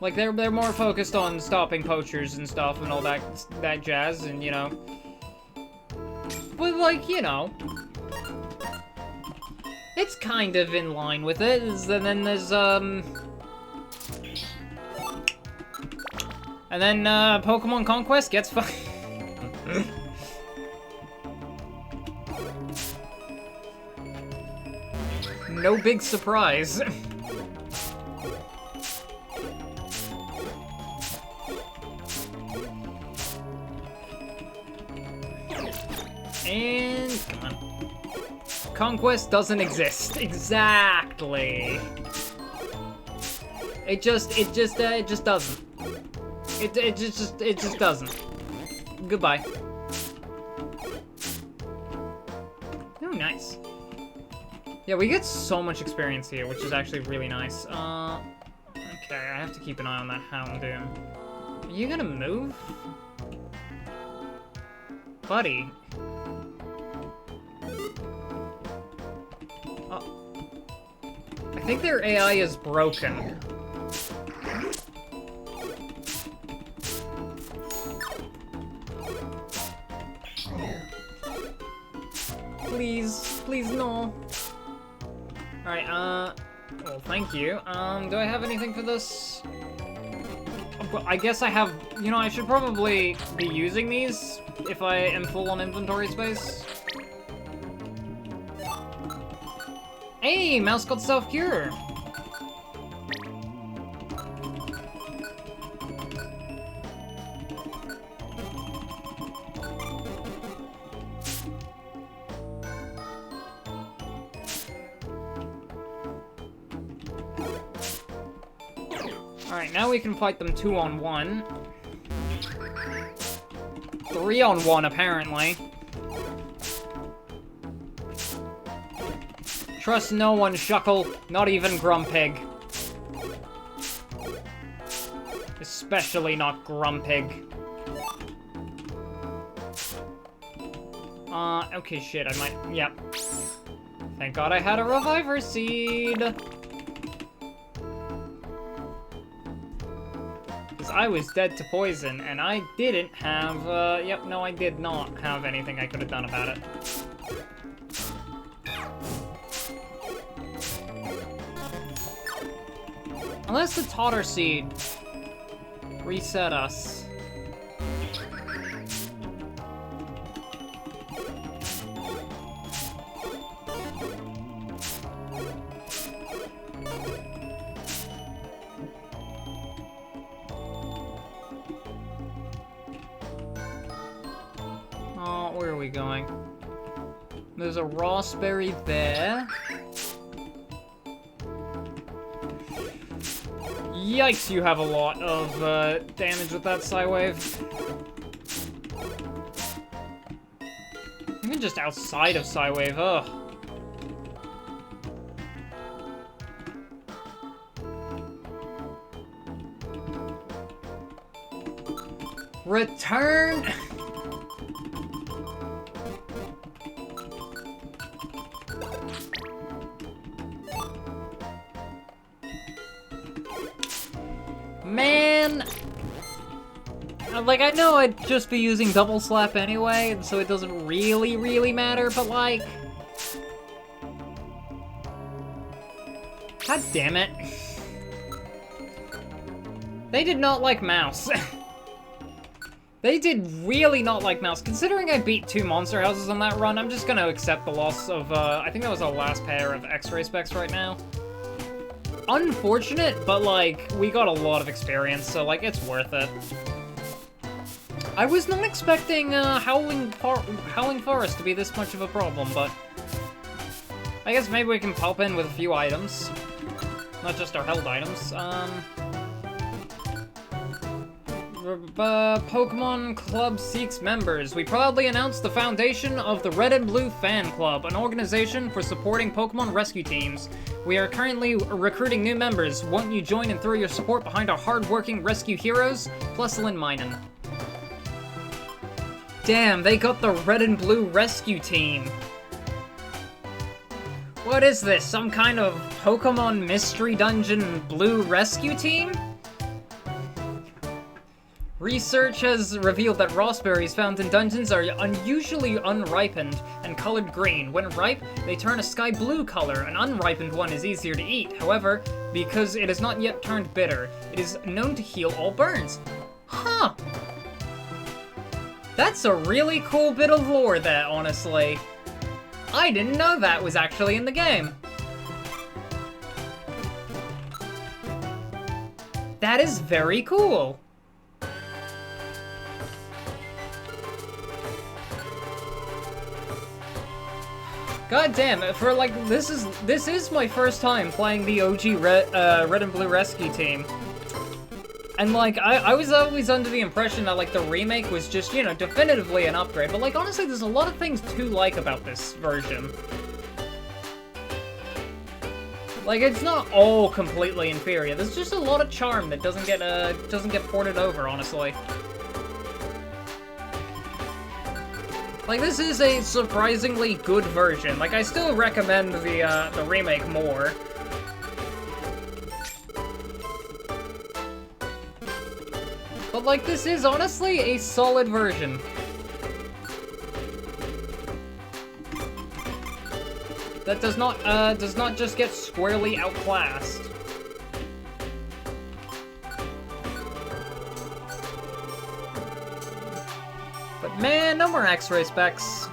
like, they're more focused on stopping poachers and stuff and all that jazz, and, you know... but, like, you know... it's kind of in line with it, and then there's, and then, Pokemon Conquest gets no big surprise. And come on. Conquest doesn't exist. Exactly. It just doesn't. It just doesn't. Goodbye. Oh, nice. Yeah, we get so much experience here, which is actually really nice. Okay, I have to keep an eye on that Houndoom. Are you gonna move? Buddy. I think their AI is broken. Please, please no. Alright, well, thank you. Do I have anything for this? I guess I have, you know, I should probably be using these if I am full on inventory space. Hey, mouse got self-cure. Alright, now we can fight them 2-on-1. 3-on-1, apparently. Trust no one, Shuckle. Not even Grumpig. Especially not Grumpig. Okay, shit, I might... yep. Thank God I had a Reviver Seed! Because I was dead to poison, and I didn't have, yep, no, I did not have anything I could have done about it. Unless the Totter Seed reset us. Oh, where are we going? There's a Rossberry there. Yikes, you have a lot of damage with that Psywave. Even just outside of Psywave, ugh. Return! Man! Like, I know I'd just be using Double Slap anyway, and so it doesn't really matter, but like... God damn it. They did not like Mouse. They did really not like Mouse. Considering I beat 2 Monster Houses on that run, I'm just gonna accept the loss of, I think that was our last pair of X-Ray specs right now. Unfortunate, but like, we got a lot of experience, so like, it's worth it. I was not expecting Howling Forest to be this much of a problem, but I guess maybe we can pop in with a few items. Not just our held items. Pokemon Club seeks members. We proudly announce the foundation of the Red and Blue Fan Club, an organization for supporting Pokemon rescue teams. We are currently recruiting new members. Won't you join and throw your support behind our hard-working rescue heroes? Plus Lin Minen. Damn, they got the Red and Blue rescue team. What is this? Some kind of Pokemon Mystery Dungeon Blue rescue team? Research has revealed that raspberries found in dungeons are unusually unripened and colored green. When ripe, they turn a sky blue color. An unripened one is easier to eat. However, because it has not yet turned bitter, it is known to heal all burns. Huh. That's a really cool bit of lore there, honestly. I didn't know that was actually in the game. That is very cool. God damn it, for like, this is my first time playing the OG Red and Blue Rescue Team. And like, I was always under the impression that like the remake was just, you know, definitively an upgrade, but like honestly there's a lot of things to like about this version. Like, it's not all completely inferior, there's just a lot of charm that doesn't get ported over, honestly. Like, this is a surprisingly good version. Like, I still recommend the remake more. But, like, this is honestly a solid version. That does not just get squarely outclassed. But man, no more X-ray specs.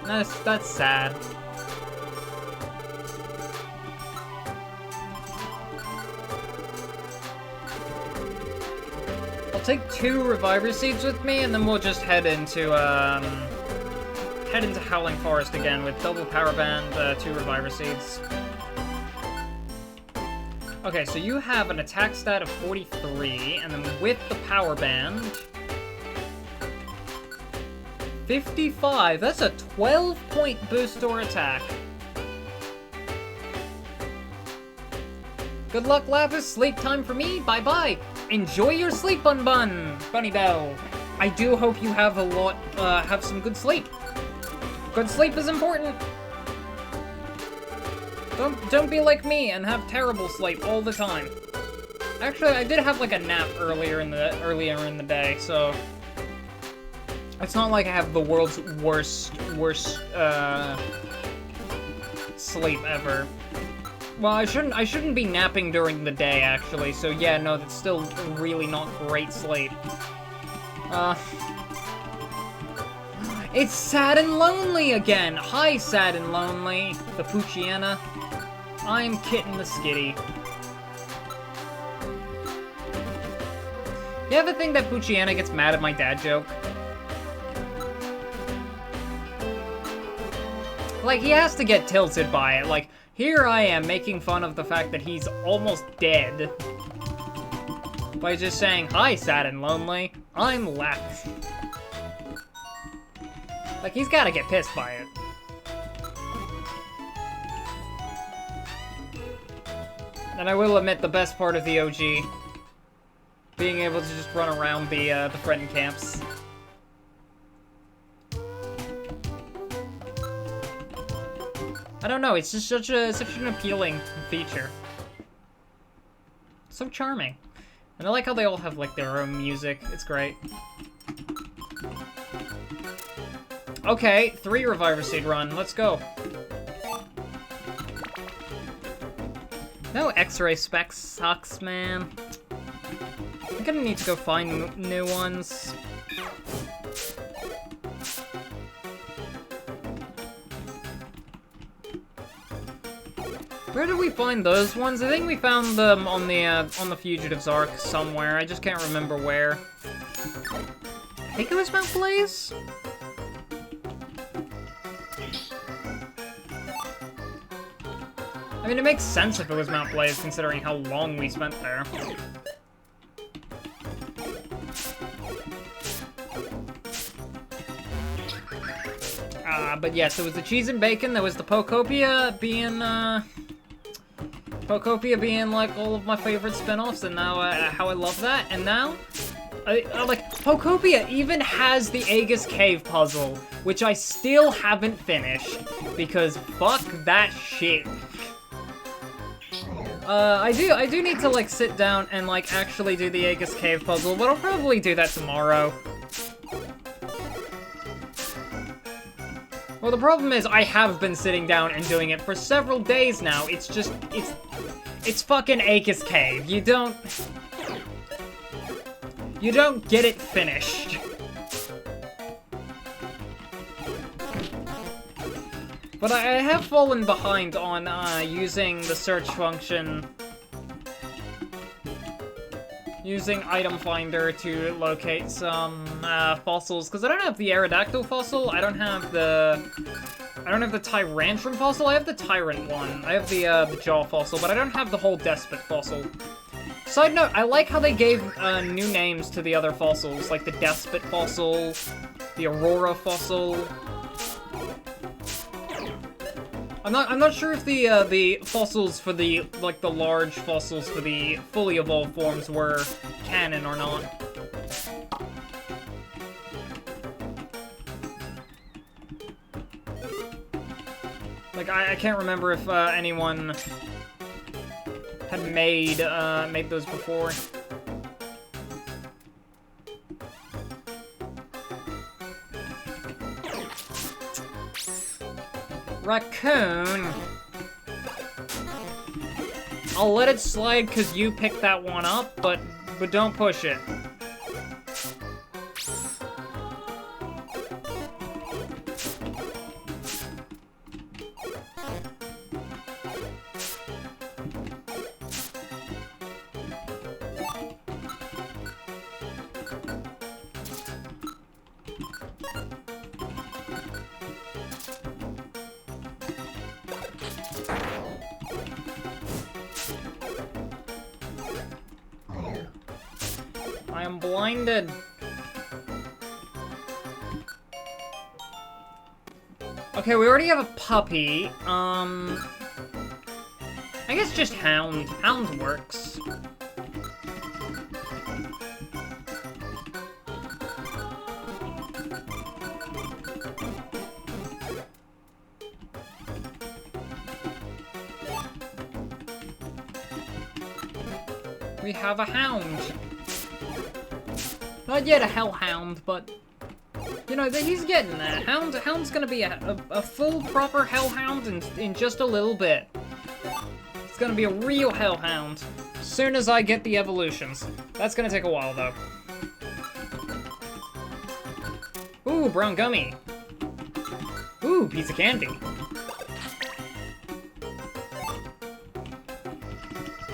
That's sad. I'll take 2 Reviver Seeds with me, and then we'll just head into Howling Forest again with double Power Band, 2 Reviver Seeds. Okay, so you have an attack stat of 43, and then with the Power Band, 55. That's a 12-point boost to our attack. Good luck, Lapis. Sleep time for me. Bye-bye. Enjoy your sleep, Bunny Bell. I do hope you have have some good sleep. Good sleep is important. Don't be like me and have terrible sleep all the time. Actually, I did have like a nap earlier in the day, so it's not like I have the world's worst sleep ever. Well, I shouldn't be napping during the day, actually, so yeah, no, that's still really not great sleep. It's Sad and Lonely again! Hi, Sad and Lonely, the Poochyena. I'm Kitten the Skitty. You ever think that Poochyena gets mad at my dad joke? Like, he has to get tilted by it. Like, here I am making fun of the fact that he's almost dead by just saying, hi, Sad and Lonely, I'm laughing. Like, he's gotta get pissed by it. And I will admit, the best part of the OG Being able to just run around the friend camps. I don't know, it's just such an appealing feature. So charming. And I like how they all have, like, their own music. It's great. Okay, 3 Reviver Seed run. Let's go. No X-ray specs sucks, man. I'm gonna need to go find new ones. Where did we find those ones? I think we found them on the Fugitive's Arc somewhere. I just can't remember where. I think it was Mount Blaze? I mean, it makes sense if it was Mount Blaze, considering how long we spent there. But yes, it was the cheese and bacon, there was the Pokopia being, like, all of my favorite spin-offs, and now, how I love that, and now, like, Pokopia even has the Aegis Cave puzzle, which I still haven't finished, because fuck that shit. I do need to, like, sit down and, like, actually do the Aegis Cave puzzle, but I'll probably do that tomorrow. Well, the problem is I have been sitting down and doing it for several days now. It's just, it's fucking Aegis Cave. You don't get it finished. But I have fallen behind on using the search function, using Item Finder to locate some fossils, because I don't have the Aerodactyl fossil, I don't have the Tyrantrum fossil, I have the Tyrant one, I have the Jaw fossil, but I don't have the whole Despot fossil. Side note, I like how they gave new names to the other fossils, like the Despot fossil, the Aurora fossil. I'm not sure if the fossils for the, like, the large fossils for the fully evolved forms were canon or not. Like, I can't remember if anyone had made those before. Raccoon. I'll let it slide because you picked that one up, but don't push it. I am blinded. Okay, we already have a puppy. I guess just Hound. Hound works. We have a Hound. Not yet a Hellhound, but, you know, he's getting there. Hound's gonna be a full, proper Hellhound in just a little bit. It's gonna be a real Hellhound. As soon as I get the evolutions. That's gonna take a while, though. Ooh, brown gummy. Ooh, piece of candy.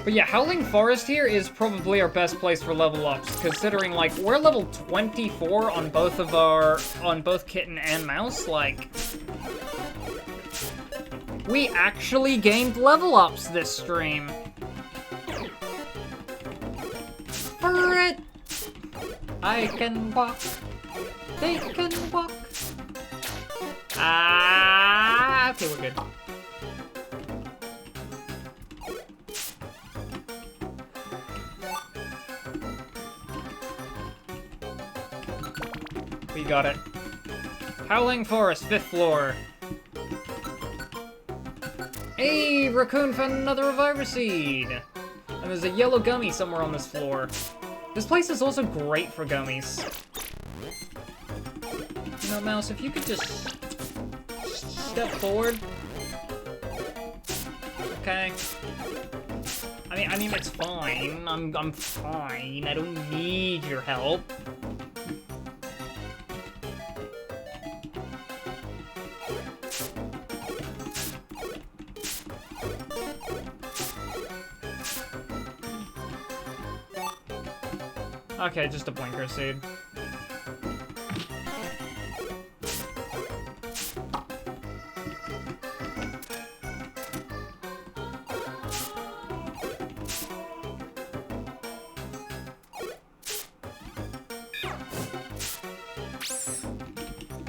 But yeah, Howling Forest here is probably our best place for level ups, considering, like, we're level 24 on both Kitten and Mouse, like, we actually gained level ups this stream. For it, I can walk, they can walk. Okay, we're good. We got it. Howling Forest, 5th floor. Hey, Raccoon found another Reviver Seed! And there's a yellow gummy somewhere on this floor. This place is also great for gummies. You know, Mouse, if you could just step forward. Okay. I mean, it's fine. I'm fine. I don't need your help. Okay, just a blinker seed.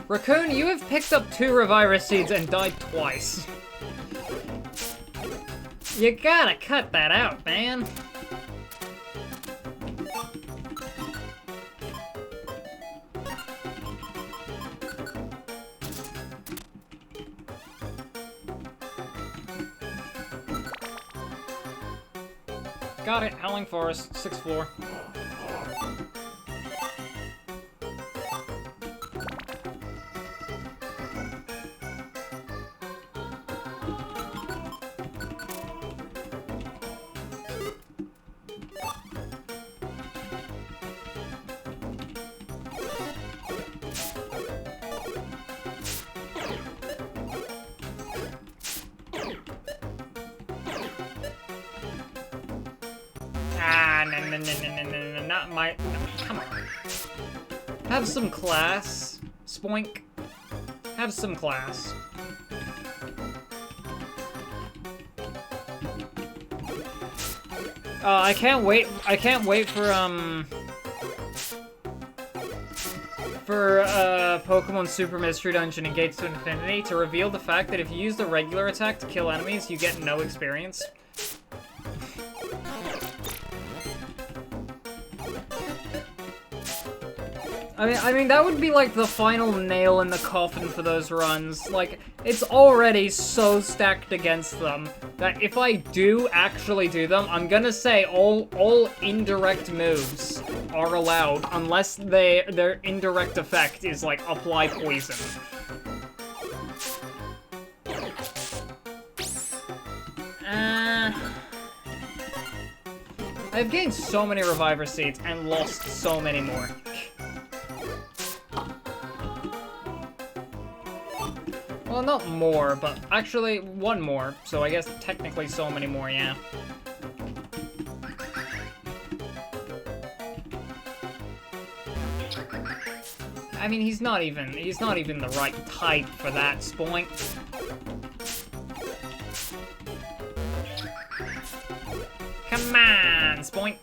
Raccoon, you have picked up 2 Reviver Seeds and died twice. You gotta cut that out, man. Got it, Howling Forest, 6th floor. No, not my... No, come on. Have some class, Spoink. Have some class. I can't wait for Pokemon Super Mystery Dungeon and Gates to Infinity to reveal the fact that if you use the regular attack to kill enemies, you get no experience. I mean, that would be like the final nail in the coffin for those runs. Like, it's already so stacked against them that if I do actually do them, I'm gonna say all indirect moves are allowed unless their indirect effect is like apply poison. I've gained so many Reviver Seeds and lost so many more. Well, not more, but actually one more, so I guess technically so many more, yeah. I mean, he's not even the right type for that, Spoink. Come on, Spoink.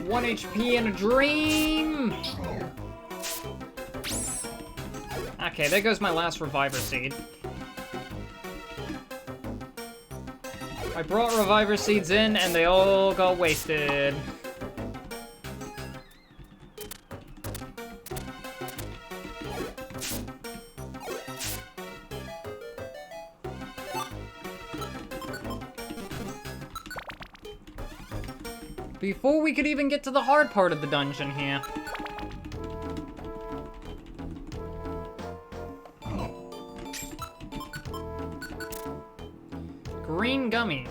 One HP in a dream! Okay, there goes my last Reviver Seed. I brought Reviver Seeds in, and they all got wasted. Before we could even get to the hard part of the dungeon here. Green gummy.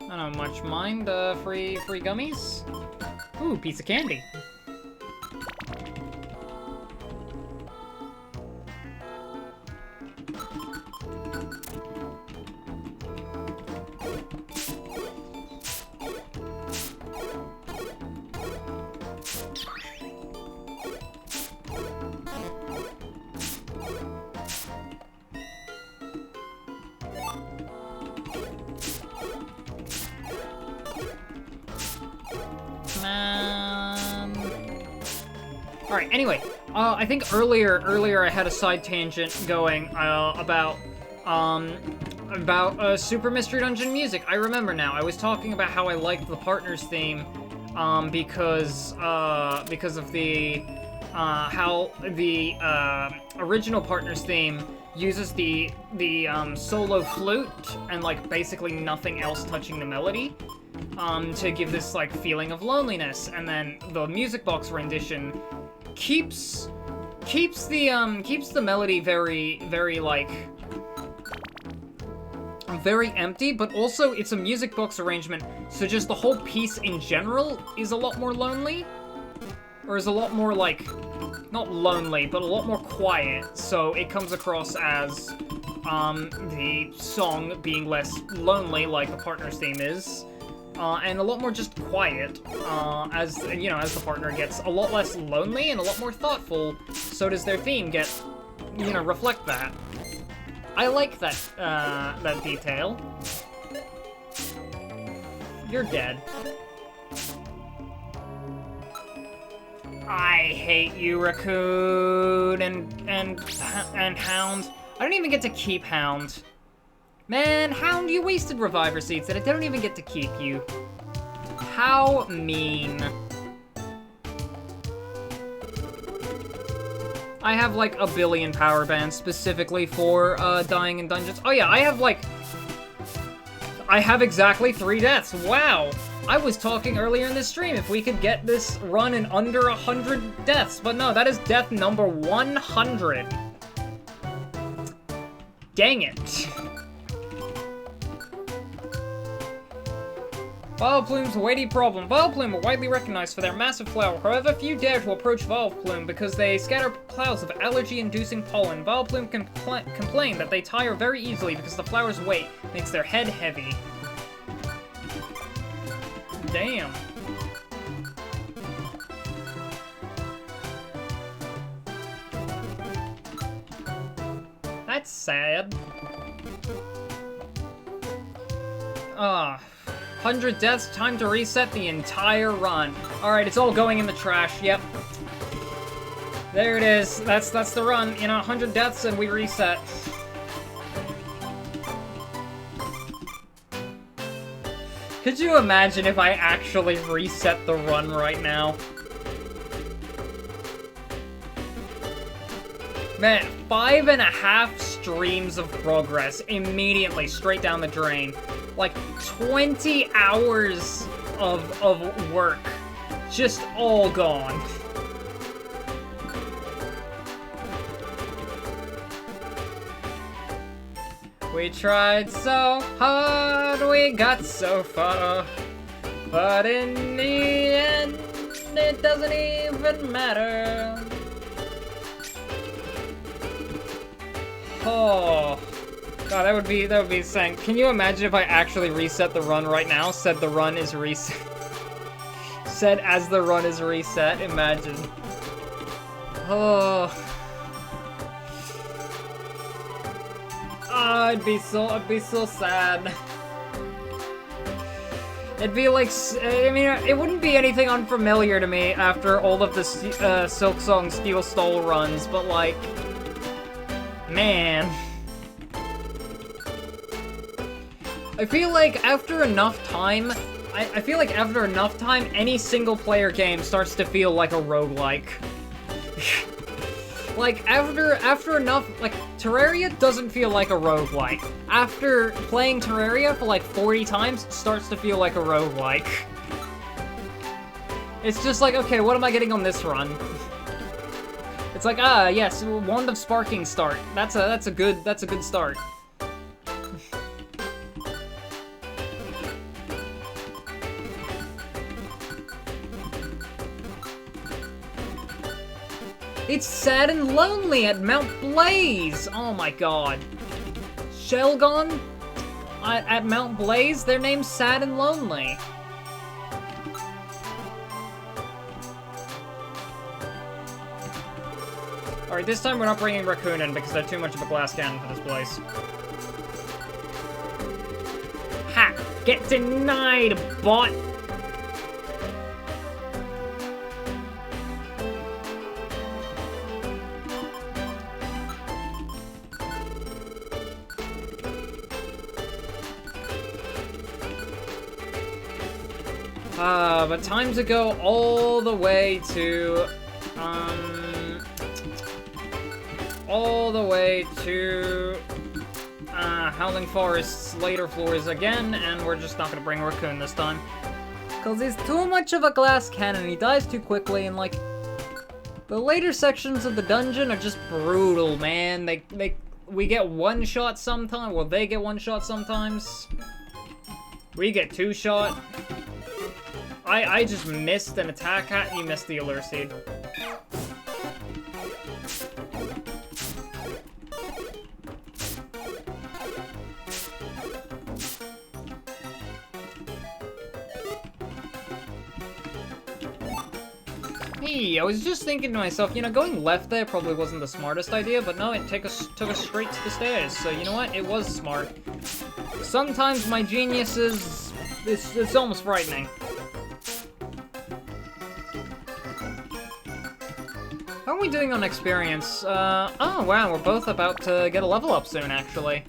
I don't much mind free gummies. Ooh, piece of candy. Alright, anyway, I think earlier I had a side tangent going, about Super Mystery Dungeon music. I remember now. I was talking about how I liked the Partners theme, because of the, how the, original Partners theme uses the solo flute and, like, basically nothing else touching the melody, to give this, like, feeling of loneliness. And then the music box rendition keeps the melody very, like, very empty, but also it's a music box arrangement, so just the whole piece in general is a lot more lonely, or is a lot more, like, not lonely, but a lot more quiet, so it comes across as, the song being less lonely, like the Partner's theme is, and a lot more just quiet, as, you know, as the partner gets a lot less lonely and a lot more thoughtful, so does their theme get, you know, reflect that. I like that, that detail. You're dead. I hate you, Raccoon, and Hound. I don't even get to keep Hound. Man, Hound, you wasted Reviver Seeds and I don't even get to keep you. How mean. I have, like, a billion power bands specifically for, dying in dungeons. Oh yeah, I have exactly 3 deaths. Wow! I was talking earlier in this stream if we could get this run in under 100 deaths, but no, that is death number 100. Dang it. Vileplume's a weighty problem. Vileplume are widely recognized for their massive flower. However, few dare to approach Vileplume because they scatter clouds of allergy-inducing pollen. Vileplume complain that they tire very easily because the flower's weight makes their head heavy. Damn. That's sad. 100 deaths, time to reset the entire run. Alright, it's all going in the trash, yep. There it is, that's the run. You know, 100 deaths and we reset. Could you imagine if I actually reset the run right now? Man, 5.5 streams of progress immediately straight down the drain. Like, 20 hours of work just all gone. We tried so hard, we got so far, but in the end, it doesn't even matter. Oh, God, that would be insane. Can you imagine if I actually reset the run right now? Said the run is reset. Said as the run is reset. Imagine. Oh. Oh, I'd be so sad. It'd be like, I mean, it wouldn't be anything unfamiliar to me after all of the Silk Song Steel Stole runs, but like, man. I feel like after enough time, any single-player game starts to feel like a roguelike. Like, after enough, like, Terraria doesn't feel like a roguelike. After playing Terraria for like 40 times, starts to feel like a roguelike. It's just like, okay, what am I getting on this run? It's like, yes, Wand of Sparking start. That's a good start. It's sad and lonely at Mount Blaze! Oh my god. Shelgon? At Mount Blaze, their name's Sad and Lonely. Alright, this time we're not bringing Raccoon in because they're too much of a glass cannon for this place. Ha! Get denied, bot! But time to go all the way to, Howling Forest's later floors again, and we're just not gonna bring Raccoon this time. Cause he's too much of a glass cannon, he dies too quickly, and like, the later sections of the dungeon are just brutal, man. We get one shot sometimes, well, they get one shot sometimes. We get two shot. I just missed an attack hat, and you missed the Allure Seed. Hey, I was just thinking to myself, you know, going left there probably wasn't the smartest idea, but no, it took us straight to the stairs, so you know what? It was smart. Sometimes my genius is... it's almost frightening. How are we doing on experience? Oh wow, we're both about to get a level up soon, actually.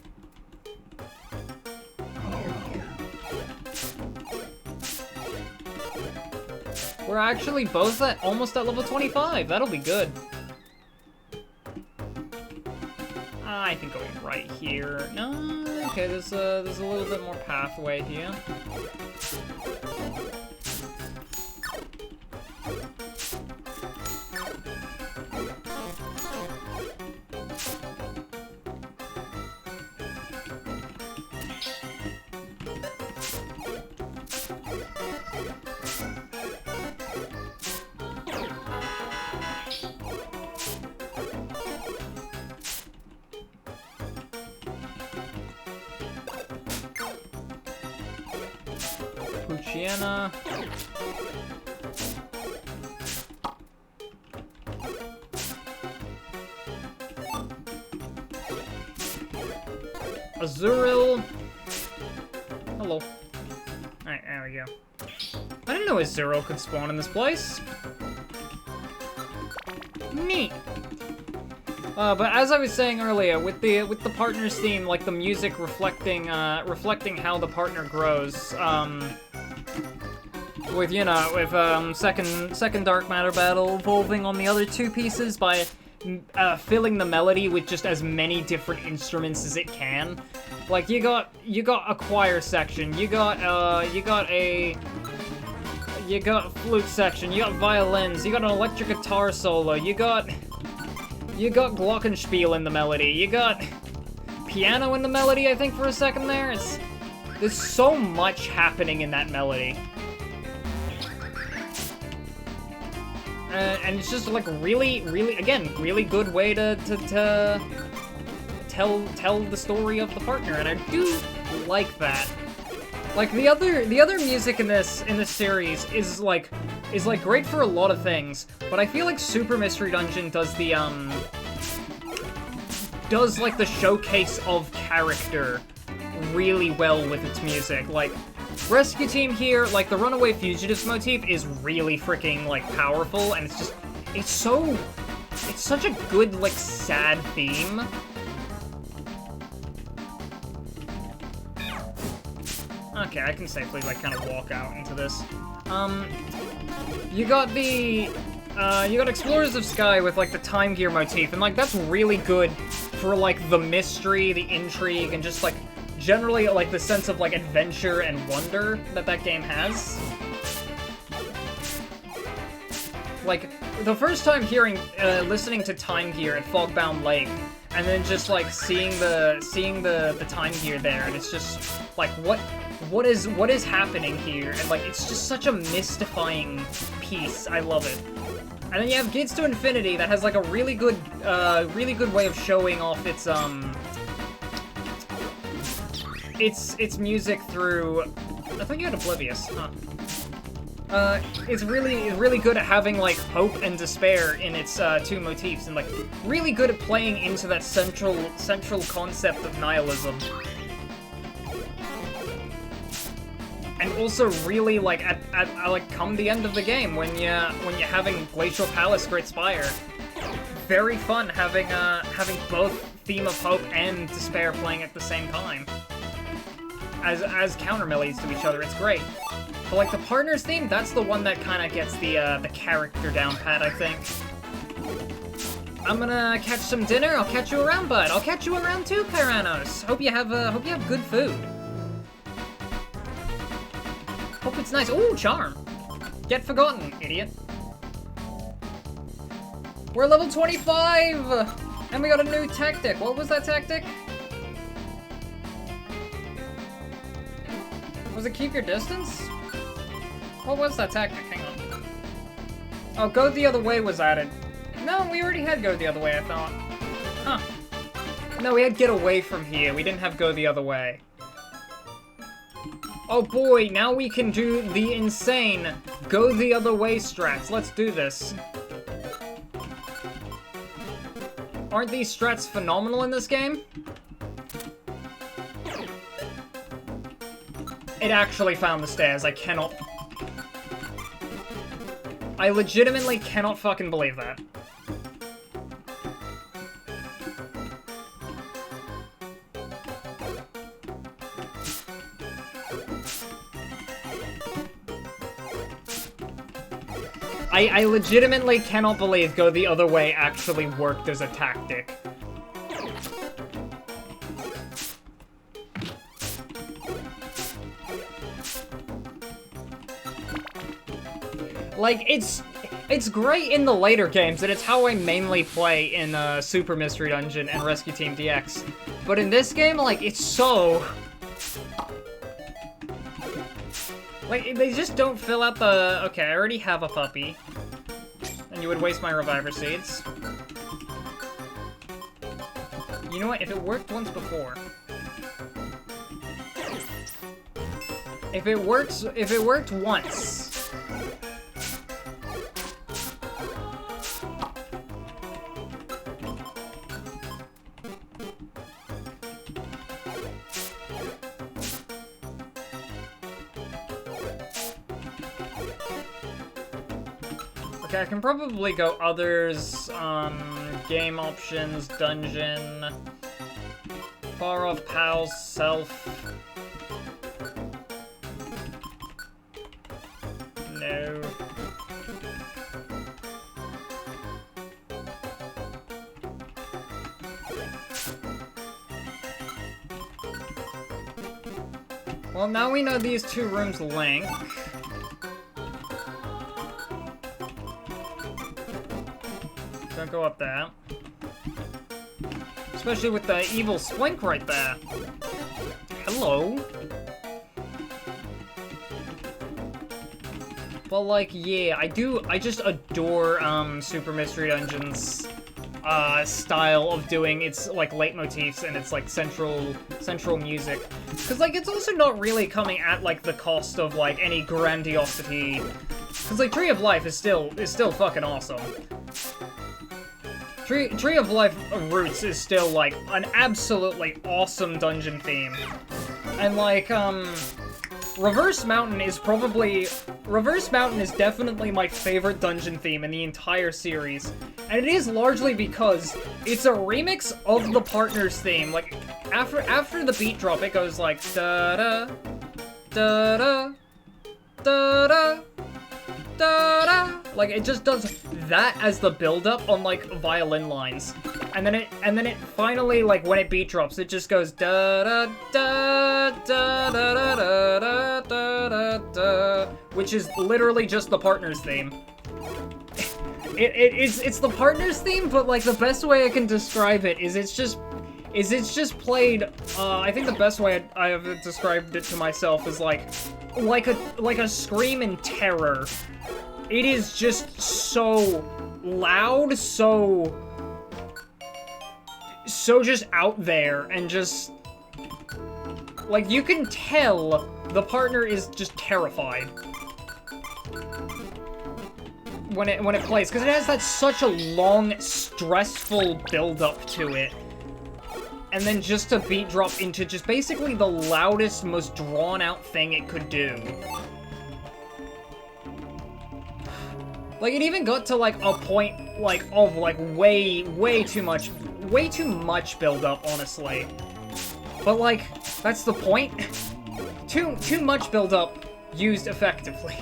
We're actually both almost at level 25. That'll be good. I think going right here. No, okay. There's a little bit more pathway here. Puchiana. Azurill. Hello. Alright, there we go. I didn't know Azurill could spawn in this place. Neat. But as I was saying earlier, with the partners theme, like the music reflecting how the partner grows, with, you know, with second dark matter battle evolving on the other two pieces by filling the melody with just as many different instruments as it can. Like you got a choir section, you got flute section, you got violins, you got an electric guitar solo, you got glockenspiel in the melody, you got piano in the melody, I think, for a second there. There's so much happening in that melody. And it's just like really good way to tell the story of the partner, and I do like that. Like the other music in this series is like great for a lot of things, but I feel like Super Mystery Dungeon does like the showcase of character really well with its music. Like Rescue Team here, like the Runaway Fugitives motif is really freaking like powerful, and it's such a good like sad theme. Okay, I can safely like kind of walk out into this. You got Explorers of Sky with like the Time Gear motif, and like that's really good for like the mystery, the intrigue, and just like generally like the sense of like adventure and wonder that game has. Like the first time listening to Time Gear at Fogbound Lake, and then just like seeing the Time Gear there, and it's just like what is happening here, and like it's just such a mystifying piece. I love it. And then you have Gates to Infinity that has like a really good way of showing off its music through. I think you had Oblivious, huh? It's really good at having like hope and despair in its two motifs, and like really good at playing into that central concept of nihilism. And also really like at like come the end of the game when you're having Glacial Palace Great Spire. Very fun having both theme of hope and despair playing at the same time as counter melees to each other. It's great. But like the partner's theme, that's the one that kind of gets the character down pat, I think. I'm gonna catch some dinner. I'll catch you around, bud. I'll catch you around too, Kyranos. Hope you have good food. Hope it's nice. Ooh, charm. Get forgotten, idiot. We're level 25, and we got a new tactic. What was that tactic? Was it keep your distance? What was that tactic? Hang on. Oh, go the other way was added. No, we already had go the other way, I thought. Huh. No, we had get away from here. We didn't have go the other way. Oh boy, now we can do the insane go the other way strats. Let's do this. Aren't these strats phenomenal in this game? It actually found the stairs. I legitimately cannot fucking believe that. I legitimately cannot believe go the other way actually worked as a tactic. Like, it's great in the later games, and it's how I mainly play in Super Mystery Dungeon and Rescue Team DX. But in this game, like, it's so... Like, they just don't fill out the... Okay, I already have a puppy. And you would waste my reviver seeds. You know what? If it worked once before... If it worked once... Okay, I can probably go others, game options, dungeon, far off pals, self. No. Well, now we know these two rooms link. Don't go up there. Especially with the evil Splink right there. Hello. But like, yeah, I just adore Super Mystery Dungeon's style of doing its like leitmotifs and its like central music. Cause like it's also not really coming at like the cost of like any grandiosity. Cause like Tree of Life is still fucking awesome. Tree of Life Roots is still, like, an absolutely awesome dungeon theme. And, like, Reverse Mountain is definitely my favorite dungeon theme in the entire series. And it is largely because it's a remix of the partner's theme. Like, after the beat drop, it goes like, da-da, da-da, da-da, da-da. Like, it just does that as the build-up on, like, violin lines. And then it finally, like, when it beat drops, it just goes da-da-da-da-da-da-da-da-da-da, which is literally just the partner's theme. It's the partner's theme, but, like, the best way I can describe it is it's just played, I think the best way I have described it to myself is, like a scream in terror. It is just so loud, so just out there, and just, like, you can tell the partner is just terrified when it plays, because it has such a long, stressful build-up to it. And then just to beat drop into just basically the loudest, most drawn-out thing it could do. Like, it even got to, like, a point, like, of, like, way too much build-up, honestly. But, like, that's the point. Too much build-up used effectively.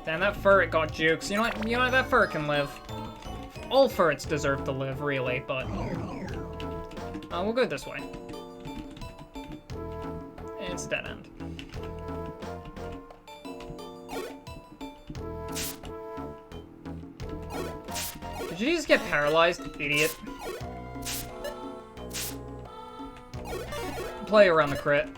Damn, that ferret got jukes. You know what? You know what? That ferret can live. All ferrets deserve to live, really, but... we'll go this way. It's a dead end. Did you just get paralyzed, idiot? Play around the crit.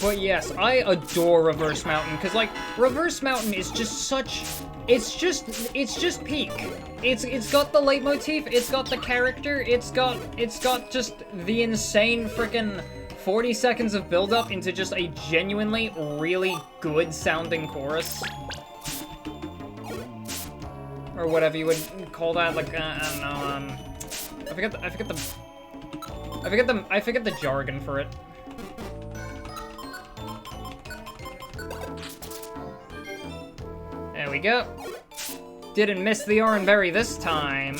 But yes, I adore Reverse Mountain, because, like, Reverse Mountain is just such... It's just peak. It's got the leitmotif, it's got the character, it's got just the insane frickin' 40 seconds of build-up into just a genuinely really good sounding chorus. Or whatever you would call that, like, I don't know, I forget the jargon for it. There we go. Didn't miss the Oranberry this time.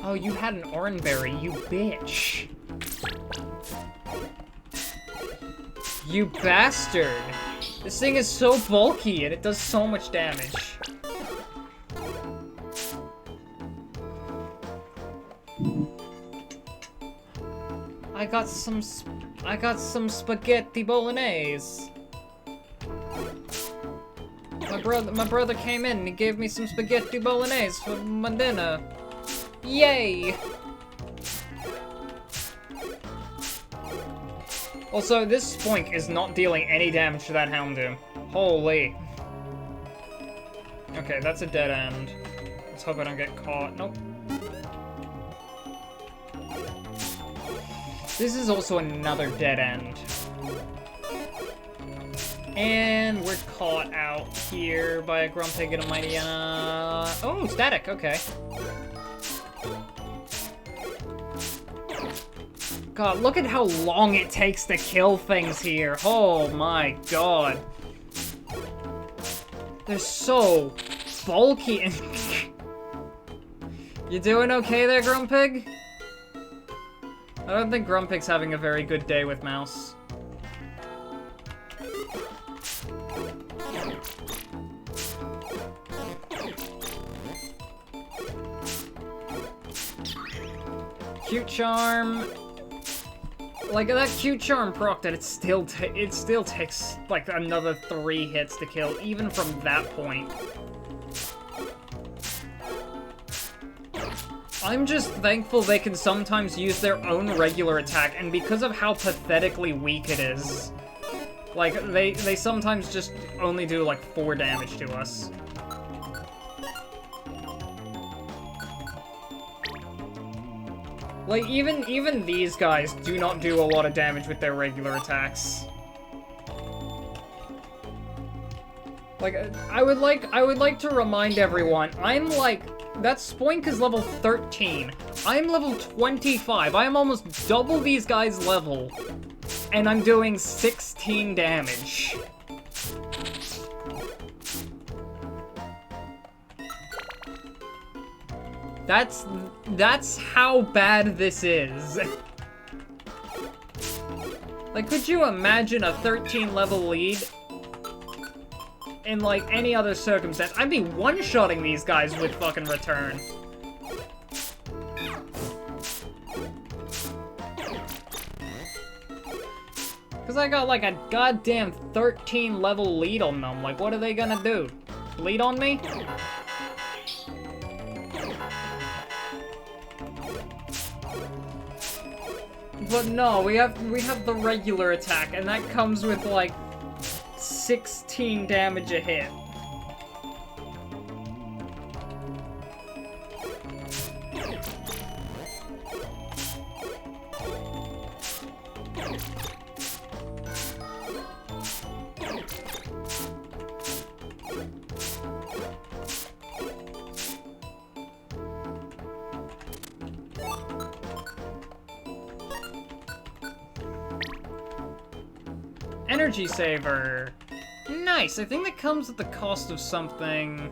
Oh, you had an Oranberry, you bitch. You bastard. This thing is so bulky and it does so much damage. I got some spaghetti bolognese. My brother came in and he gave me some spaghetti bolognese for my dinner. Yay! Also, this Spoink is not dealing any damage to that Houndoom. Holy. Okay, that's a dead end. Let's hope I don't get caught. Nope. This is also another dead end. And we're caught out here by a Grumpig and a Mightyena. Oh, static, okay. God, look at how long it takes to kill things here. Oh my god. They're so bulky and... You doing okay there, Grumpig? I don't think Grumpig's having a very good day with Mouse. Cute Charm. Like, that Cute Charm proc that it still takes, like, another 3 hits to kill, even from that point. I'm just thankful they can sometimes use their own regular attack, and because of how pathetically weak it is, like, they sometimes just only do, like, 4 damage to us. Like, even these guys do not do a lot of damage with their regular attacks. Like, I would like to remind everyone, I'm like, that Spoink is level 13. I'm level 25. I am almost double these guys' level. And I'm doing 16 damage. That's how bad this is. Like, could you imagine a 13 level lead? In, like, any other circumstance, I'd be one-shotting these guys with fucking Return. Because I got, like, a goddamn 13 level lead on them. Like, what are they gonna do? Bleed on me? But no, we have the regular attack, and that comes with, like, 16 damage a hit. Energy saver. Nice. I think that comes at the cost of something.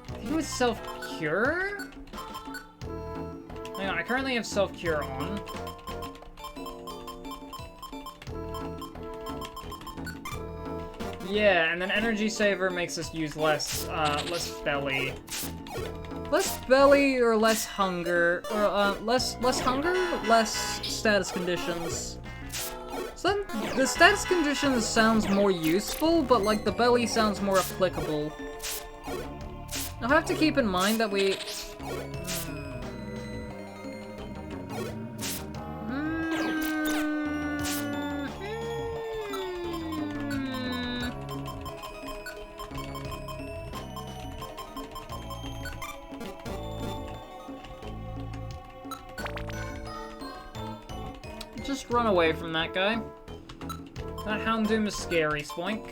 I think it was self-cure? Hang on, I currently have self-cure on. Yeah, and then energy saver makes us use less belly. Less belly or less hunger, or less hunger, less status conditions. So then, the status conditions sounds more useful, but like the belly sounds more applicable. I'll have to keep in mind that we... Just run away from that guy. That Houndoom is scary, Spoink.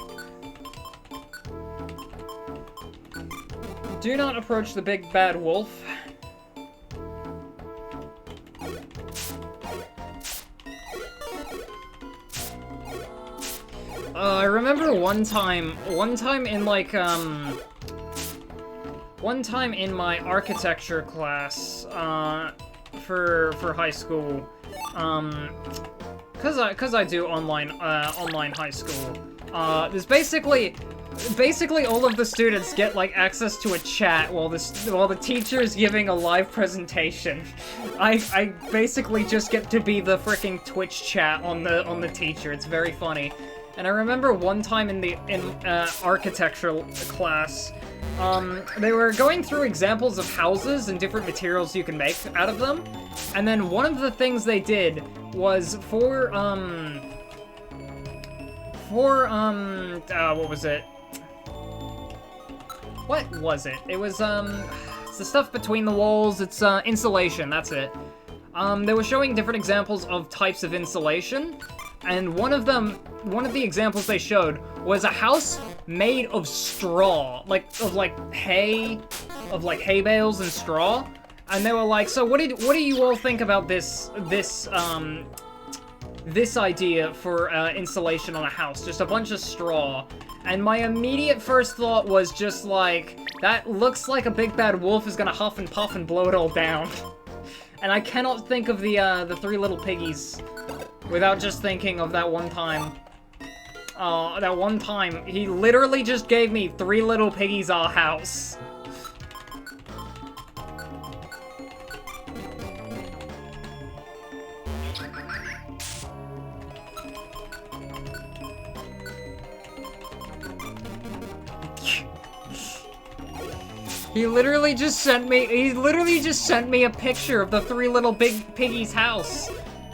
Do not approach the big bad wolf. I remember one time in like, one time in my architecture class, for high school, cause I do online high school, there's basically all of the students get like access to a chat while the teacher is giving a live presentation. I basically just get to be the freaking Twitch chat on the teacher. It's very funny. And I remember one time in architecture class, they were going through examples of houses and different materials you can make out of them. And then one of the things they did was for what was it? What was it? It was, it's the stuff between the walls, it's, insulation, that's it. They were showing different examples of types of insulation, and one of the examples they showed was a house made of straw, of hay bales and straw, and they were like, so what do you all think about this idea for, insulation on a house? Just a bunch of straw. And my immediate first thought was just like, that looks like a big bad wolf is gonna huff and puff and blow it all down. And I cannot think of the Three Little Piggies without just thinking of that one time. That one time, he literally just gave me Three Little Piggies our house. He literally just sent me a picture of the Three Little Piggies' house.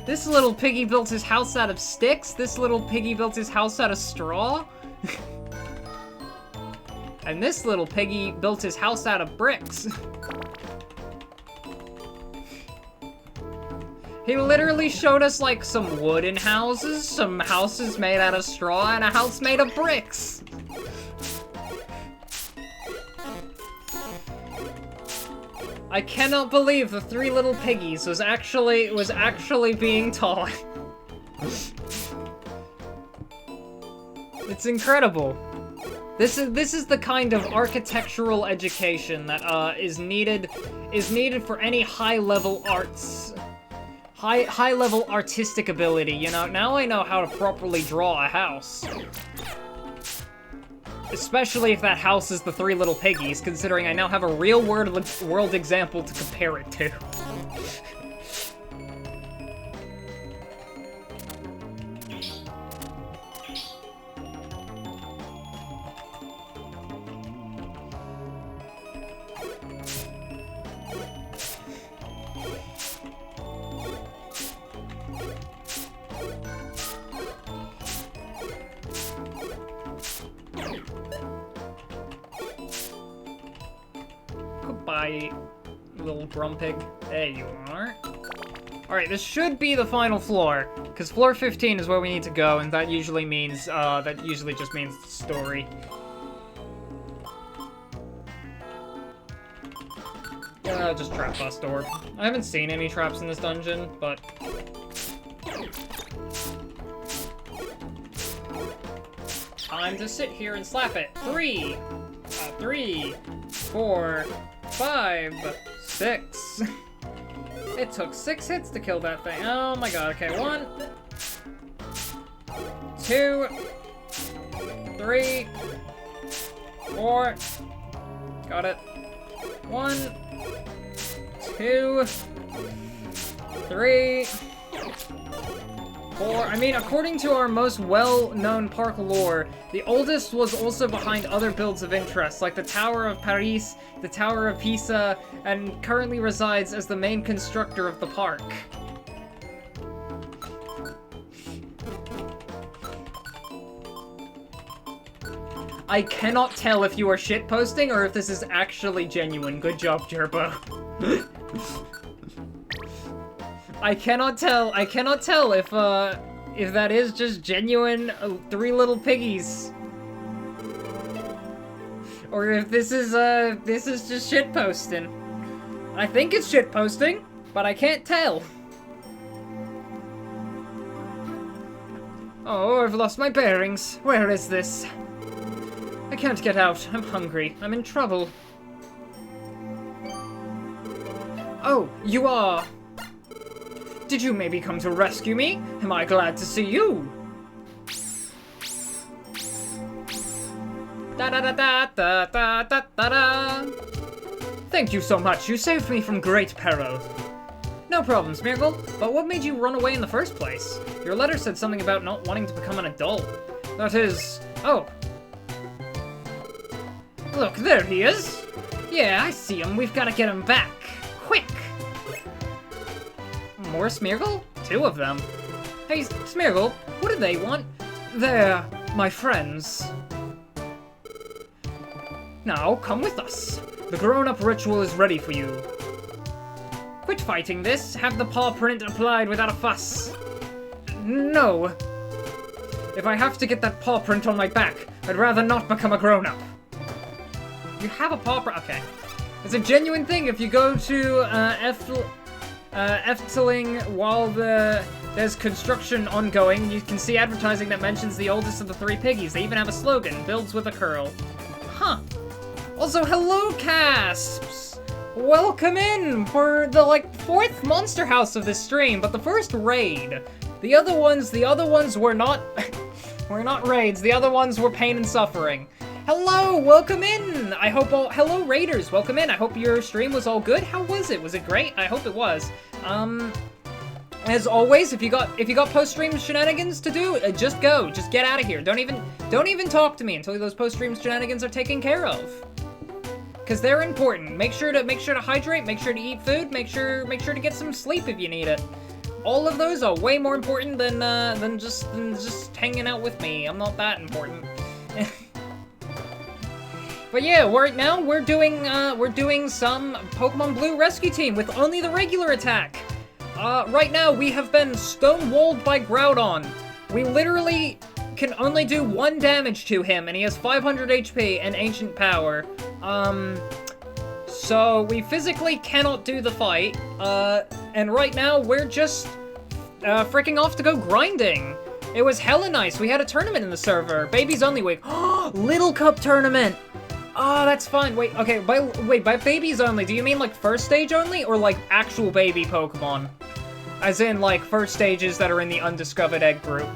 This little piggy built his house out of sticks. This little piggy built his house out of straw. And this little piggy built his house out of bricks. He literally showed us like some wooden houses, some houses made out of straw, and a house made of bricks. I cannot believe the Three Little Piggies was actually being taught. It's incredible. This is the kind of architectural education that is needed for any high-level arts, high-level artistic ability. You know, now I know how to properly draw a house. Especially if that house is the Three Little Piggies, considering I now have a real-world example to compare it to. Goodbye, little grumpig. There you are. Alright, this should be the final floor, because floor 15 is where we need to go, and that usually means, just means the story. Just trap bust door. I haven't seen any traps in this dungeon, but... time to sit here and slap it. 3, 4, 5, 6. It took 6 hits to kill that thing. Oh my god, okay, 1, 2, 3, 4. Got it. 1, 2, 3, 4. I mean, according to our most well-known park lore, the oldest was also behind other builds of interest, like the Tower of Paris, the Tower of Pisa, and currently resides as the main constructor of the park. I cannot tell if you are shitposting or if this is actually genuine. Good job, Gerbo. I cannot tell if that is just genuine 3 little piggies. Or if this is just shitposting. I think it's shitposting, but I can't tell. Oh, I've lost my bearings. Where is this? I can't get out. I'm hungry. I'm in trouble. Oh, you are... Did you maybe come to rescue me? Am I glad to see you? Da-da-da-da-da-da-da-da-da. Thank you so much. You saved me from great peril. No problem, Smeargle. But what made you run away in the first place? Your letter said something about not wanting to become an adult. That is... Oh. Look, there he is. Yeah, I see him. We've got to get him back. Quick. More Smeargle? 2 of them. Hey, Smeargle, what do they want? They're my friends. Now, come with us. The grown-up ritual is ready for you. Quit fighting this. Have the paw print applied without a fuss. No. If I have to get that paw print on my back, I'd rather not become a grown-up. You have a paw print? Okay. It's a genuine thing if you go to Efteling while there's construction ongoing. You can see advertising that mentions the oldest of the 3 piggies. They even have a slogan, builds with a curl. Huh. Also, hello, Casps! Welcome in for the, 4th Monster House of this stream, but the first raid. The other ones were not, were not raids. The other ones were pain and suffering. Hello, welcome in! I hope hello, Raiders, welcome in. I hope your stream was all good. How was it? Was it great? I hope it was. As always, if you got post-stream shenanigans to do, just go. Just get out of here. Don't even talk to me until those post-stream shenanigans are taken care of. Because they're important. Make sure to hydrate, make sure to eat food, make sure to get some sleep if you need it. All of those are way more important than just hanging out with me. I'm not that important. But yeah, right now we're doing some Pokemon Blue Rescue Team with only the regular attack. Right now we have been stonewalled by Groudon. We literally can only do 1 damage to him, and he has 500 HP and Ancient Power. So we physically cannot do the fight. And right now we're just freaking off to go grinding. It was hella nice. We had a tournament in the server, Babies Only Week. Little Cup tournament. Oh, that's fun. Wait, okay, by babies only, do you mean like first stage only, or like actual baby Pokemon? As in, like, first stages that are in the Undiscovered Egg group.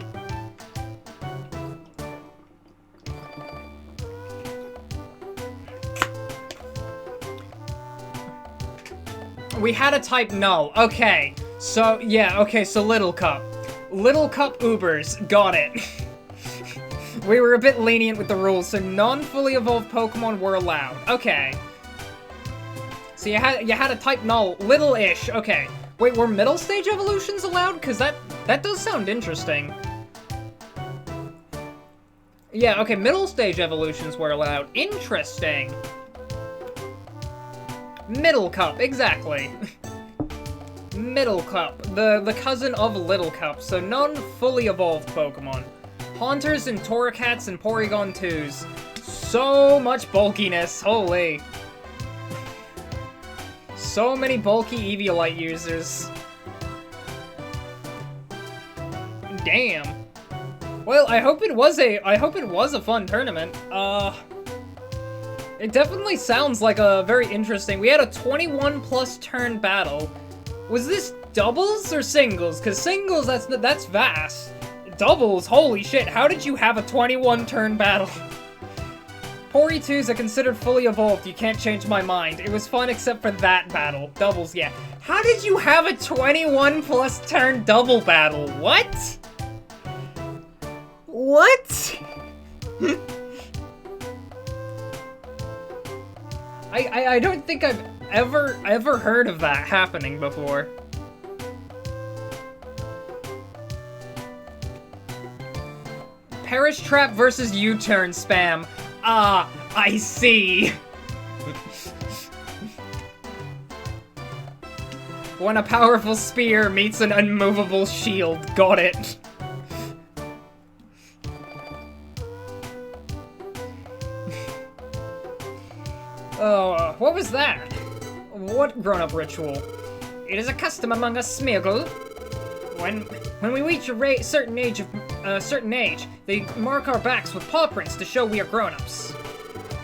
We had a type null. Okay, so, yeah, okay, so Little Cup. Little Cup Ubers, got it. We were a bit lenient with the rules, so non-fully evolved Pokemon were allowed. Okay. So you had a type null, little-ish. Okay. Wait, were middle stage evolutions allowed? Cause that does sound interesting. Yeah, okay, middle stage evolutions were allowed. Interesting. Middle Cup, exactly. Middle Cup, the cousin of Little Cup, so non-fully evolved Pokemon. Haunters and Torracats and Porygon 2s. So much bulkiness, holy. So many bulky Eviolite users. Damn. Well, I hope it was a fun tournament. It definitely sounds like a very interesting. We had a 21 plus turn battle. Was this doubles or singles? Because singles, that's vast. Doubles, holy shit, how did you have a 21 turn battle? Hori 2s are considered fully evolved, you can't change my mind. It was fun except for that battle. Doubles, yeah. How did you have a 21 plus turn double battle? What? What? I don't think I've ever heard of that happening before. Perish Trap versus U-turn spam. Ah, I see. When a powerful spear meets an unmovable shield. Got it. Oh, what was that? What grown-up ritual? It is a custom among us Smeagol. When we reach a certain age, they mark our backs with paw prints to show we are grown-ups.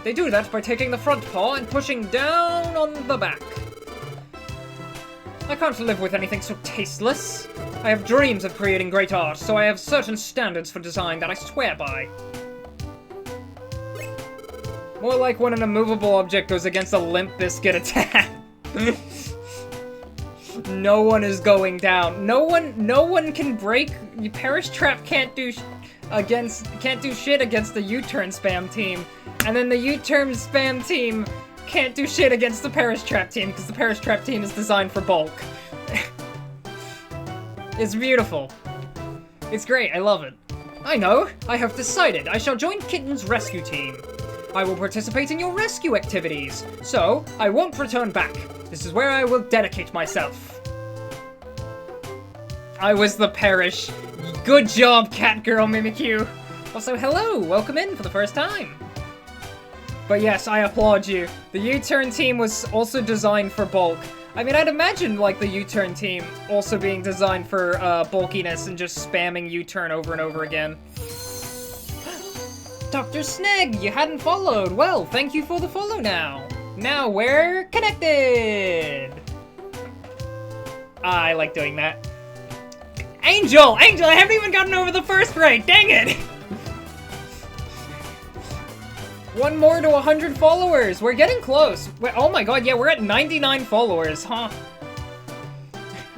They do that by taking the front paw and pushing down on the back. I can't live with anything so tasteless. I have dreams of creating great art, so I have certain standards for design that I swear by. More like when an immovable object goes against a Limp Bizkit attack. No one is going down. No one can break. Perish Trap can't do shit against the U-turn spam team, and then the U-turn spam team can't do shit against the Perish Trap team because the Perish Trap team is designed for bulk. It's beautiful. It's great. I love it. I know. I have decided. I shall join Kitten's rescue team. I will participate in your rescue activities, so I won't return back. This is where I will dedicate myself. I was the Perish. Good job, Catgirl Mimikyu. Also, hello, welcome in for the first time. But yes, I applaud you. The U-turn team was also designed for bulk. I mean, I'd imagine, like, the U-turn team also being designed for bulkiness and just spamming U-turn over and over again. Dr. Sneg, you hadn't followed. Well, thank you for the follow now. Now we're connected. I like doing that. Angel, I haven't even gotten over the first grade. Dang it. One more to 100 followers. We're getting close. Oh my god, yeah, we're at 99 followers, huh?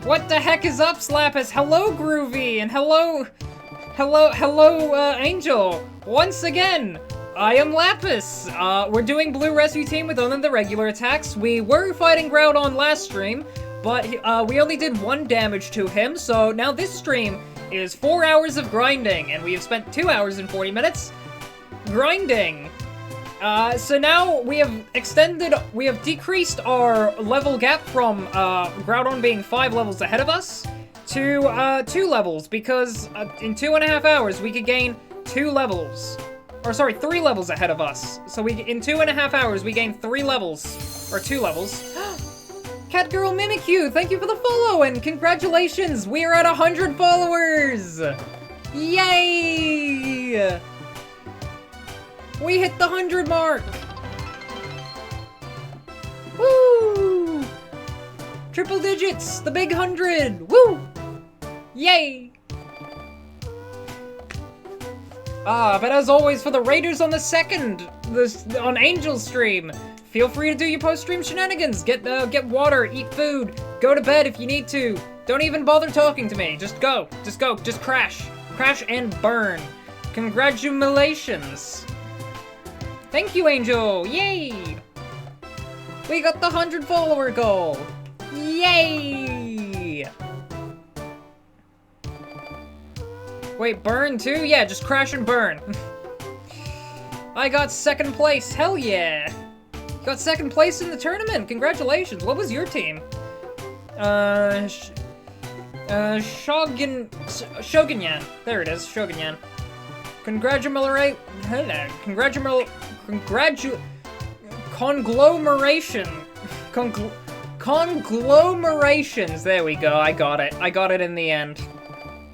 What the heck is up, Slappus? Hello, Groovy, and hello, Angel. Once again, I am Lapis. We're doing Blue Rescue Team with only the regular attacks. We were fighting Groudon last stream, but we only did 1 damage to him, so now this stream is 4 hours of grinding, and we have spent 2 hours and 40 minutes grinding. So now we have decreased our level gap from Groudon being 5 levels ahead of us to 2 levels, because in 2.5 hours we could gain 2 levels. Or sorry, 3 levels ahead of us. So in 2.5 hours we gain 3 levels, or 2 levels. Catgirl Mimikyu, thank you for the follow, and congratulations, we are at 100 followers! Yay! We hit the 100 mark! Woo! Triple digits, the big 100! Woo! Yay! But as always, for the raiders on the second, on Angel's stream, feel free to do your post-stream shenanigans. Get water, eat food, go to bed if you need to. Don't even bother talking to me. Just go, just crash. Crash and burn. Congratulations. Thank you, Angel. Yay! We got the 100 follower goal. Yay! Wait, burn too? Yeah, just crash and burn. I got 2nd place. Hell yeah! Got 2nd place in the tournament. Congratulations. What was your team? Shogunyan. There it is. Shogunyan. Conglomerations. There we go. I got it. I got it in the end.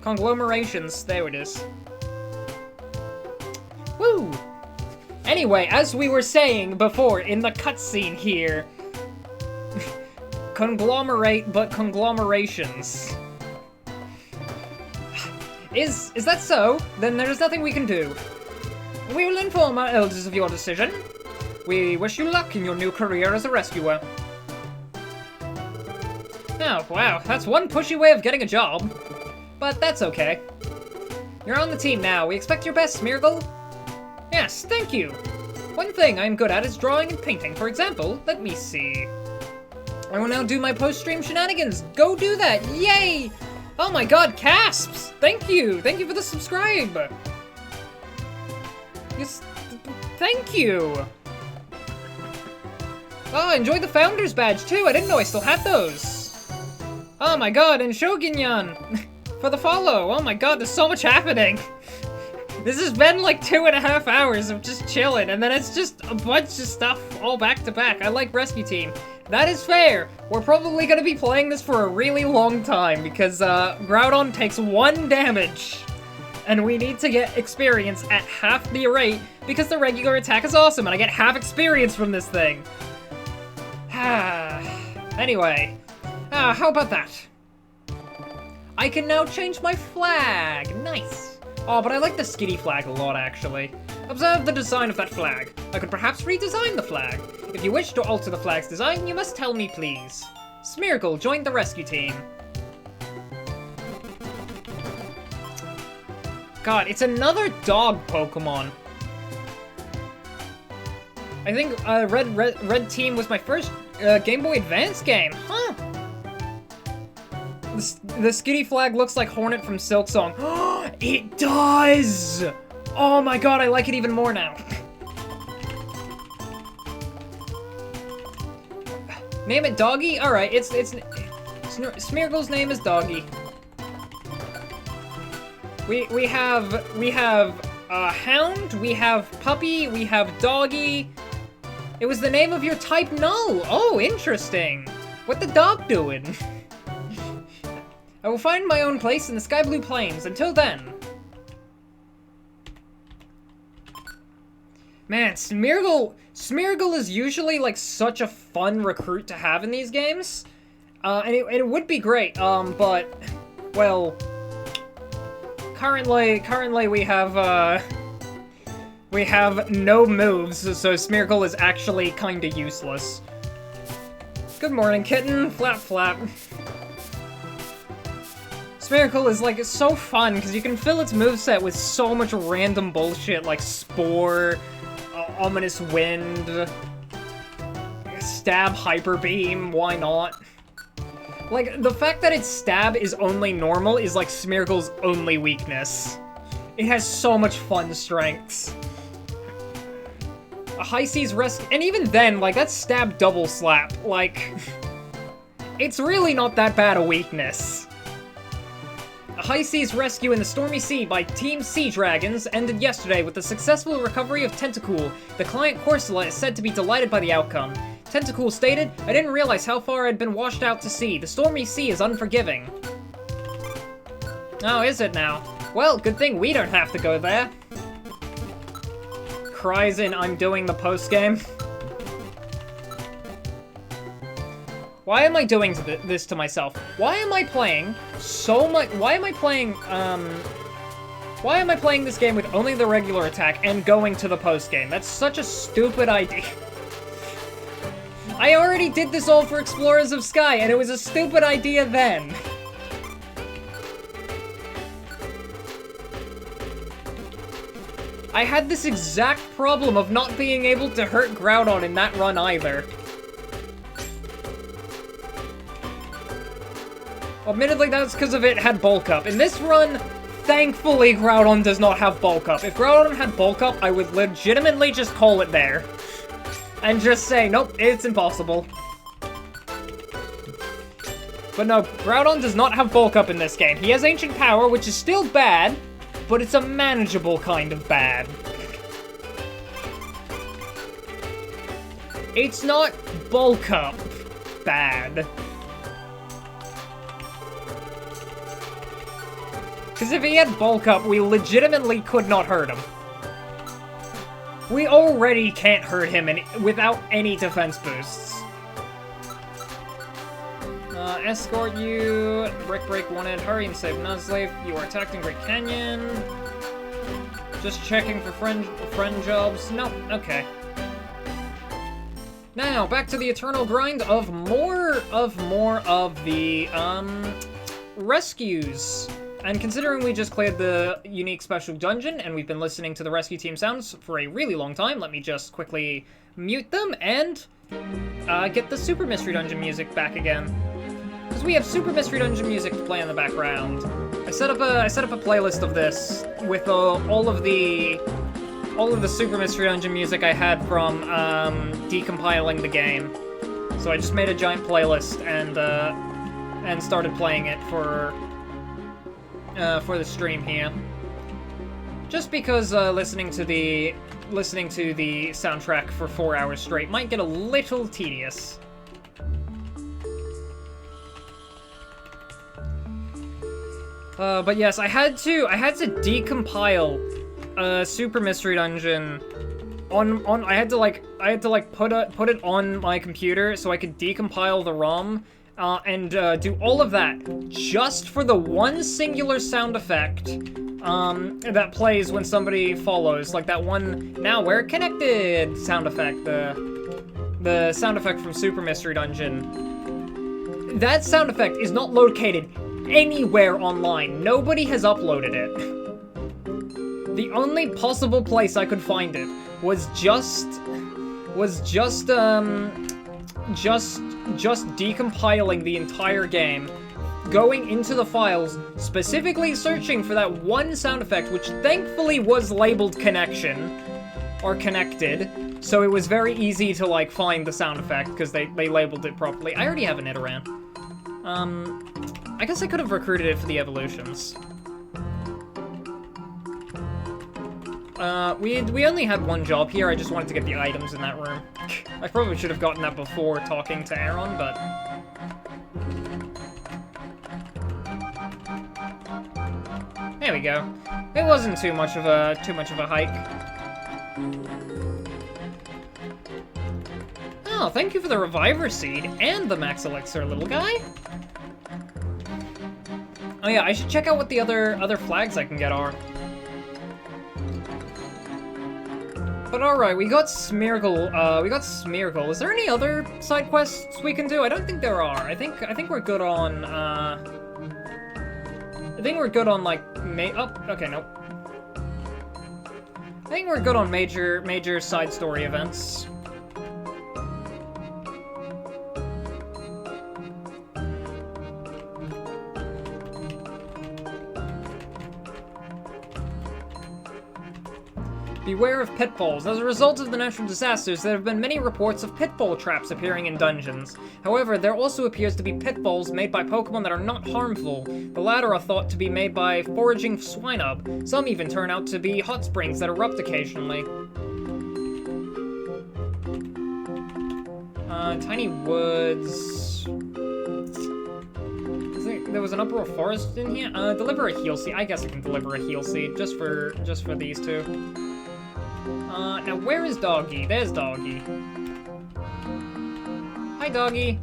Conglomerations. There it is. Anyway, as we were saying before in the cutscene here, conglomerate, but conglomerations. Is that so? Then there is nothing we can do. We will inform our elders of your decision. We wish you luck in your new career as a rescuer. Oh, wow, that's one pushy way of getting a job. But that's okay. You're on the team now. We expect your best, Smeargle. Yes, thank you. One thing I'm good at is drawing and painting. For example, let me see. I will now do my post-stream shenanigans. Go do that. Yay! Oh my god, Casps! Thank you! Thank you for the subscribe! Yes, thank you! Oh, I enjoyed the Founder's Badge too! I didn't know I still had those! Oh my god, and Shogunyan! For the follow! Oh my god, there's so much happening! This has been like 2.5 hours of just chilling, and then it's just a bunch of stuff all back to back. I like Rescue Team. That is fair. We're probably gonna be playing this for a really long time because Groudon takes 1 damage. And we need to get experience at half the rate because the regular attack is awesome and I get half experience from this thing. Anyway, how about that? I can now change my flag. Nice. Oh, but I like the Skitty flag a lot, actually. Observe the design of that flag. I could perhaps redesign the flag. If you wish to alter the flag's design, you must tell me, please. Smeargle joined the rescue team. God, it's another dog Pokemon. I think Red Team was my first Game Boy Advance game. Huh. The Skitty flag looks like Hornet from Silk Song. It does! Oh my god, I like it even more now. Name it Doggy? Alright, it's Smeargle's name is Doggy. We have Hound, we have Puppy, we have Doggy. It was the name of your type Null. Oh, interesting. What the dog doing? I will find my own place in the sky blue plains. Until then. Man, Smeargle is usually like such a fun recruit to have in these games. And it would be great, but, well, currently we have no moves, so Smeargle is actually kinda useless. Good morning, kitten. Flap flap. Smeargle is like, it's so fun, because you can fill its moveset with so much random bullshit, like Spore, Ominous Wind, Stab Hyper Beam, why not? Like, the fact that its stab is only normal is like Smeargle's only weakness. It has so much fun strengths. A High Seas Rescue, and even then, like, that's stab double slap, like, it's really not that bad a weakness. A High Seas rescue in the Stormy Sea by Team Sea Dragons ended yesterday with the successful recovery of Tentacool. The client Corsola is said to be delighted by the outcome. Tentacool stated, "I didn't realize how far I'd been washed out to sea. The Stormy Sea is unforgiving." Oh, is it now? Well, good thing we don't have to go there. Cries in, "I'm doing the post-game." Why am I doing this to myself? Why am I playing so much? Why am I playing this game with only the regular attack and going to the post game? That's such a stupid idea. I already did this all for Explorers of Sky, and it was a stupid idea then. I had this exact problem of not being able to hurt Groudon in that run either. Admittedly, that's because of it had bulk up. In this run, thankfully, Groudon does not have bulk up. If Groudon had bulk up, I would legitimately just call it there. And just say, nope, it's impossible. But no, Groudon does not have bulk up in this game. He has Ancient Power, which is still bad, but it's a manageable kind of bad. It's not bulk up bad. Because if he had bulk up, we legitimately could not hurt him. We already can't hurt him without any defense boosts. Escort you. Brick Break wanted. Hurry and save Nuzleaf. You are attacked in Great Canyon. Just checking for friend jobs. Nope. Okay. Now, back to the eternal grind of more of the, rescues. And considering we just cleared the unique special dungeon, and we've been listening to the rescue team sounds for a really long time, let me just quickly mute them and, get the Super Mystery Dungeon music back again. Because we have Super Mystery Dungeon music to play in the background. I set up a playlist of this with, all of the Super Mystery Dungeon music I had from, decompiling the game. So I just made a giant playlist and started playing it for the stream here. Just because, listening to the soundtrack for 4 hours straight might get a little tedious. But yes, I had to decompile Super Mystery Dungeon I had to put it on my computer so I could decompile the ROM and do all of that just for the one singular sound effect that plays when somebody follows, like that one "now we're connected" sound effect, the sound effect from Super Mystery Dungeon. That sound effect is not located anywhere online. Nobody has uploaded it. The only possible place I could find it was just decompiling the entire game, going into the files, specifically searching for that one sound effect, which thankfully was labeled connection, or connected, so it was very easy to, like, find the sound effect, because they labeled it properly. I already have an Nidoran. I guess I could have recruited it for the evolutions. We only had one job here, I just wanted to get the items in that room. I probably should have gotten that before talking to Aaron, but... There we go. It wasn't too much of a hike. Oh, thank you for the Reviver Seed and the Max Elixir, little guy. Oh yeah, I should check out what the other flags I can get are. But alright, we got Smeargle. Is there any other side quests we can do? I don't think there are. I think we're good on, I think we're good on, like, oh, okay, nope. I think we're good on major side story events. Beware of pitfalls. As a result of the natural disasters, there have been many reports of pitfall traps appearing in dungeons. However, there also appears to be pitfalls made by Pokemon that are not harmful. The latter are thought to be made by foraging Swinub. Some even turn out to be hot springs that erupt occasionally. Tiny woods... There was an uproar forest in here? Deliver a heal seed. I guess I can deliver a heal seed, just for these two. Now where is Doggy? There's Doggy. Hi, Doggy.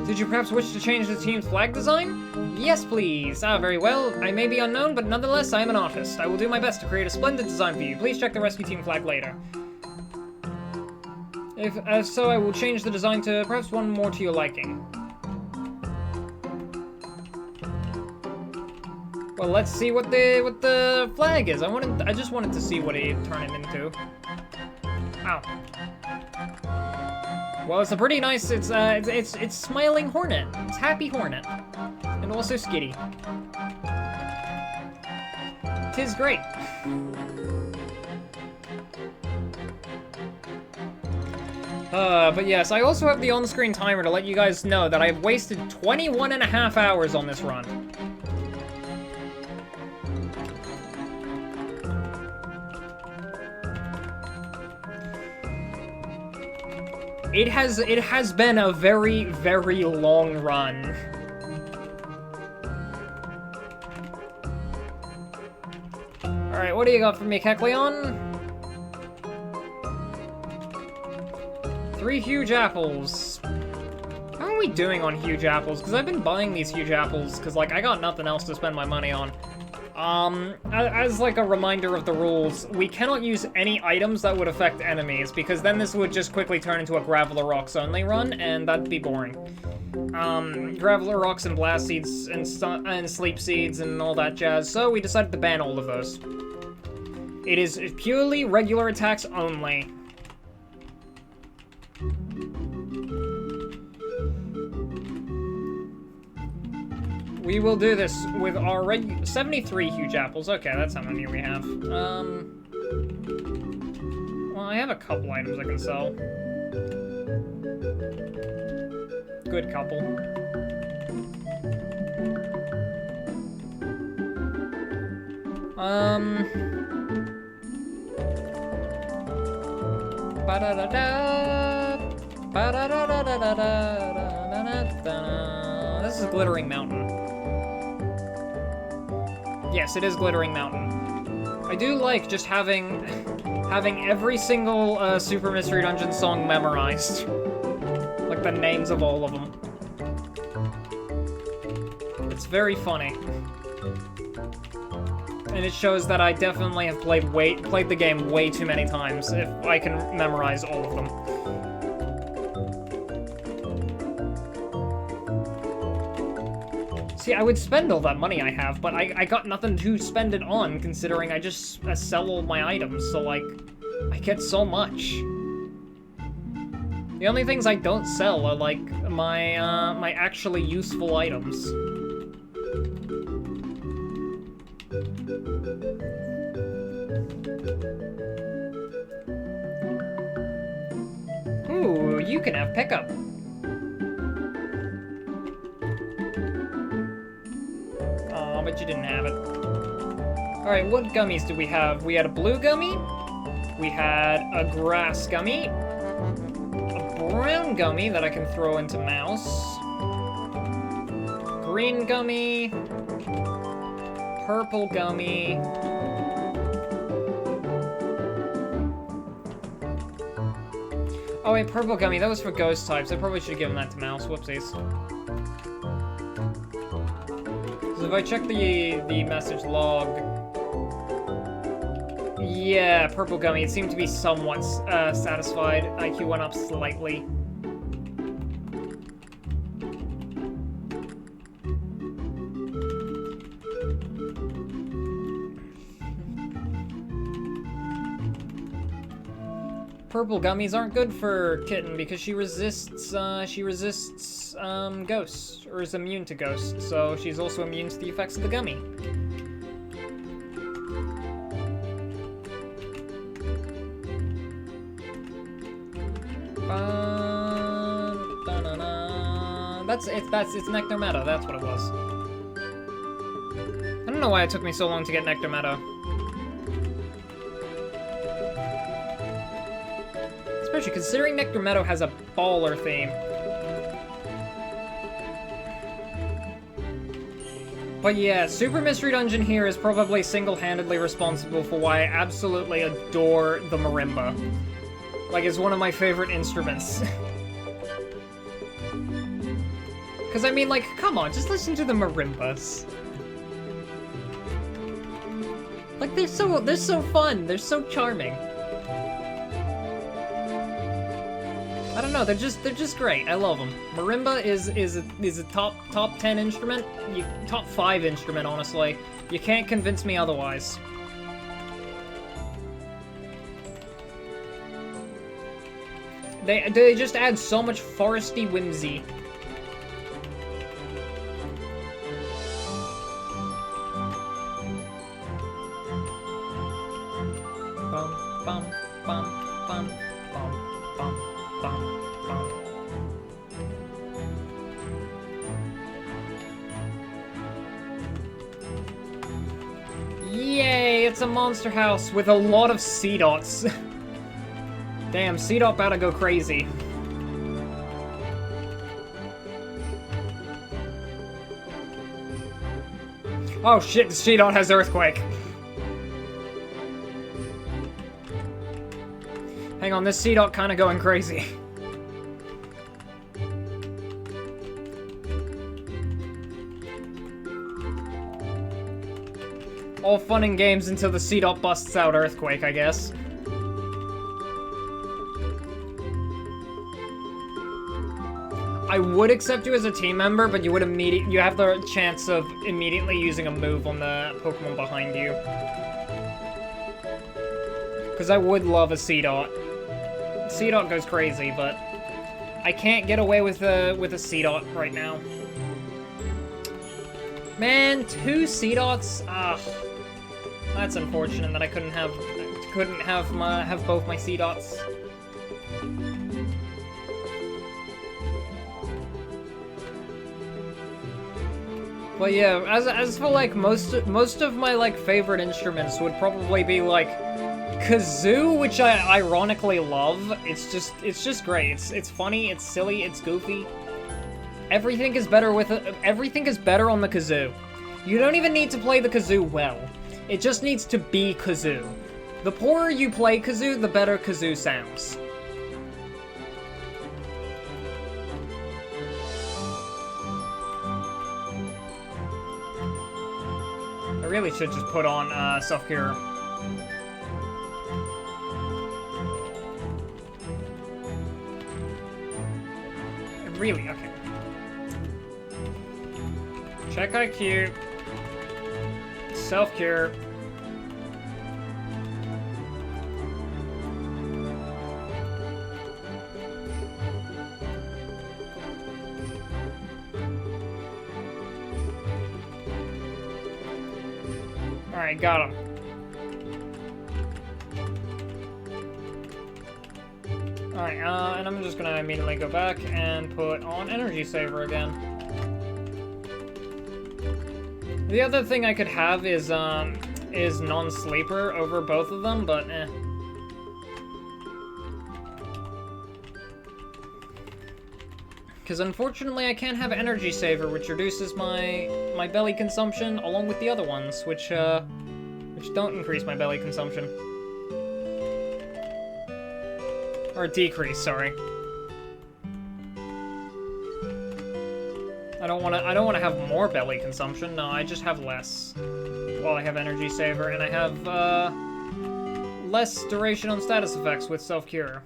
Did you perhaps wish to change the team's flag design? Yes, please. Ah, very well. I may be unknown, but nonetheless, I am an artist. I will do my best to create a splendid design for you. Please check the rescue team flag later. If so, I will change the design to perhaps one more to your liking. Well, let's see what the flag is. I just wanted to see what he'd turn it into. Ow. Well, it's a pretty nice. It's Smiling Hornet. It's Happy Hornet, and also Skitty. 'Tis great. But yes, I also have the on-screen timer to let you guys know that I've wasted 21.5 hours on this run. It has been a very, very long run. Alright, what do you got for me, Kecleon? 3 huge apples. How are we doing on huge apples? Because I've been buying these huge apples because, like, I got nothing else to spend my money on. As like a reminder of the rules, we cannot use any items that would affect enemies, because then this would just quickly turn into a Graveler Rocks only run, and that'd be boring. Graveler Rocks and Blast Seeds and Sleep Seeds and all that jazz, so we decided to ban all of those. It is purely regular attacks only. We will do this with our 73 huge apples. Okay, that's how many we have. Well, I have a couple items I can sell. Good couple. This is Glittering Mountain. Yes, it is Glittering Mountain. I do like just having every single Super Mystery Dungeon song memorized. Like the names of all of them. It's very funny. And it shows that I definitely have played the game way too many times if I can memorize all of them. See, I would spend all that money I have, but I got nothing to spend it on, considering I just sell all my items, so, like, I get so much. The only things I don't sell are, like, my actually useful items. Ooh, you can have pickup. But you didn't have it. Alright, what gummies did we have? We had a blue gummy, we had a grass gummy, a brown gummy that I can throw into mouse, green gummy, purple gummy, oh wait, purple gummy, that was for ghost types. I probably should have given that to mouse, whoopsies. If I check the message log, yeah, purple gummy, it seemed to be somewhat satisfied. IQ went up slightly. Purple gummies aren't good for Kitten because she resists ghosts, or is immune to ghosts, so she's also immune to the effects of the gummy. It's Nectar Meadow, that's what it was. I don't know why it took me so long to get Nectar Meadow. Especially considering Nectar Meadow has a baller theme. But yeah, Super Mystery Dungeon here is probably single-handedly responsible for why I absolutely adore the marimba. Like, it's one of my favorite instruments. Because, I mean, like, come on, just listen to the marimbas. Like, they're so fun, they're so charming. I don't know, they're just great. I love them. Marimba is a top 10 instrument, top 5 instrument, honestly. You can't convince me otherwise. They just add so much foresty whimsy. Bum bum bum bum bum bum bum bum. Yay! It's a monster house with a lot of C-dots. Damn, C-dot about to go crazy. Oh shit, C-dot has Earthquake. Hang on, this C-dot kinda going crazy. All fun and games until the C-Dot busts out Earthquake, I guess. I would accept you as a team member, but you have the chance of immediately using a move on the Pokemon behind you. Because I would love a C-Dot. C-Dot goes crazy, but I can't get away with a C-Dot right now. Man, 2 C-Dots? Ah, that's unfortunate that I couldn't have both my C-Dots. But yeah, as for like most of my like favorite instruments would probably be like kazoo, which I ironically love. It's just great. It's funny, it's silly, it's goofy. Everything is better everything is better on the kazoo. You don't even need to play the kazoo well. It just needs to be kazoo. The poorer you play kazoo, the better kazoo sounds. I really should just put on self-cure. Really? Okay. Check IQ. Self-cure. Alright, got him. Alright, and I'm just gonna immediately go back and put on Energy Saver again. The other thing I could have is non-sleeper over both of them, but eh. Because unfortunately I can't have Energy Saver, which reduces my belly consumption along with the other ones, which don't increase my belly consumption. Or decrease, sorry. I don't wanna have more belly consumption. No, I just have less. While I have Energy Saver, and I have less duration on status effects with Self-Cure.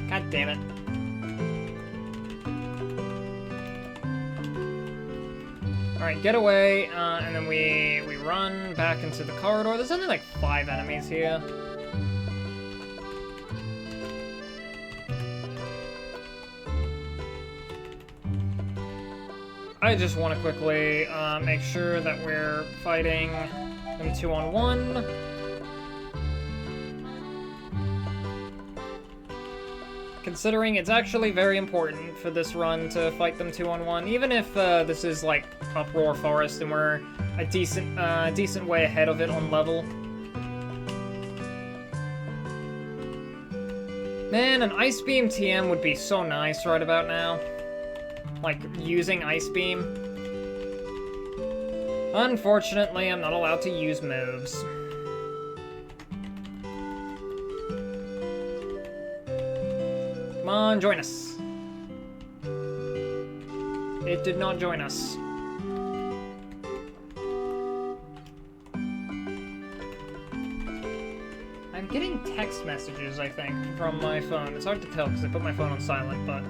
God damn it. Alright, get away, and then we run back into the corridor. There's only like 5 enemies here. I just want to quickly make sure that we're fighting them 2-on-1. Considering it's actually very important for this run to fight them 2-on-1, even if this is like Uproar Forest and we're a decent way ahead of it on level. Man, an Ice Beam TM would be so nice right about now. Like, using Ice Beam. Unfortunately, I'm not allowed to use moves. Come on, join us. It did not join us. I'm getting text messages, I think, from my phone. It's hard to tell because I put my phone on silent, but...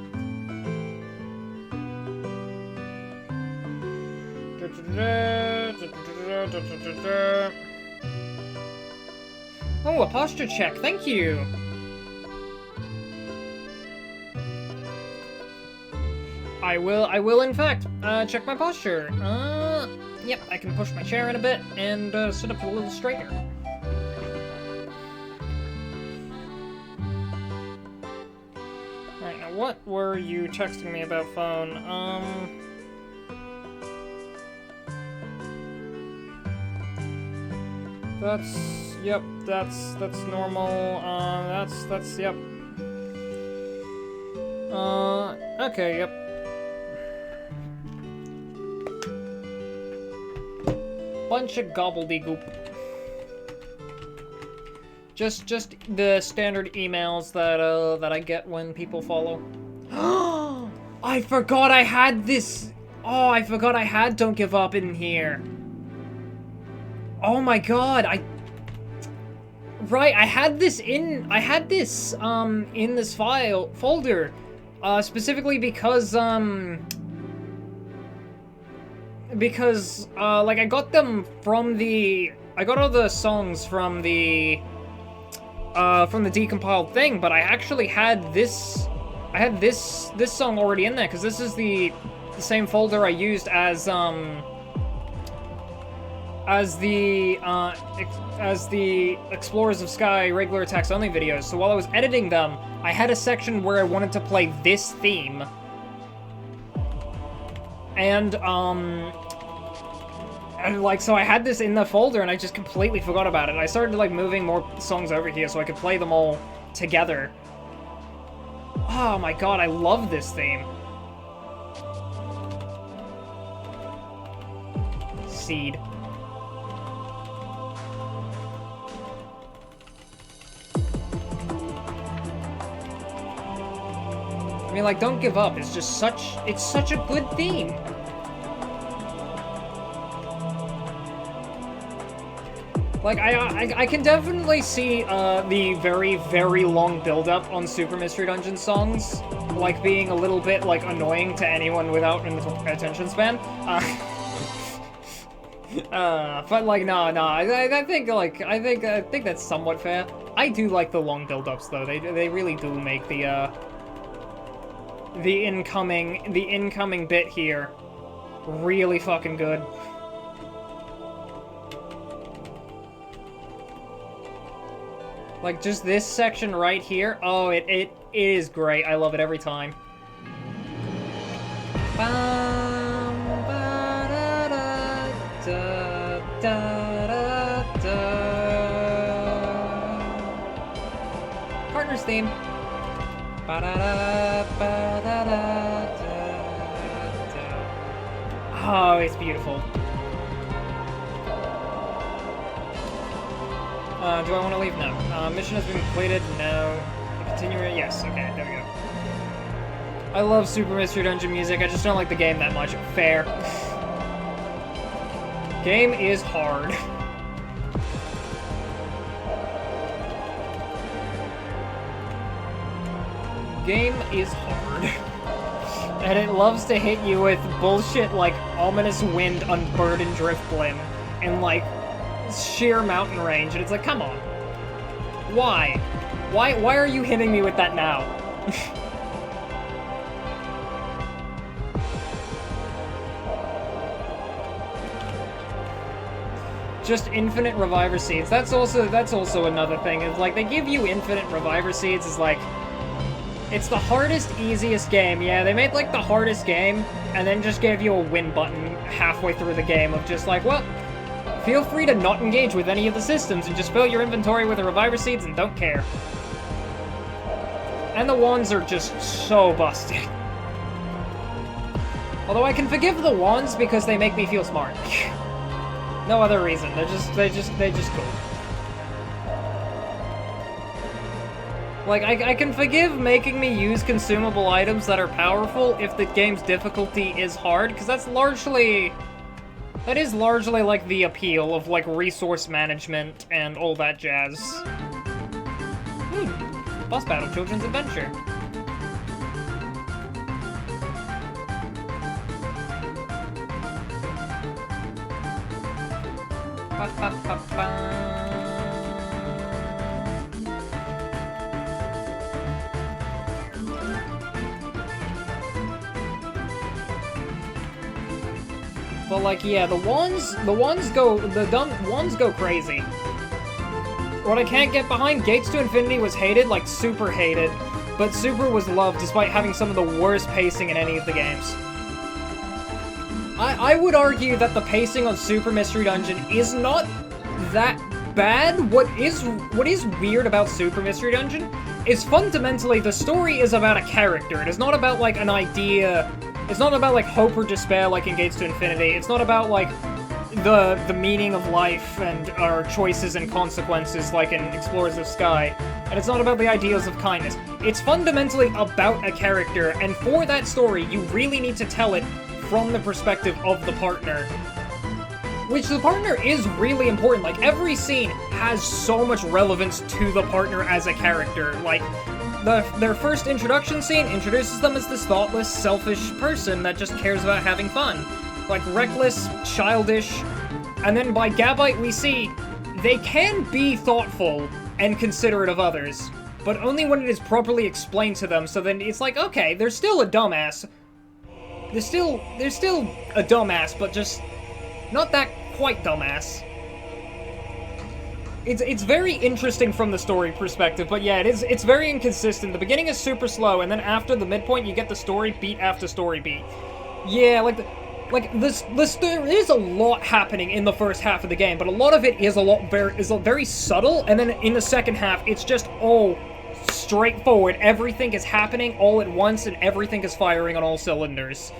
Oh, a posture check. Thank you. I will in fact check my posture. Yep, I can push my chair in a bit and sit up a little straighter. Alright, now what were you texting me about, phone? Yep, that's normal, yep. Okay, yep. Bunch of gobbledygook. Just the standard emails that I get when people follow. I forgot I had this. Oh, I forgot I had Don't Give Up in here. Oh my god, Right, I had this in this folder, specifically because, like, I got them from I got all the songs from the decompiled thing, but I actually had this song already in there, because this is the same folder I used as the Explorers of Sky regular attacks only videos. So while I was editing them, I had a section where I wanted to play this theme. And like, so I had this in the folder and I just completely forgot about it. I started like moving more songs over here so I could play them all together. Oh my god, I love this theme. Seed. I mean, like, Don't Give Up is just it's such a good theme. Like, I can definitely see, the very, very long build-up on Super Mystery Dungeon songs, like, being a little bit, like, annoying to anyone without an attention span. But, like, no, I think that's somewhat fair. I do like the long build-ups, though. They really do make the incoming bit here really fucking good. Like, just this section right here, oh, it is great. I love it every time. Partners theme. Oh, it's beautiful. Do I want to leave? No. Mission has been completed. No. Continue. Yes. Okay, there we go. I love Super Mystery Dungeon music. I just don't like the game that much. Fair. Game is hard. Game is hard. And it loves to hit you with bullshit like Ominous Wind, Unburdened Driftblim, and like sheer mountain range, and it's like, come on. Why? Why are you hitting me with that now? Just infinite reviver seeds. That's also another thing. Is like, they give you infinite reviver seeds. Is like, it's the hardest, easiest game. Yeah, they made like the hardest game, and then just gave you a win button halfway through the game of just like, well, feel free to not engage with any of the systems and just fill your inventory with the reviver seeds and don't care. And the wands are just so busted. Although I can forgive the wands because they make me feel smart. No other reason. They're just cool. Like, I can forgive making me use consumable items that are powerful if the game's difficulty is hard, because that is largely, like, the appeal of, like, resource management and all that jazz. Boss Battle Children's Adventure. Ba, ba, ba, ba. But like, yeah, the wands go crazy. What I can't get behind, Gates to Infinity was hated, like super hated, but Super was loved despite having some of the worst pacing in any of the games. I would argue that the pacing on Super Mystery Dungeon is not that bad. What is weird about Super Mystery Dungeon is fundamentally the story is about a character. It is not about like an idea. It's not about, like, hope or despair like in Gates to Infinity. It's not about, like, the meaning of life and our choices and consequences like in Explorers of Sky. and it's not about the ideals of kindness. It's fundamentally about a character, and for that story, you really need to tell it from the perspective of the partner. Which the partner is really important. Like, every scene has so much relevance to the partner as a character. Like, their first introduction scene introduces them as this thoughtless, selfish person that just cares about having fun. Like, reckless, childish, and then by Gabite we see they can be thoughtful and considerate of others, but only when it is properly explained to them, so then it's like, okay, they're still a dumbass. They're still a dumbass, but just not that quite dumbass. It's very interesting from the story perspective, but yeah, it's very inconsistent. The beginning is super slow, and then after the midpoint, you get the story beat after story beat. Yeah, there is a lot happening in the first half of the game, but a lot of it is very subtle, and then in the second half, it's just all straightforward. Everything is happening all at once, and everything is firing on all cylinders.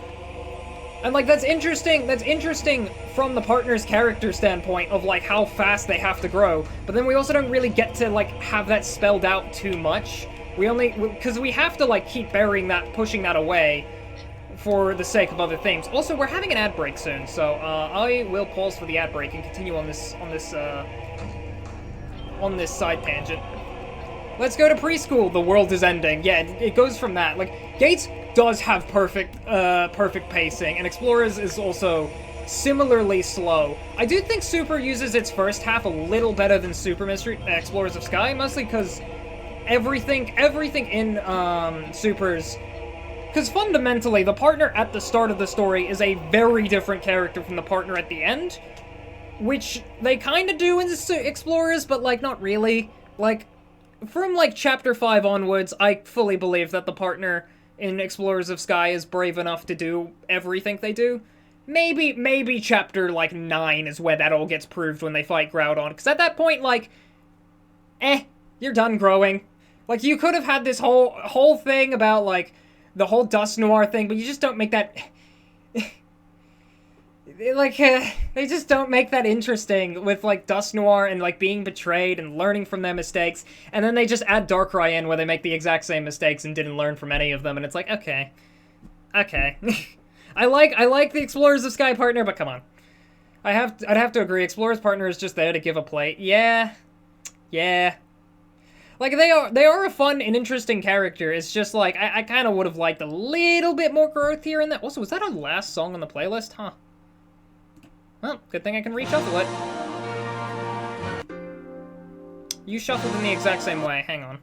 And, like, that's interesting from the partner's character standpoint of, like, how fast they have to grow. But then we also don't really get to, like, have that spelled out too much. Because we have to, like, keep pushing that away for the sake of other things. Also, we're having an ad break soon, so, I will pause for the ad break and continue on this side tangent. Let's go to preschool. The world is ending. Yeah, it goes from that. Like, Gates does have perfect pacing, and Explorers is also similarly slow. I do think Super uses its first half a little better than Super Mystery Explorers of Sky, mostly because everything in Super's... Because fundamentally, the partner at the start of the story is a very different character from the partner at the end, which they kind of do in Explorers, but, like, not really. Like, from, like, Chapter 5 onwards, I fully believe that the partner in Explorers of Sky is brave enough to do everything they do. Maybe Chapter, like, 9 is where that all gets proved when they fight Groudon, because at that point, like, you're done growing. Like, you could have had this whole thing about, like, the whole Dust Noir thing, but you just don't make that... like, they just don't make that interesting with, like, Dust Noir and, like, being betrayed and learning from their mistakes, and then they just add Darkrai in where they make the exact same mistakes and didn't learn from any of them, and it's like, okay. I like the Explorers of Sky partner, but come on. I'd have to agree, Explorers partner is just there to give a plate. Yeah. Like, they are a fun and interesting character. It's just, like, I kind of would have liked a little bit more growth here and there. Also, was that our last song on the playlist? Huh. Well, good thing I can reshuffle it. You shuffled in the exact same way. Hang on.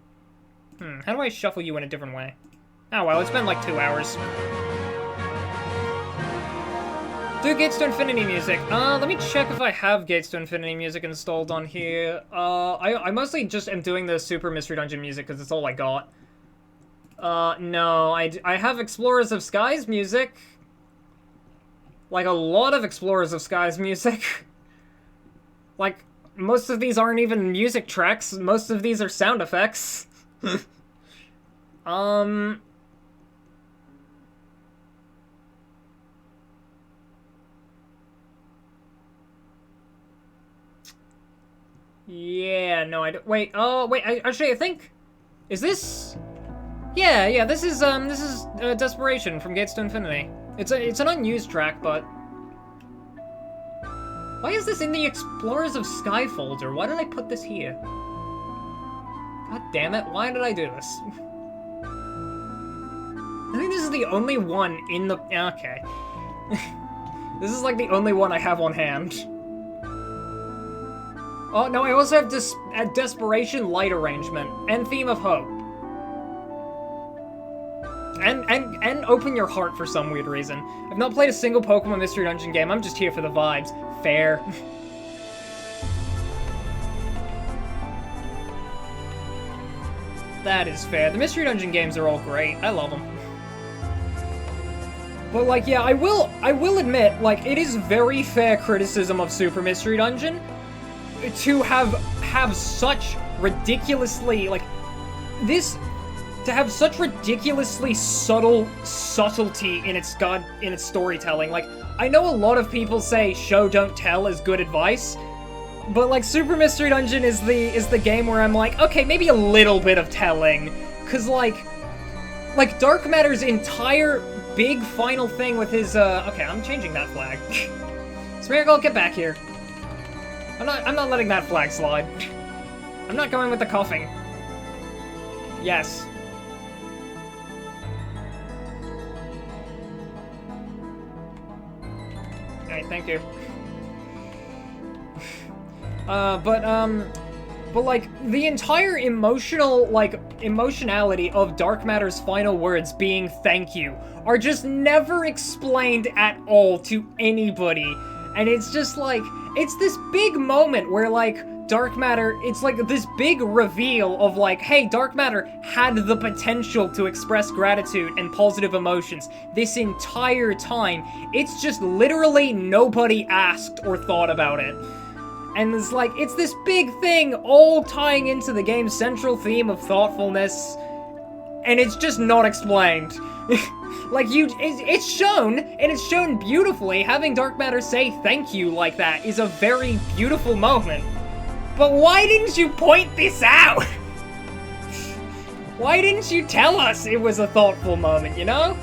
How do I shuffle you in a different way? Oh, well, it's been, like, 2 hours. Do Gates to Infinity music. Let me check if I have Gates to Infinity music installed on here. I mostly just am doing the Super Mystery Dungeon music because it's all I got. No, I have Explorers of Skies music. Like, a lot of Explorers of Skies music. Like, most of these aren't even music tracks. Most of these are sound effects. Yeah, no, I don't... Wait, actually, I think... Is this... Yeah, this is Desperation from Gates to Infinity. It's an unused track, but... Why is this in the Explorers of Sky folder? Why did I put this here? God damn it, why did I do this? I think this is the only one in the... Okay. This is like the only one I have on hand. Oh, no, I also have Desperation Light Arrangement, and Theme of Hope. And Open Your Heart for some weird reason. I've not played a single Pokemon Mystery Dungeon game, I'm just here for the vibes. Fair. That is fair. The Mystery Dungeon games are all great. I love them. But, like, yeah, I will admit, like, it is very fair criticism of Super Mystery Dungeon to have such ridiculously, like, to have such ridiculously subtlety in its storytelling. Like, I know a lot of people say show don't tell is good advice, But, like, Super Mystery Dungeon is the game where I'm like, okay, maybe a little bit of telling. Cause, like, Dark Matter's entire big final thing with his, okay, I'm changing that flag. Smeargle, get back here. I'm not letting that flag slide. I'm not going with the coughing. Yes. Alright, thank you. But like, the entire emotionality of Dark Matter's final words being thank you are just never explained at all to anybody. And it's just like, it's this big moment where like, Dark Matter, it's like this big reveal of like, hey, Dark Matter had the potential to express gratitude and positive emotions this entire time. It's just literally nobody asked or thought about it. And it's like, it's this big thing all tying into the game's central theme of thoughtfulness, and it's just not explained. Like, it's shown, and it's shown beautifully. Having Dark Matter say thank you like that is a very beautiful moment. But why didn't you point this out? Why didn't you tell us it was a thoughtful moment, you know?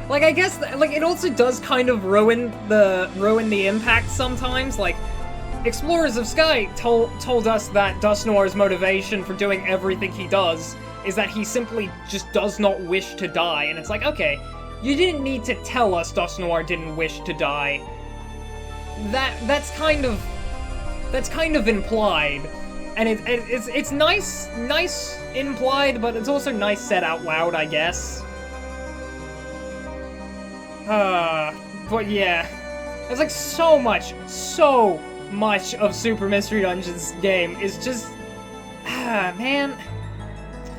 Like, I guess, like, it also does kind of ruin the impact sometimes. Like, Explorers of Sky told us that Dusknoir's motivation for doing everything he does is that he simply just does not wish to die. And it's like, okay, you didn't need to tell us Dusknoir didn't wish to die. That's kind of implied. And it's nice implied, but it's also nice said out loud, I guess. But yeah, there's like so much of Super Mystery Dungeon's game is just, man.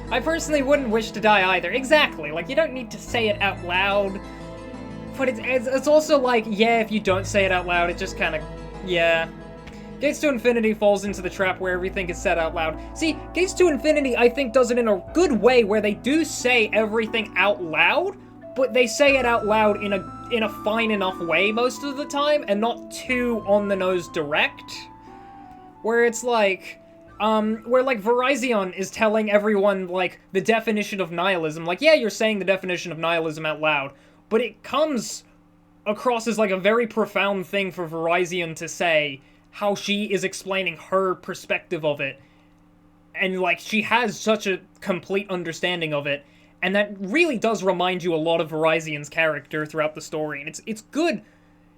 I personally wouldn't wish to die either. Exactly, like, you don't need to say it out loud, but it's also like, yeah, if you don't say it out loud, it just kind of, yeah. Gates to Infinity falls into the trap where everything is said out loud. See, Gates to Infinity, I think, does it in a good way where they do say everything out loud, but they say it out loud in a fine enough way most of the time, and not too on-the-nose direct. Where it's like, where like Virizion is telling everyone, like, the definition of nihilism. Like, yeah, you're saying the definition of nihilism out loud, but it comes across as like a very profound thing for Virizion to say, how she is explaining her perspective of it. And like, she has such a complete understanding of it. And that really does remind you a lot of Verizion's character throughout the story. And it's good.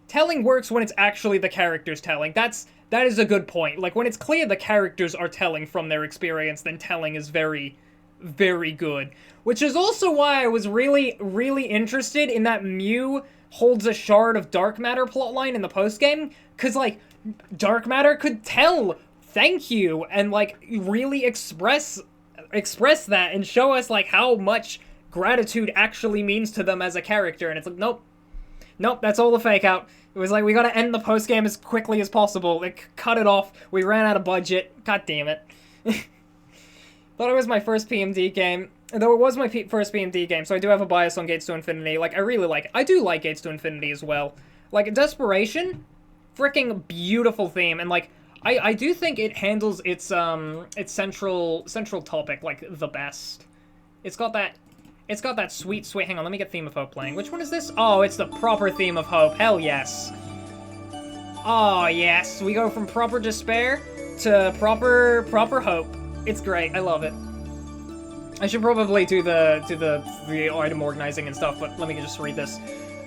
Telling works when it's actually the characters telling. That is a good point. Like, when it's clear the characters are telling from their experience, then telling is very, very good. Which is also why I was really, really interested in that Mew holds a shard of Dark Matter plotline in the postgame. Because, like, Dark Matter could tell thank you and, like, really express that and show us, like, how much gratitude actually means to them as a character. And it's like, nope, that's all a fake out. It was like, we gotta end the postgame as quickly as possible. Like, cut it off. We ran out of budget. God damn it. Thought it was my first PMD game. Though it was my first PMD game, so I do have a bias on Gates to Infinity. Like, I really like it. I do like Gates to Infinity as well. Like, Desperation, freaking beautiful theme. And, like, I do think it handles its central topic, like, the best. It's got that sweet, hang on, let me get Theme of Hope playing. Which one is this? Oh, it's the proper Theme of Hope. Hell yes. Oh, yes. We go from proper despair to proper hope. It's great. I love it. I should probably do the item organizing and stuff, but let me just read this.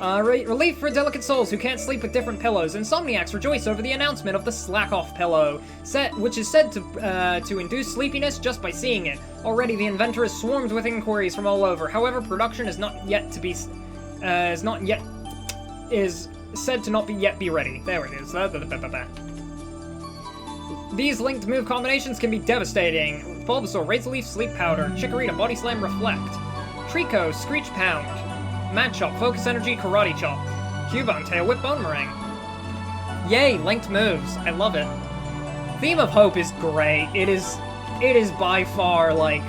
Relief for delicate souls who can't sleep with different pillows. Insomniacs rejoice over the announcement of the Slack-Off pillow, which is said to induce sleepiness just by seeing it. Already, the inventor is swarmed with inquiries from all over. However, production is said to not yet be ready. There it is. These linked move combinations can be devastating. Bulbasaur, Razor Leaf, Sleep Powder. Chikorita, Body Slam, Reflect. Trico, Screech Pound. Mad Chop, Focus Energy, Karate Chop. Cubone, Tail Whip, Bone Meringue. Yay, linked moves. I love it. Theme of Hope is great. It is by far, like...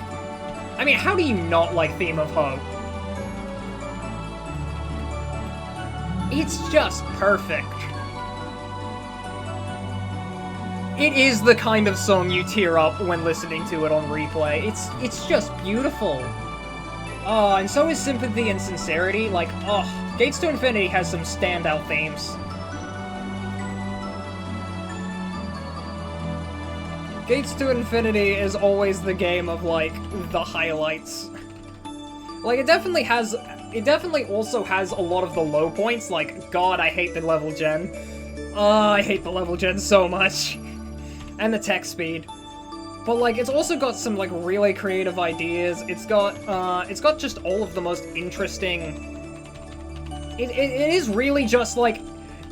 I mean, how do you not like Theme of Hope? It's just perfect. It is the kind of song you tear up when listening to it on replay. It's just beautiful. Oh, and so is Sympathy and Sincerity. Like, oh, Gates to Infinity has some standout themes. Gates to Infinity is always the game of, like, the highlights. Like, it definitely also has a lot of the low points, like, God, I hate the level gen. Oh, I hate the level gen so much. And the text speed. But, like, it's also got some, like, really creative ideas. It's got just all of the most interesting... It is really just, like...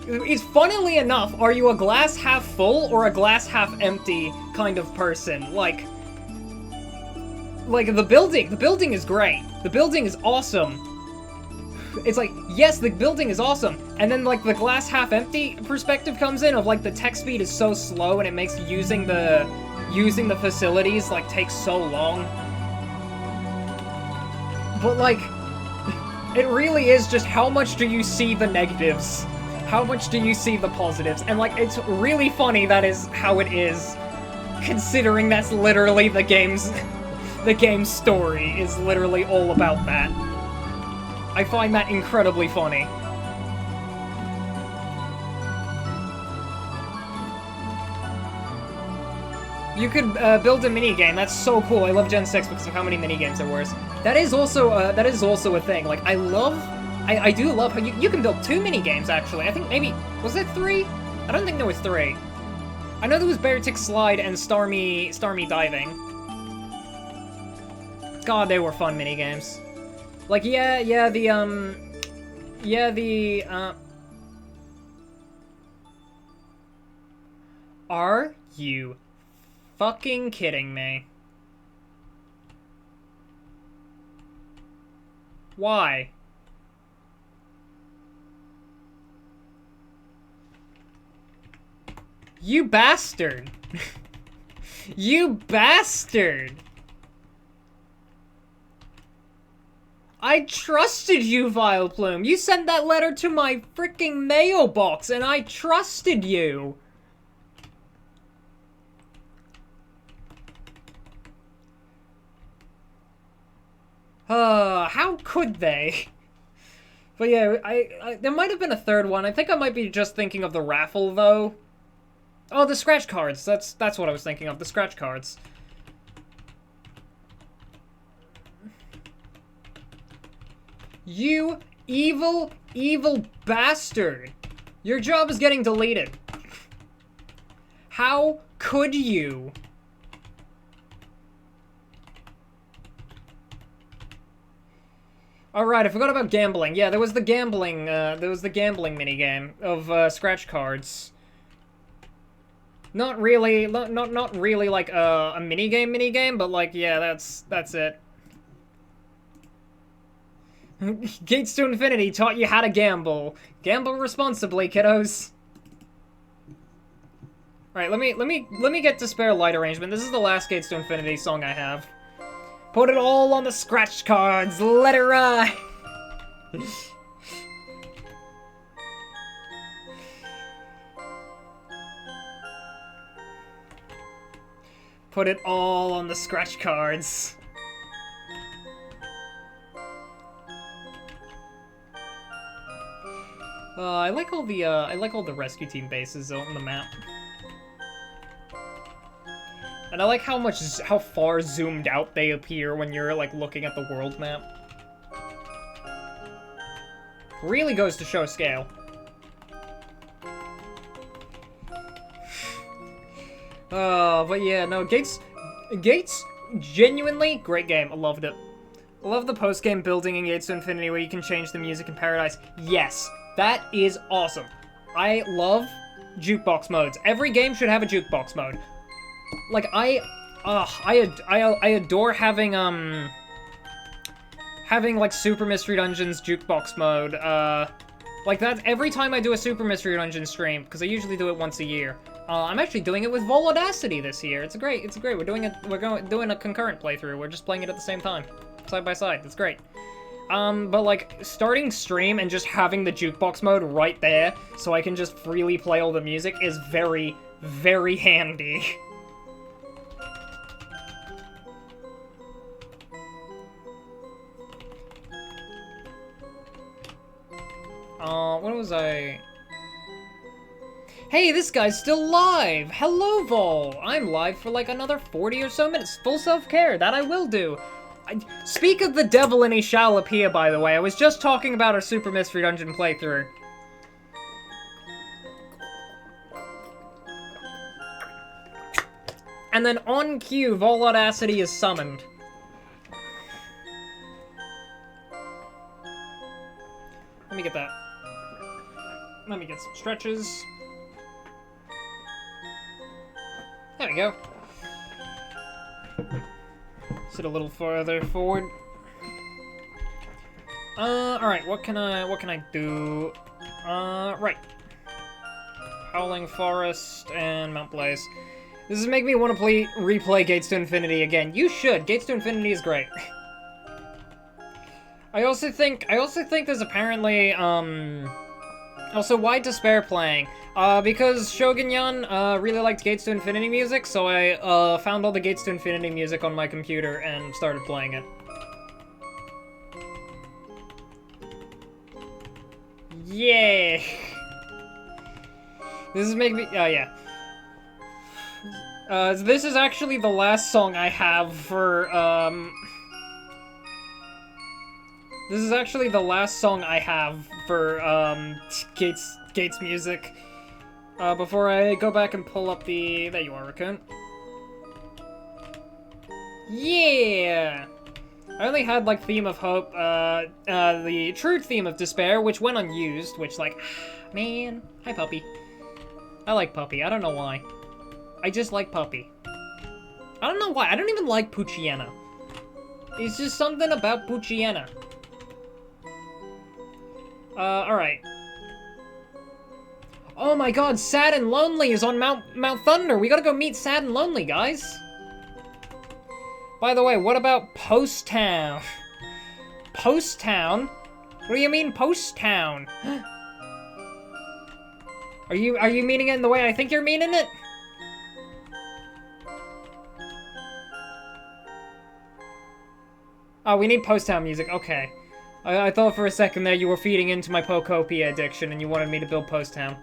It's, funnily enough, are you a glass half full or a glass half empty kind of person? Like, the building is great. The building is awesome. It's like, yes, the building is awesome. And then, like, the glass half empty perspective comes in of, like, the text speed is so slow and it makes using the facilities, like, take so long. But, like, it really is just how much do you see the negatives? How much do you see the positives? And, like, it's really funny that is how it is, considering that's literally the game's story is literally all about that. I find that incredibly funny. You could build a minigame. That's so cool. I love Gen 6 because of how many minigames there were. That is also a thing. Like, I do love how you can build 2 minigames, actually. I think maybe... Was it 3? I don't think there was 3. I know there was Bear Tick Slide and Starmie Diving. God, they were fun minigames. Like, Are you fucking kidding me? Why? You bastard! You bastard! I trusted you, Vileplume! You sent that letter to my freaking mailbox, and I trusted you! How could they? But yeah, there might have been a third one. I think I might be just thinking of the raffle, though. Oh, the scratch cards. That's what I was thinking of, the scratch cards. You evil, evil bastard! Your job is getting deleted. How could you? Alright, I forgot about gambling. Yeah, there was the gambling minigame of, scratch cards. Not really, not really like, a minigame, but like, yeah, that's it. Gates to Infinity taught you how to gamble. Gamble responsibly, kiddos. Alright, let me get to spare light arrangement. This is the last Gates to Infinity song I have. Put it all on the scratch cards. Let it ride. Put it all on the scratch cards. I like all the rescue team bases on the map. And I like how far zoomed out they appear when you're, like, looking at the world map. Really goes to show scale. But yeah, no, Gates, genuinely, great game. I loved it. I love the post-game building in Gates to Infinity where you can change the music in Paradise. Yes, that is awesome. I love jukebox modes. Every game should have a jukebox mode. Like, I adore having like, Super Mystery Dungeons jukebox mode, like, that every time I do a Super Mystery Dungeon stream, because I usually do it once a year. I'm actually doing it with Volodacity this year. It's great, we're doing a concurrent playthrough, we're just playing it at the same time, side by side, it's great. But, like, starting stream and just having the jukebox mode right there, so I can just freely play all the music is very, very handy. What was I... Hey, this guy's still live! Hello, Vol! I'm live for like another 40 or so minutes. Full self-care, that I will do. Speak of the devil and he shall appear, by the way. I was just talking about our Super Mystery Dungeon playthrough. And then on cue, Vol Audacity is summoned. Let me get that. Let me get some stretches. There we go. Sit a little further forward. Alright, what can I do? Right. Howling Forest and Mount Blaze. This is making me want to replay Gates to Infinity again. You should. Gates to Infinity is great. I also think there's apparently, also, why Despair playing? Because Shogun-yan, really liked Gates to Infinity music, so I, found all the Gates to Infinity music on my computer and started playing it. Yay! This is making me, yeah. This is actually the last song I have for, This is actually the last song I have for, Gates music. Before I go back and pull up the... There you are, Raccoon. Yeah! I only had, like, Theme of Hope, the true Theme of Despair, which went unused, which, like, man. Hi, Puppy. I like Puppy, I don't know why. I just like Puppy. I don't know why, I don't even like Poochyena. It's just something about Poochyena. Alright. Oh my god, Sad and Lonely is on Mount Thunder! We gotta go meet Sad and Lonely, guys! By the way, what about Post Town? Post Town? What do you mean, Post Town? Are you meaning it in the way I think you're meaning it? Oh, we need Post Town music, okay. I thought for a second there you were feeding into my Pokopia addiction and you wanted me to build Post Town.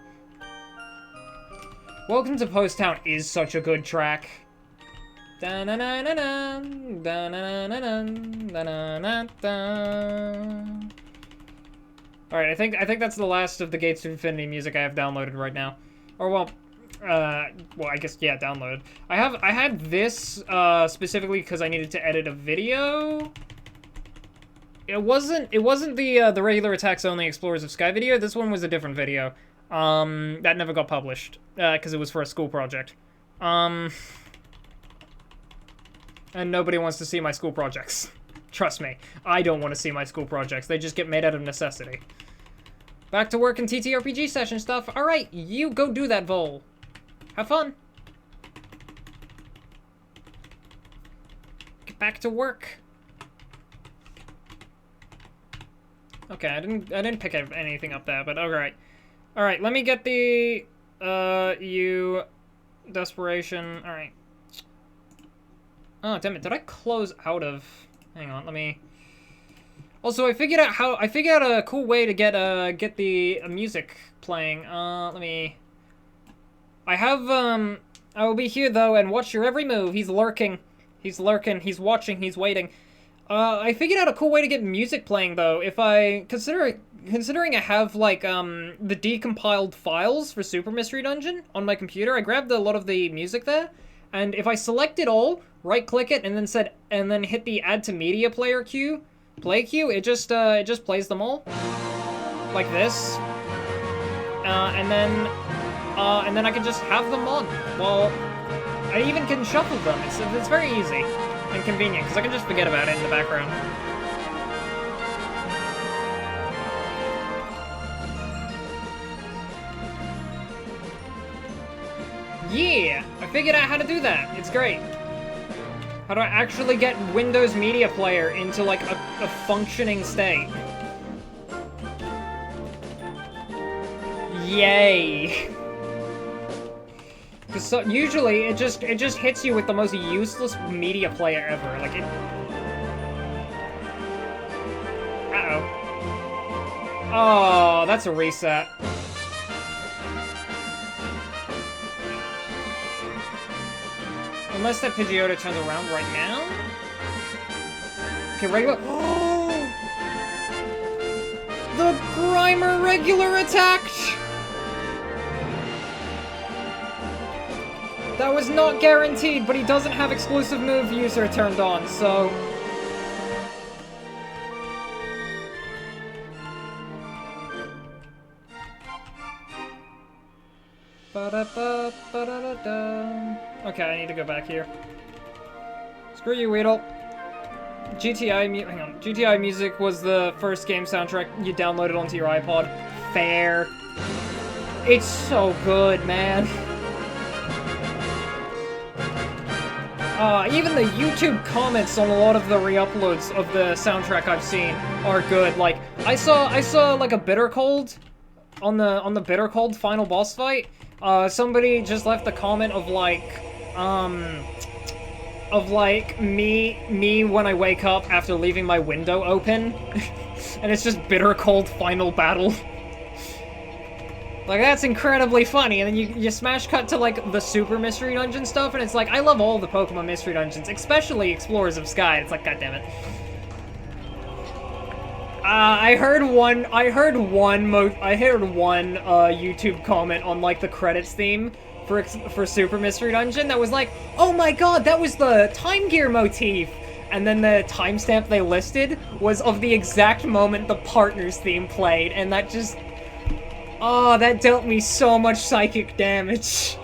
Welcome to Post Town is such a good track. Alright, I think that's the last of the Gates to Infinity music I have downloaded right now. Or well, I guess yeah, downloaded. I had this specifically because I needed to edit a video. It wasn't the regular Attacks Only Explorers of Sky video. This one was a different video. That never got published, because it was for a school project. And nobody wants to see my school projects. Trust me, I don't want to see my school projects. They just get made out of necessity. Back to work and TTRPG session stuff. Alright, you go do that, Vol. Have fun. Get back to work. Okay, I didn't pick anything up there, but alright. Alright, let me get the, Desperation, alright. Oh, damn it, did I close out of... Hang on, let me... Also, I figured out a cool way to get the music playing. Let me... I will be here, though, and watch your every move. He's lurking. He's lurking. He's watching. He's waiting. I figured out a cool way to get music playing, though. If I... Considering I have, like, the decompiled files for Super Mystery Dungeon on my computer, I grabbed a lot of the music there, and if I select it all, right-click it, and then hit the Add to Media Player queue, play queue, it just plays them all. Like this. And then I can just have them on. Well, I even can shuffle them. It's very easy and convenient, because I can just forget about it in the background. Yeah! I figured out how to do that. It's great. How do I actually get Windows Media Player into, like, a functioning state? Yay! Because usually it just hits you with the most useless media player ever. Like it. Uh-oh. Oh, that's a reset. Unless that Pidgeotto turns around right now. Okay, regular. Oh! The Grimer regular attacked! That was not guaranteed, but he doesn't have exclusive move user turned on, so... Okay, I need to go back here. Screw you, Weedle. GTI music was the first game soundtrack you downloaded onto your iPod. Fair. It's so good, man. Even the YouTube comments on a lot of the re-uploads of the soundtrack I've seen are good. Like, I saw like a Bitter Cold on the Bitter Cold final boss fight. Somebody just left a comment of like me when I wake up after leaving my window open, and it's just Bitter Cold final battle. Like, that's incredibly funny, and then you smash cut to, like, the Super Mystery Dungeon stuff, and it's like, I love all the Pokemon Mystery Dungeons, especially Explorers of Sky. It's like, goddammit. I heard one YouTube comment on, like, the credits theme for Super Mystery Dungeon that was like, oh my god, that was the Time Gear motif! And then the timestamp they listed was of the exact moment the Partners theme played, and that just... Oh, that dealt me so much psychic damage.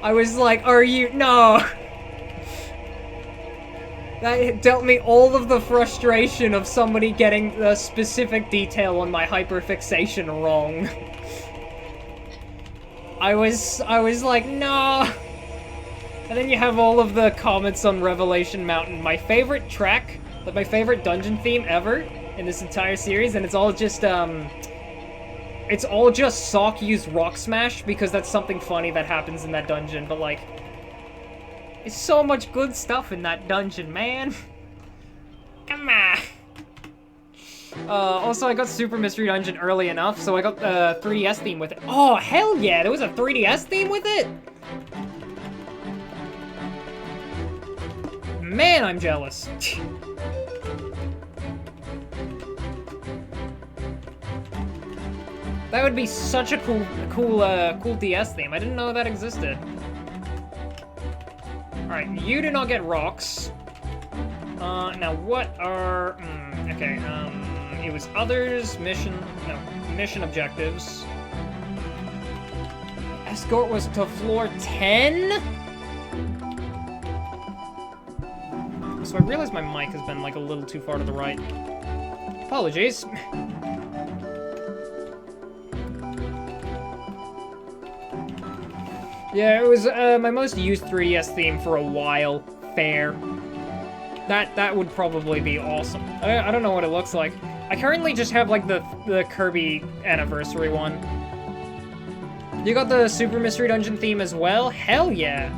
I was like, are you... No! That dealt me all of the frustration of somebody getting the specific detail on my hyperfixation wrong. I was like, no! And then you have all of the comments on Revelation Mountain. My favorite track, like my favorite dungeon theme ever in this entire series, and it's all just Sock-use Rock Smash, because that's something funny that happens in that dungeon, but like... There's so much good stuff in that dungeon, man! Come on! Also, I got Super Mystery Dungeon early enough, so I got the 3DS theme with it. Oh, hell yeah! There was a 3DS theme with it?! Man, I'm jealous. That would be such a cool DS theme. I didn't know that existed. Alright, you do not get rocks. Now what are... okay, it was others, mission objectives. Escort was to floor 10? So I realize my mic has been, like, a little too far to the right. Apologies. Yeah, it was my most used 3DS theme for a while. Fair. That would probably be awesome. I don't know what it looks like. I currently just have, like, the Kirby anniversary one. You got the Super Mystery Dungeon theme as well? Hell yeah!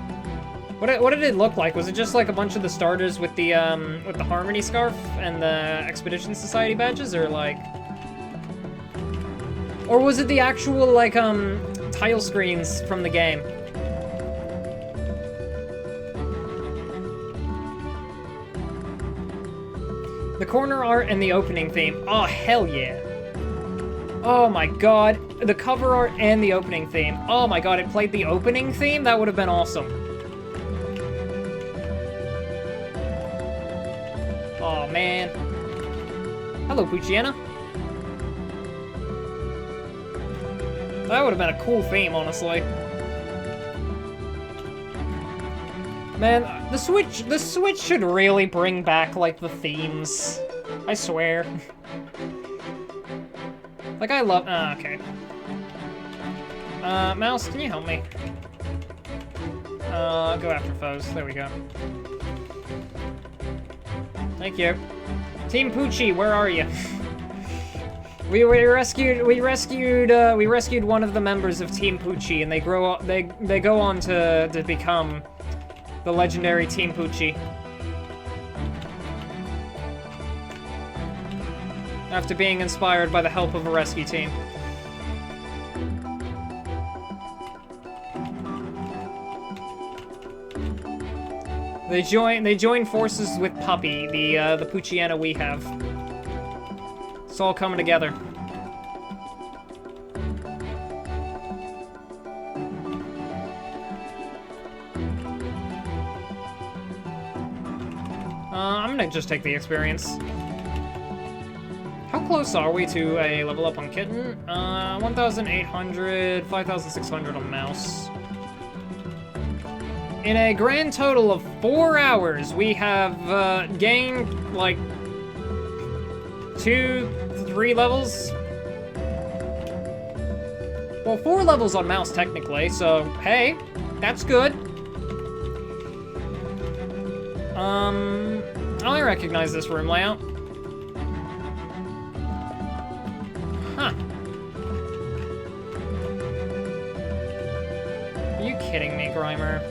What did it look like? Was it just, like, a bunch of the starters with the Harmony Scarf and the Expedition Society badges, or, like... Or was it the actual, like, tile screens from the game? The corner art and the opening theme. Oh, hell yeah. Oh my god. The cover art and the opening theme. Oh my god, it played the opening theme? That would have been awesome. Oh, man. Hello, Pucciana. That would have been a cool theme, honestly. Man, the Switch should really bring back, like, the themes. I swear. Like, I love... okay. Mouse, can you help me? Go after foes. There we go. Thank you. Team Poochie, where are you? We rescued one of the members of Team Poochie, and they go on to become the legendary Team Poochie. After being inspired by the help of a rescue team. They join forces with Puppy, the Poochiana we have. It's all coming together. I'm gonna just take the experience. How close are we to a level up on Kitten? 1,800, 5,600 on Mouse. In a grand total of 4 hours, we have gained, like, 2-3 levels? Well, 4 levels on Mouse, technically, so, hey, that's good. I recognize this room layout. Huh. Are you kidding me, Grimer?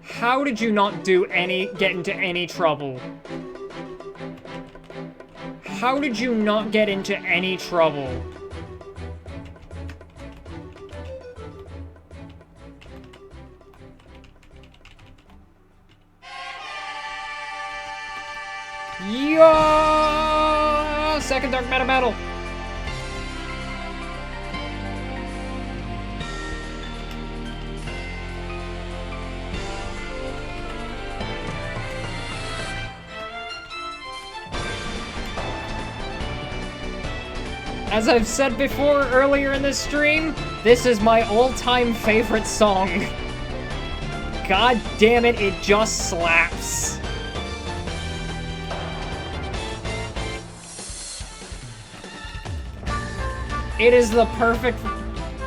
How did you not get into any trouble? How did you not get into any trouble? Yo! Second Dark Matter battle. As I've said before earlier in this stream, this is my all-time favorite song. God damn it, it just slaps. It is the perfect...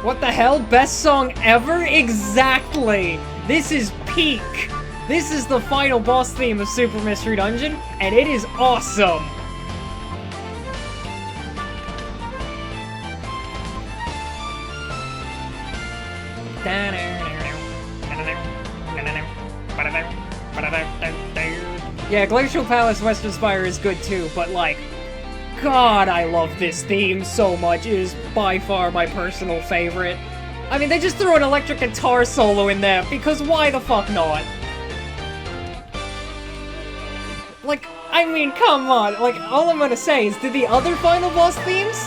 What the hell? Best song ever? Exactly! This is peak! This is the final boss theme of Super Mystery Dungeon, and it is awesome! Yeah, Glacial Palace Western Spire is good too, but like, God, I love this theme so much. It is by far my personal favorite. I mean, they just threw an electric guitar solo in there, because why the fuck not? Like, I mean, come on. Like, all I'm gonna say is, did the other final boss themes?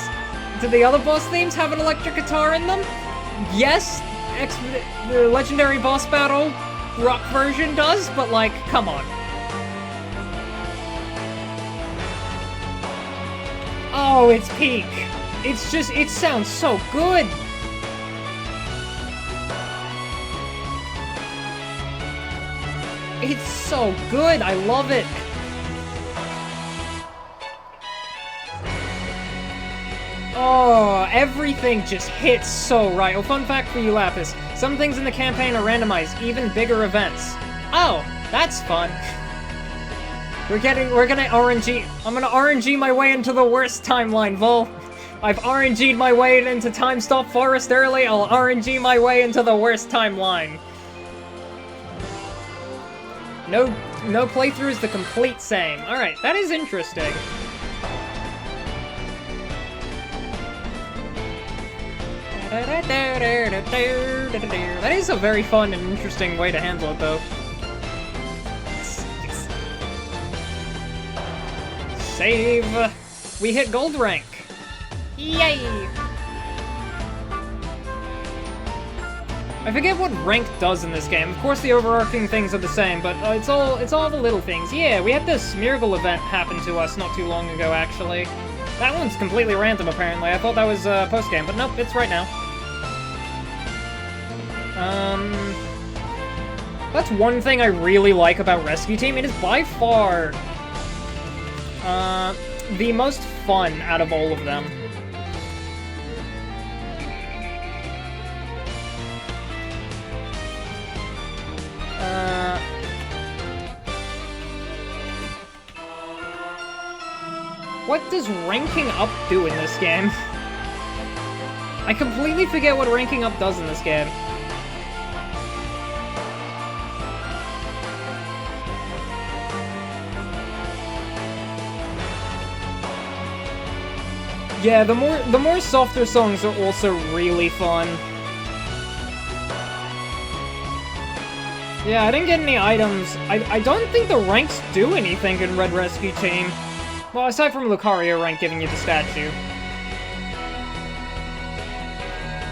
Did the other boss themes have an electric guitar in them? Yes, the legendary boss battle rock version does, but like, come on. Oh, it's peak. It's just, it sounds so good. It's so good, I love it. Oh, everything just hits so right. Oh, fun fact for you, Lapis. Some things in the campaign are randomized, even bigger events. Oh, that's fun. We're gonna RNG. I'm gonna RNG my way into the worst timeline, Vol. I've RNG'd my way into Time Stop Forest early, I'll RNG my way into the worst timeline. No playthrough is the complete same. Alright, that is interesting. That is a very fun and interesting way to handle it, though. Save! We hit gold rank! Yay! I forget what rank does in this game. Of course the overarching things are the same, but it's all the little things. Yeah, we had this Smeargle event happen to us not too long ago, actually. That one's completely random, apparently. I thought that was post-game, but nope, it's right now. That's one thing I really like about Rescue Team. It is by far the most fun out of all of them. What does ranking up do in this game? I completely forget what ranking up does in this game. Yeah, the more softer songs are also really fun. Yeah, I didn't get any items. I don't think the ranks do anything in Red Rescue Team. Well, aside from Lucario rank giving you the statue.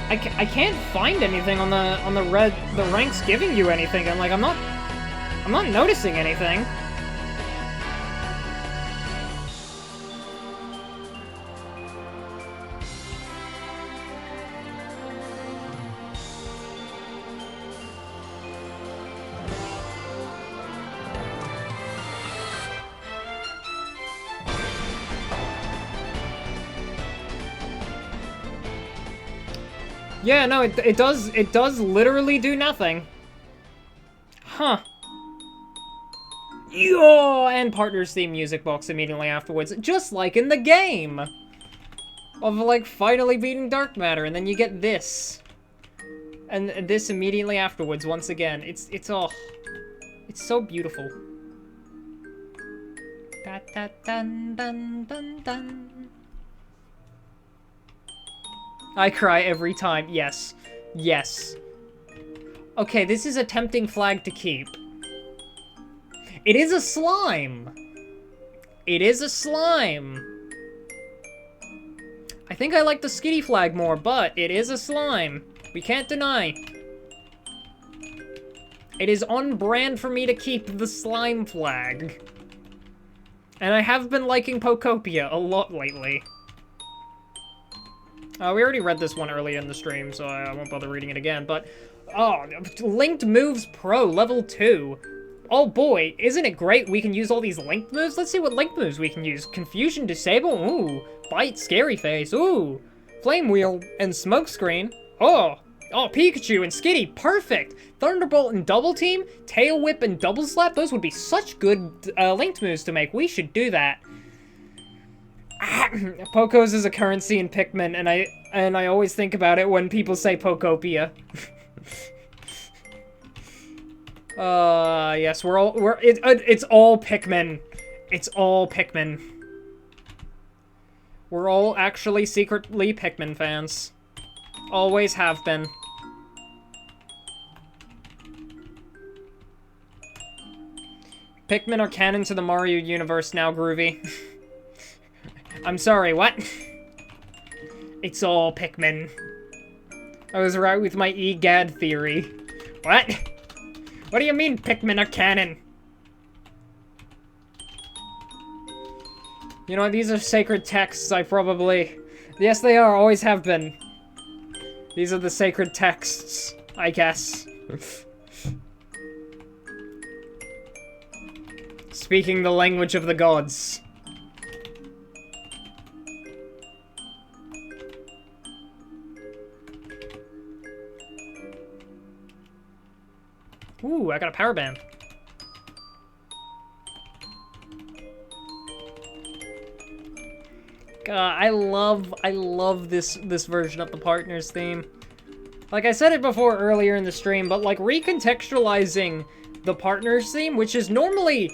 I can't find anything on the ranks giving you anything. I'm not noticing anything. Yeah, no, it does literally do nothing. Huh. Yo, and partners theme music box immediately afterwards, just like in the game. Of like finally beating Dark Matter, and then you get this. And this immediately afterwards once again. It's so beautiful. Da, da, dun, dun, dun, dun. I cry every time. Yes. Yes. Okay, this is a tempting flag to keep. It is a slime! It is a slime! I think I like the Skitty flag more, but it is a slime. We can't deny. It is on brand for me to keep the slime flag. And I have been liking Pokopia a lot lately. We already read this one earlier in the stream, so I won't bother reading it again, but... Oh, Linked Moves Pro, level 2. Oh boy, isn't it great we can use all these linked moves? Let's see what linked moves we can use. Confusion Disable, ooh. Bite, Scary Face, ooh. Flame Wheel and Smokescreen, oh. Oh, Pikachu and Skitty, perfect. Thunderbolt and Double Team, Tail Whip and Double Slap, those would be such good linked moves to make. We should do that. Pokos is a currency in Pikmin, and I always think about it when people say Pokopia. Yes, it's all Pikmin. It's all Pikmin. We're all actually secretly Pikmin fans. Always have been. Pikmin are canon to the Mario universe now, Groovy. I'm sorry, what? It's all Pikmin. I was right with my EGAD theory. What? What do you mean Pikmin are canon? You know, these are sacred texts, Yes, they are, always have been. These are the sacred texts, I guess. Speaking the language of the gods. Ooh, I got a power band. God, I love this version of the Partners theme. Like I said it before earlier in the stream, but like recontextualizing the Partners theme, which is normally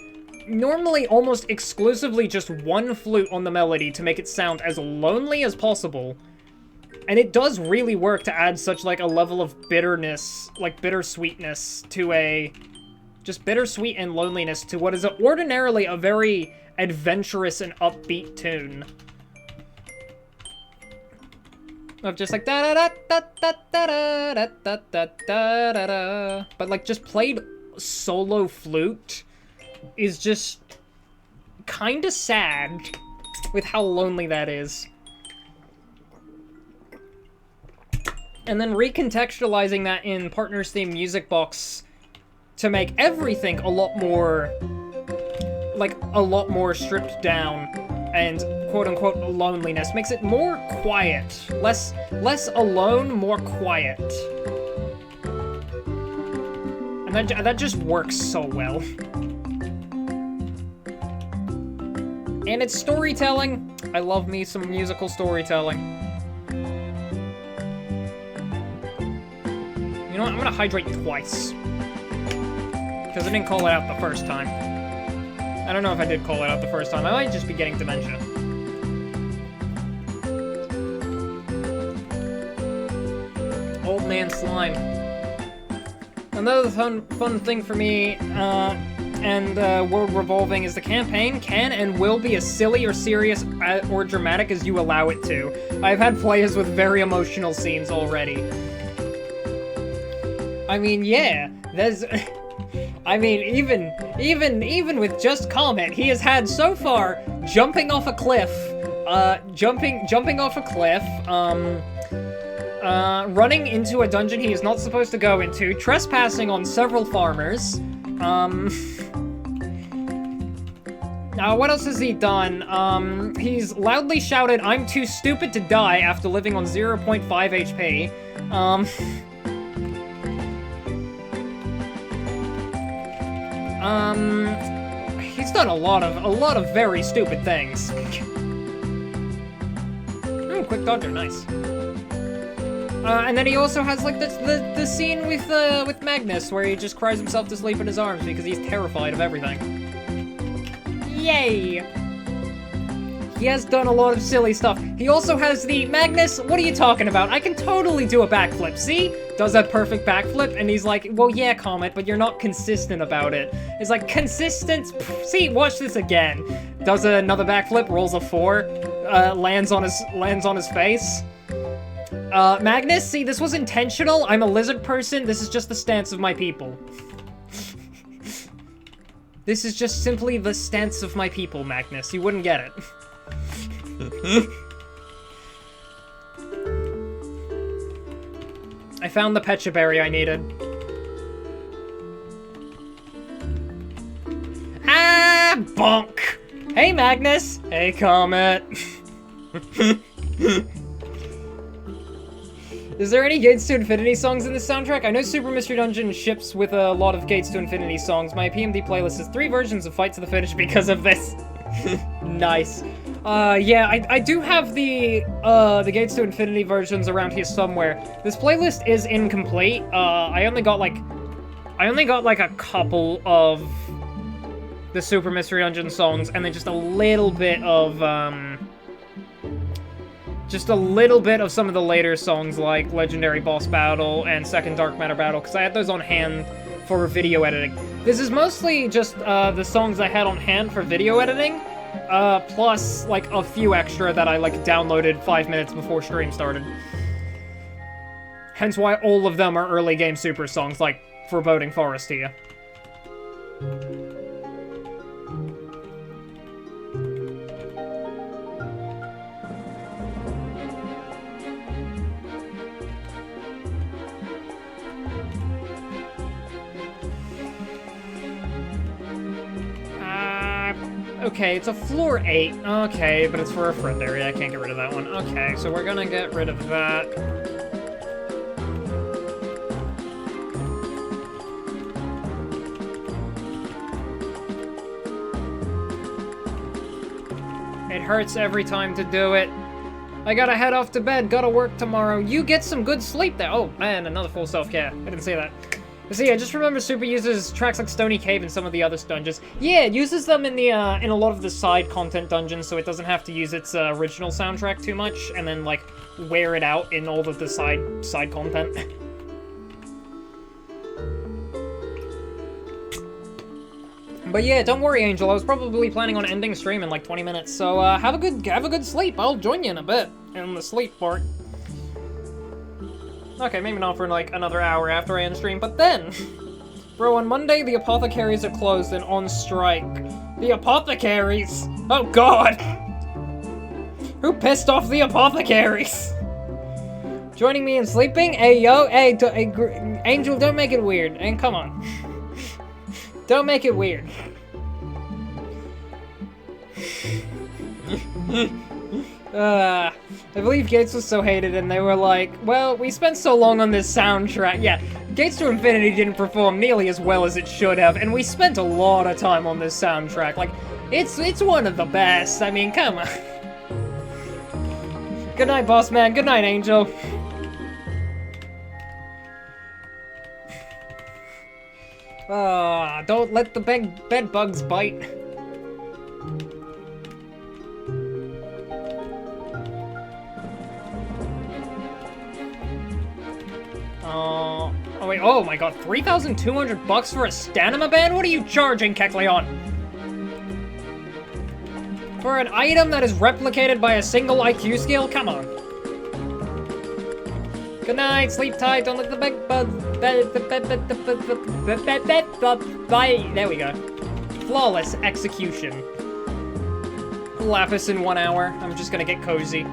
almost exclusively just one flute on the melody to make it sound as lonely as possible. And it does really work to add such, like, a level of bitterness, like, bittersweetness to a... Just bittersweet and loneliness to what is ordinarily a very adventurous and upbeat tune. Of just like da-da-da-da-da-da-da-da-da-da-da. But, like, just played solo flute is just kinda sad with how lonely that is. And then recontextualizing that in Partners Theme Music Box to make everything a lot more stripped down and quote-unquote loneliness. Makes it more quiet. Less alone, more quiet. And that just works so well. And it's storytelling. I love me some musical storytelling. You know what? I'm gonna hydrate twice. Because I didn't call it out the first time. I don't know if I did call it out the first time. I might just be getting dementia. Old man slime. Another fun thing for me, and World Revolving is the campaign can and will be as silly or serious or dramatic as you allow it to. I've had players with very emotional scenes already. I mean, yeah, there's... I mean, even with just comment, he has had so far jumping off a cliff, jumping off a cliff, running into a dungeon he is not supposed to go into, trespassing on several farmers, what else has he done? He's loudly shouted, "I'm too stupid to die," after living on 0.5 HP, he's done a lot of very stupid things. Oh, quick dodger, nice. And then he also has like the scene with Magnus where he just cries himself to sleep in his arms because he's terrified of everything. Yay! He has done a lot of silly stuff. He also has the Magnus, what are you talking about? I can totally do a backflip, see? Does that perfect backflip, and he's like, well, yeah, Comet, but you're not consistent about it. It's like, consistent? Pff, see, watch this again. Does another backflip, rolls a 4, lands on his face. Magnus, see, this was intentional. I'm a lizard person. This is just the stance of my people. This is just simply the stance of my people, Magnus. You wouldn't get it. I found the Pecha Berry I needed. Ah, bonk! Hey, Magnus! Hey, Comet! Is there any Gates to Infinity songs in this soundtrack? I know Super Mystery Dungeon ships with a lot of Gates to Infinity songs. My PMD playlist has 3 versions of Fight to the Finish because of this. Nice. Yeah, I do have the Gates to Infinity versions around here somewhere. This playlist is incomplete. I only got like a couple of the Super Mystery Dungeon songs, and then just a little bit of some of the later songs like Legendary Boss Battle and Second Dark Matter Battle, because I had those on hand for video editing. This is mostly just the songs I had on hand for video editing, plus like a few extra that I like downloaded 5 minutes before stream started. Hence why all of them are early game super songs like Foreboding Forest here. Okay, it's a floor 8. Okay, but it's for a friend area. I can't get rid of that one. Okay, so we're gonna get rid of that. It hurts every time to do it. I gotta head off to bed. Gotta work tomorrow. You get some good sleep there. Oh, man, another full self-care. I didn't say that. See, I just remember Super uses tracks like Stony Cave and some of the other dungeons. Yeah, it uses them in the in a lot of the side content dungeons, so it doesn't have to use its original soundtrack too much, and then like wear it out in all of the side content. But yeah, don't worry, Angel. I was probably planning on ending stream in like 20 minutes, so have a good sleep. I'll join you in a bit in the sleep part. Okay, maybe not for like another hour after I end stream, but then... Bro, on Monday, the apothecaries are closed and on strike. The apothecaries? Oh god! Who pissed off the apothecaries? Joining me in sleeping? Hey, yo, hey, Angel, don't make it weird. And come on. Don't make it weird. I believe Gates was so hated and they were like, well, we spent so long on this soundtrack. Yeah, Gates to Infinity didn't perform nearly as well as it should have, and we spent a lot of time on this soundtrack. Like, it's one of the best. I mean, come on. Good night, boss man. Good night, Angel. Don't let the bed bugs bite. Oh wait, oh my god, 3,200 bucks for a stamina band? What are you charging, Kecleon? For an item that is replicated by a single IQ skill? Come on. Good night, sleep tight, don't let the bed bugs... There we go. Flawless execution. Lapis in 1 hour. I'm just gonna get cozy.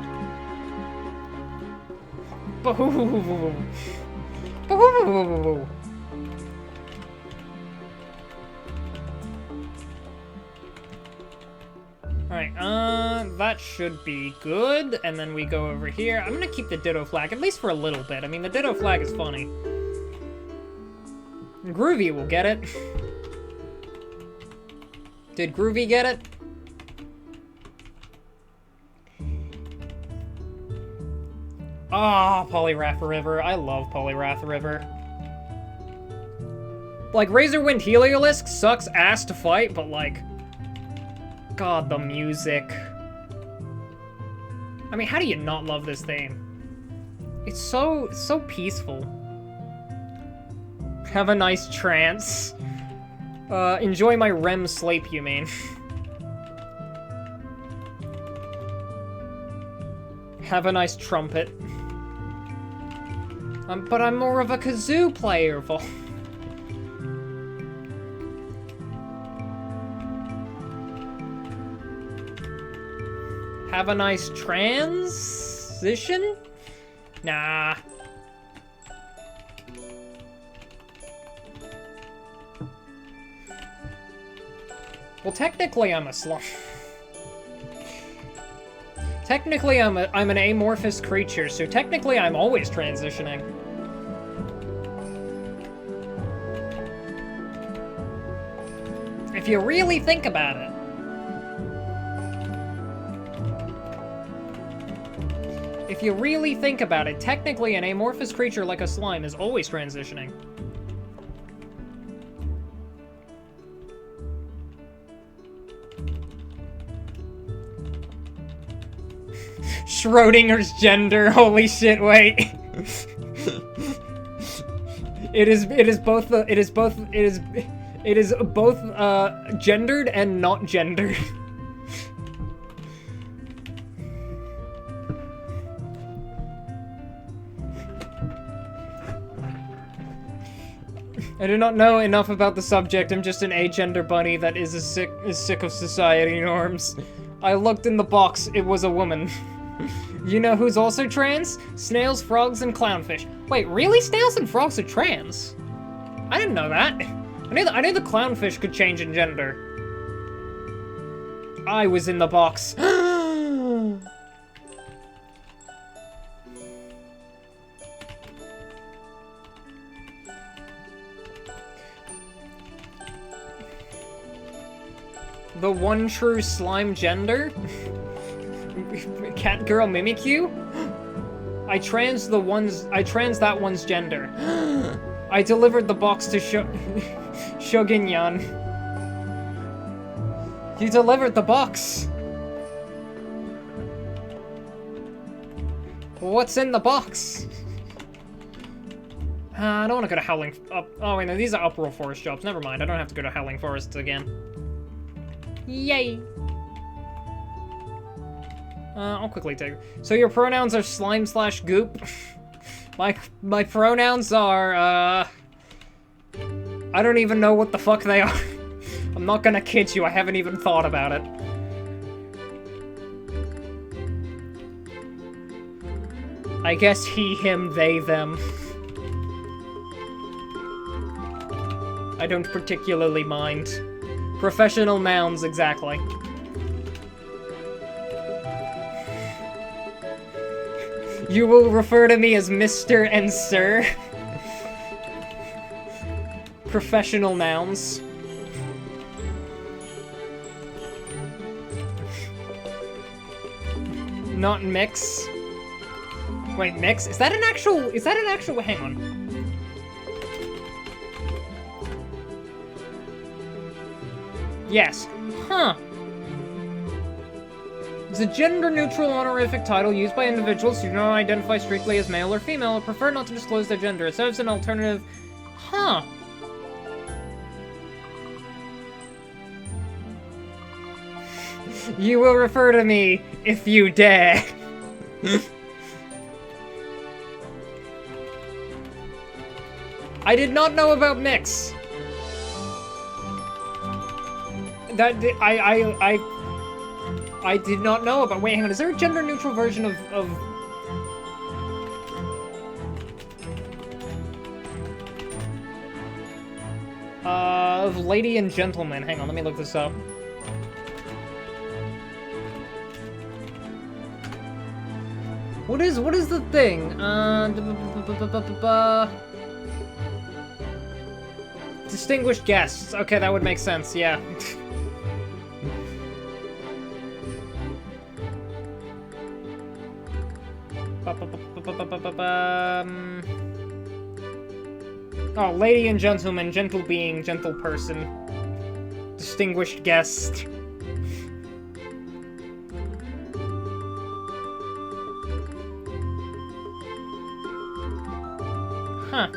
Alright, that should be good. And then we go over here. I'm gonna keep the Ditto flag, at least for a little bit. I mean, the Ditto flag is funny. Groovy will get it. Did Groovy get it? Ah, Poliwrath River. I love Poliwrath River. Like, Razorwind Heliolisk sucks ass to fight, but like... God, the music. I mean, how do you not love this theme? It's so peaceful. Have a nice trance. Enjoy my REM sleep, you mean. Have a nice trumpet. But I'm more of a kazoo player, Have a nice transition? Nah. Well, technically I'm a slime. Technically I'm an amorphous creature, so technically I'm always transitioning. If you really think about it. If you really think about it, technically an amorphous creature like a slime is always transitioning. Schrodinger's gender, holy shit, wait. It is both gendered and not gendered. I do not know enough about the subject. I'm just an agender bunny that is sick of society norms. I looked in the box. It was a woman. You know who's also trans? Snails, frogs, and clownfish. Wait, really? Snails and frogs are trans? I didn't know that. I knew the clownfish could change in gender. I was in the box. The one true slime gender? Catgirl Mimikyu? I trans that one's gender. I delivered the box to Shogunyan. You delivered the box. What's in the box? I don't want to go to Howling... oh, wait, no, these are Uproar Forest jobs. Never mind, I don't have to go to Howling Forest again. Yay! I'll quickly take... So your pronouns are slime/goop? My pronouns are, I don't even know what the fuck they are. I'm not gonna kid you, I haven't even thought about it. I guess he, him, they, them. I don't particularly mind. Professional nouns, exactly. You will refer to me as Mr. and Sir. Professional nouns. Not mix. Wait, mix? Is that an actual, hang on. Yes. Huh. It's a gender-neutral honorific title used by individuals who do not identify strictly as male or female or prefer not to disclose their gender. It serves an alternative... Huh. You will refer to me if you dare. I did not know about mix. I did not know about. Wait, hang on. Is there a gender-neutral version of lady and gentleman? Hang on, let me look this up. What is the thing? Distinguished guests. Okay, that would make sense. Yeah. Oh, lady and gentleman, gentle being, gentle person. Distinguished guest. Huh.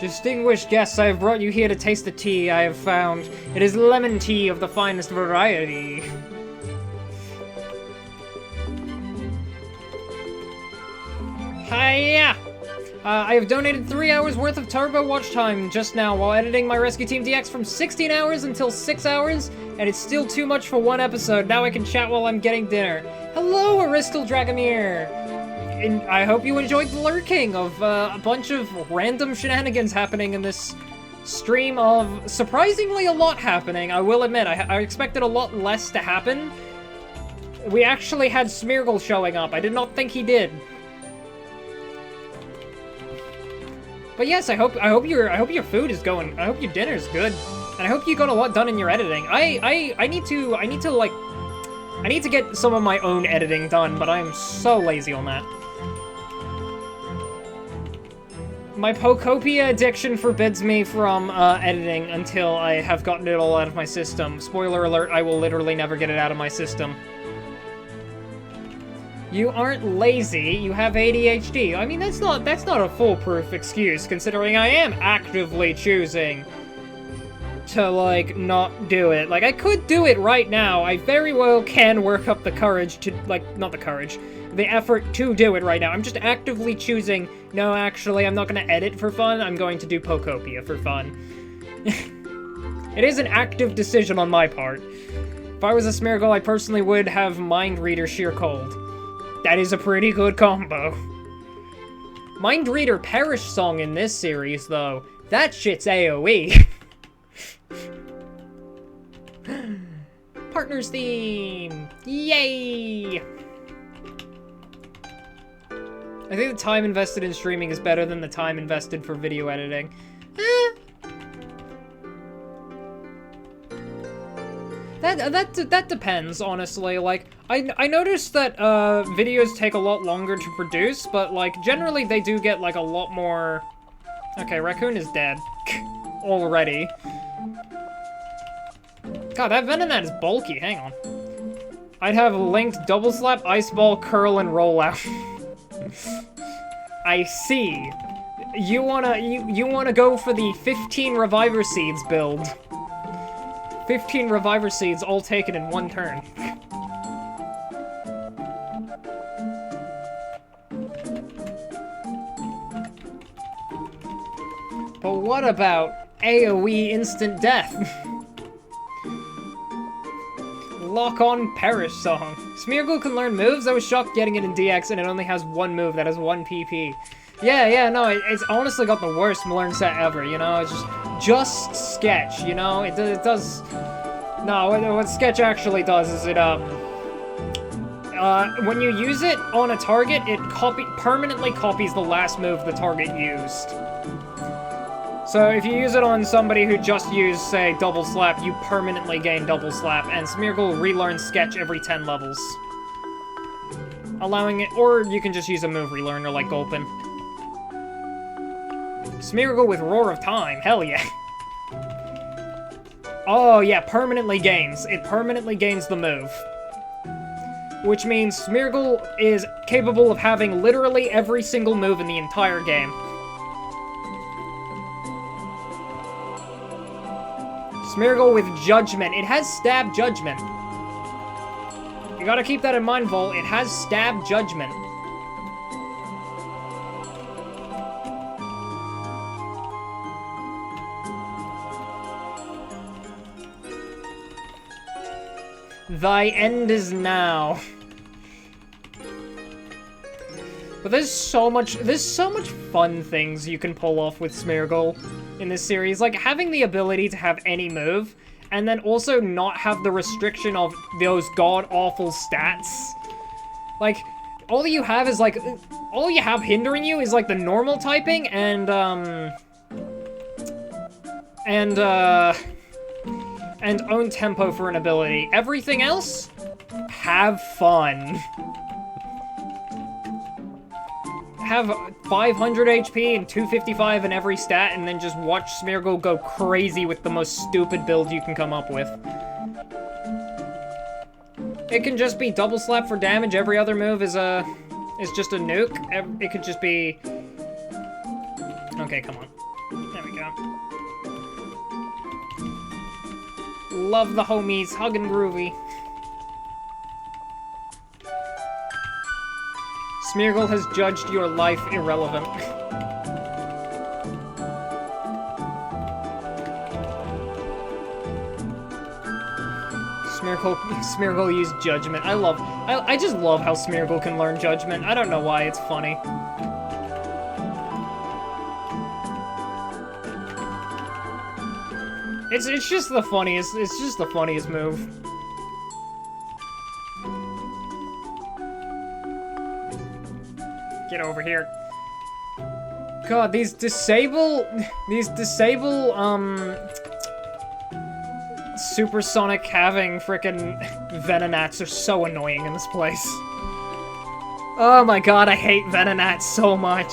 Distinguished guests, I have brought you here to taste the tea I have found. It is lemon tea of the finest variety. Hiya! I have donated 3 hours worth of turbo watch time just now while editing my Rescue Team DX from 16 hours until 6 hours, and it's still too much for one episode. Now I can chat while I'm getting dinner. Hello, Aristal Dragomir! And I hope you enjoyed the lurking of a bunch of random shenanigans happening in this stream of surprisingly a lot happening. I will admit, I expected a lot less to happen. We actually had Smeargle showing up. I did not think he did. But yes, I hope your food is going. I hope your dinner's good, and I hope you got a lot done in your editing. I need to get some of my own editing done, but I am so lazy on that. My Pokopia addiction forbids me from editing until I have gotten it all out of my system. Spoiler alert, I will literally never get it out of my system. You aren't lazy, you have ADHD. I mean, that's not a foolproof excuse, considering I am actively choosing to, like, not do it. Like, I could do it right now. I very well can work up the courage to, like, not the courage, the effort to do it right now. I'm just actively choosing, no, actually, I'm not gonna edit for fun, I'm going to do Pokopia for fun. It is an active decision on my part. If I was a Smeargle, I personally would have Mind Reader Sheer Cold. That is a pretty good combo. Mind Reader Perish Song in this series, though, that shit's AoE. Partners theme! Yay! I think the time invested in streaming is better than the time invested for video editing. That depends, honestly. Like, I noticed that videos take a lot longer to produce, but like generally they do get like a lot more. Okay, Raccoon is dead already. God, that Venonat is bulky. Hang on. I'd have linked Double Slap, Ice Ball, Curl, and Rollout. I see. You wanna go for the 15 Reviver Seeds build. 15 Reviver Seeds all taken in one turn. But what about AoE Instant Death? Lock on Perish Song. Smeargle can learn moves. I was shocked getting it in DX and it only has one move that has 1 PP. Yeah, no, it's honestly got the worst learn set ever, you know? It's just Sketch, you know? It does... No, what Sketch actually does is it when you use it on a target, it permanently copies the last move the target used. So if you use it on somebody who just used, say, Double Slap, you permanently gain Double Slap, and Smeargle relearns Sketch every 10 levels. Allowing it, or you can just use a move relearner like Gulpin. Smeargle with Roar of Time, hell yeah. Oh yeah, permanently gains. It permanently gains the move. Which means Smeargle is capable of having literally every single move in the entire game. Smeargle with Judgment. It has Stab Judgment. You gotta keep that in mind, Vol. It has Stab Judgment. Thy end is now. But there's so much fun things you can pull off with Smeargle in this series. Like, having the ability to have any move, and then also not have the restriction of those god-awful stats. Like, all you have is, like, all you have hindering you is, like, the normal typing, and own tempo for an ability. Everything else, have fun. Have 500 HP and 255 in every stat, and then just watch Smeargle go crazy with the most stupid build you can come up with. It can just be Double Slap for damage. Every other move is just a nuke. It could just be... Okay, come on. There we go. Love the homies, hug and groovy. Smeargle has judged your life irrelevant. Smeargle used Judgment. I just love how Smeargle can learn Judgment. I don't know why, it's funny. It's just the funniest move. Get over here. God, these disable, supersonic having frickin' Venonats are so annoying in this place. Oh my god, I hate Venonats so much.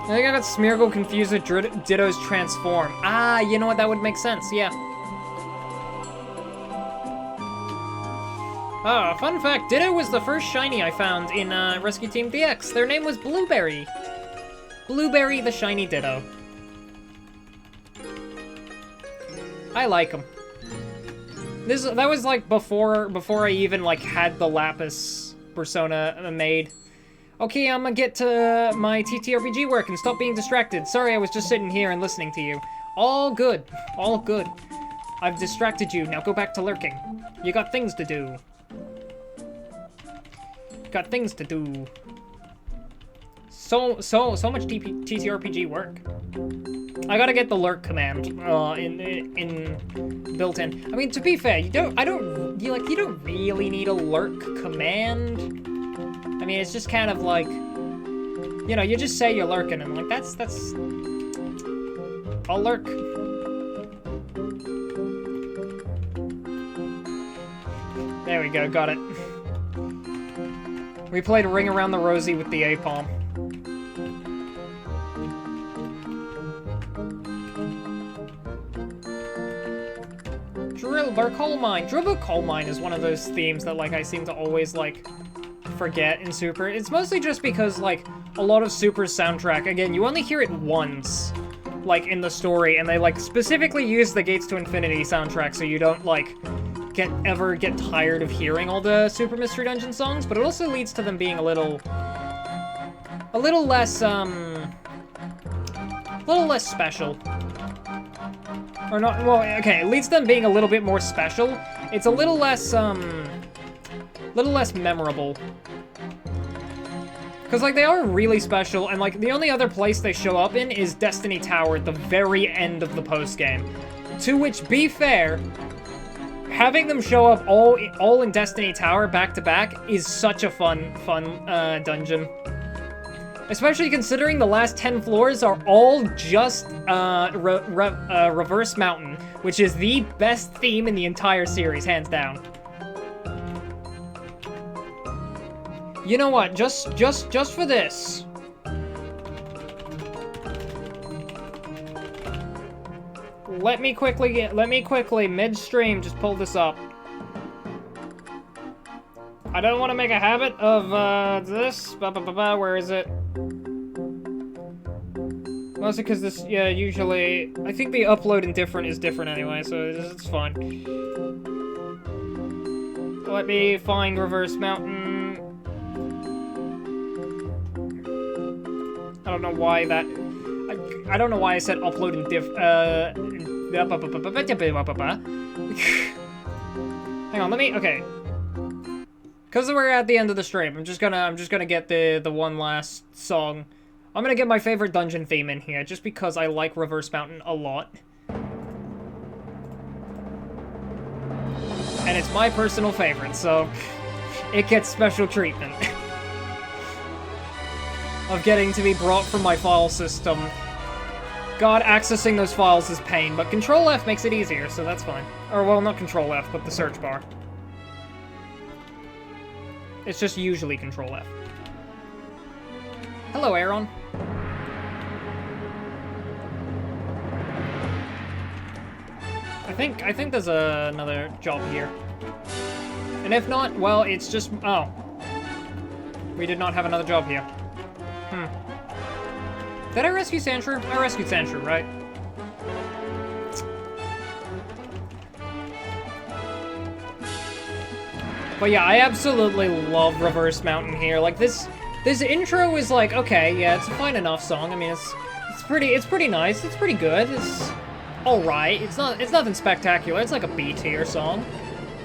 I think I got Smeargle confused with Ditto's Transform. Ah, you know what, that would make sense, yeah. Oh, fun fact, Ditto was the first shiny I found in Rescue Team DX. Their name was Blueberry. Blueberry the shiny Ditto. I like him. That was like before I even like had the Lapis persona made. Okay, I'm gonna get to my TTRPG work and stop being distracted. Sorry, I was just sitting here and listening to you. All good. All good. I've distracted you. Now go back to lurking. You got things to do. Got things to do. So much TTRPG work. I gotta get the lurk command built in. I mean, to be fair, you don't really need a lurk command. I mean, it's just kind of like, you know, you just say you're lurking and like that's I'll lurk. There we go, got it. We played Ring Around the Rosie with the A-Palm. Drillbar Coal Mine. Drillbar Coal Mine is one of those themes that, like, I seem to always, like, forget in Super. It's mostly just because, like, a lot of Super's soundtrack, again, you only hear it once, like, in the story, and they, like, specifically use the Gates to Infinity soundtrack so you don't, like, ever get tired of hearing all the Super Mystery Dungeon songs, but it also leads to them being a little less special. Or not, well, okay, it leads to them being a little bit more special. It's a little less memorable. Because, like, they are really special, and, like, the only other place they show up in is Destiny Tower at the very end of the post-game. To which, be fair, having them show up all in Destiny Tower back to back is such a fun dungeon. Especially considering the last 10 floors are all just Reverse Mountain, which is the best theme in the entire series, hands down. You know what? Just for this. Let me quickly midstream just pull this up. I don't want to make a habit of this. Where is it? Mostly because this, yeah, usually I think the upload in different is different anyway, so it's fine. Let me find Reverse Mountain. I don't know why that. I don't know why I said upload in Hang on, let me. Okay. Because we're at the end of the stream, I'm just gonna get the one last song. I'm gonna get my favorite dungeon theme in here, just because I like Reverse Mountain a lot. And it's my personal favorite, so it gets special treatment. Of getting to be brought from my file system. God, accessing those files is pain, but Control F makes it easier, so that's fine. Or, well, not Control F, but the search bar. It's just usually Control F. Hello, Aaron. I think there's another job here. And if not, well, it's just... Oh. We did not have another job here. Did I rescue Sandshrew? I rescued Sandshrew, right? But yeah, I absolutely love Reverse Mountain here. Like, this intro is like, okay, yeah, it's a fine enough song. I mean, it's pretty nice. It's pretty good. It's alright. It's nothing spectacular. It's like a B tier song.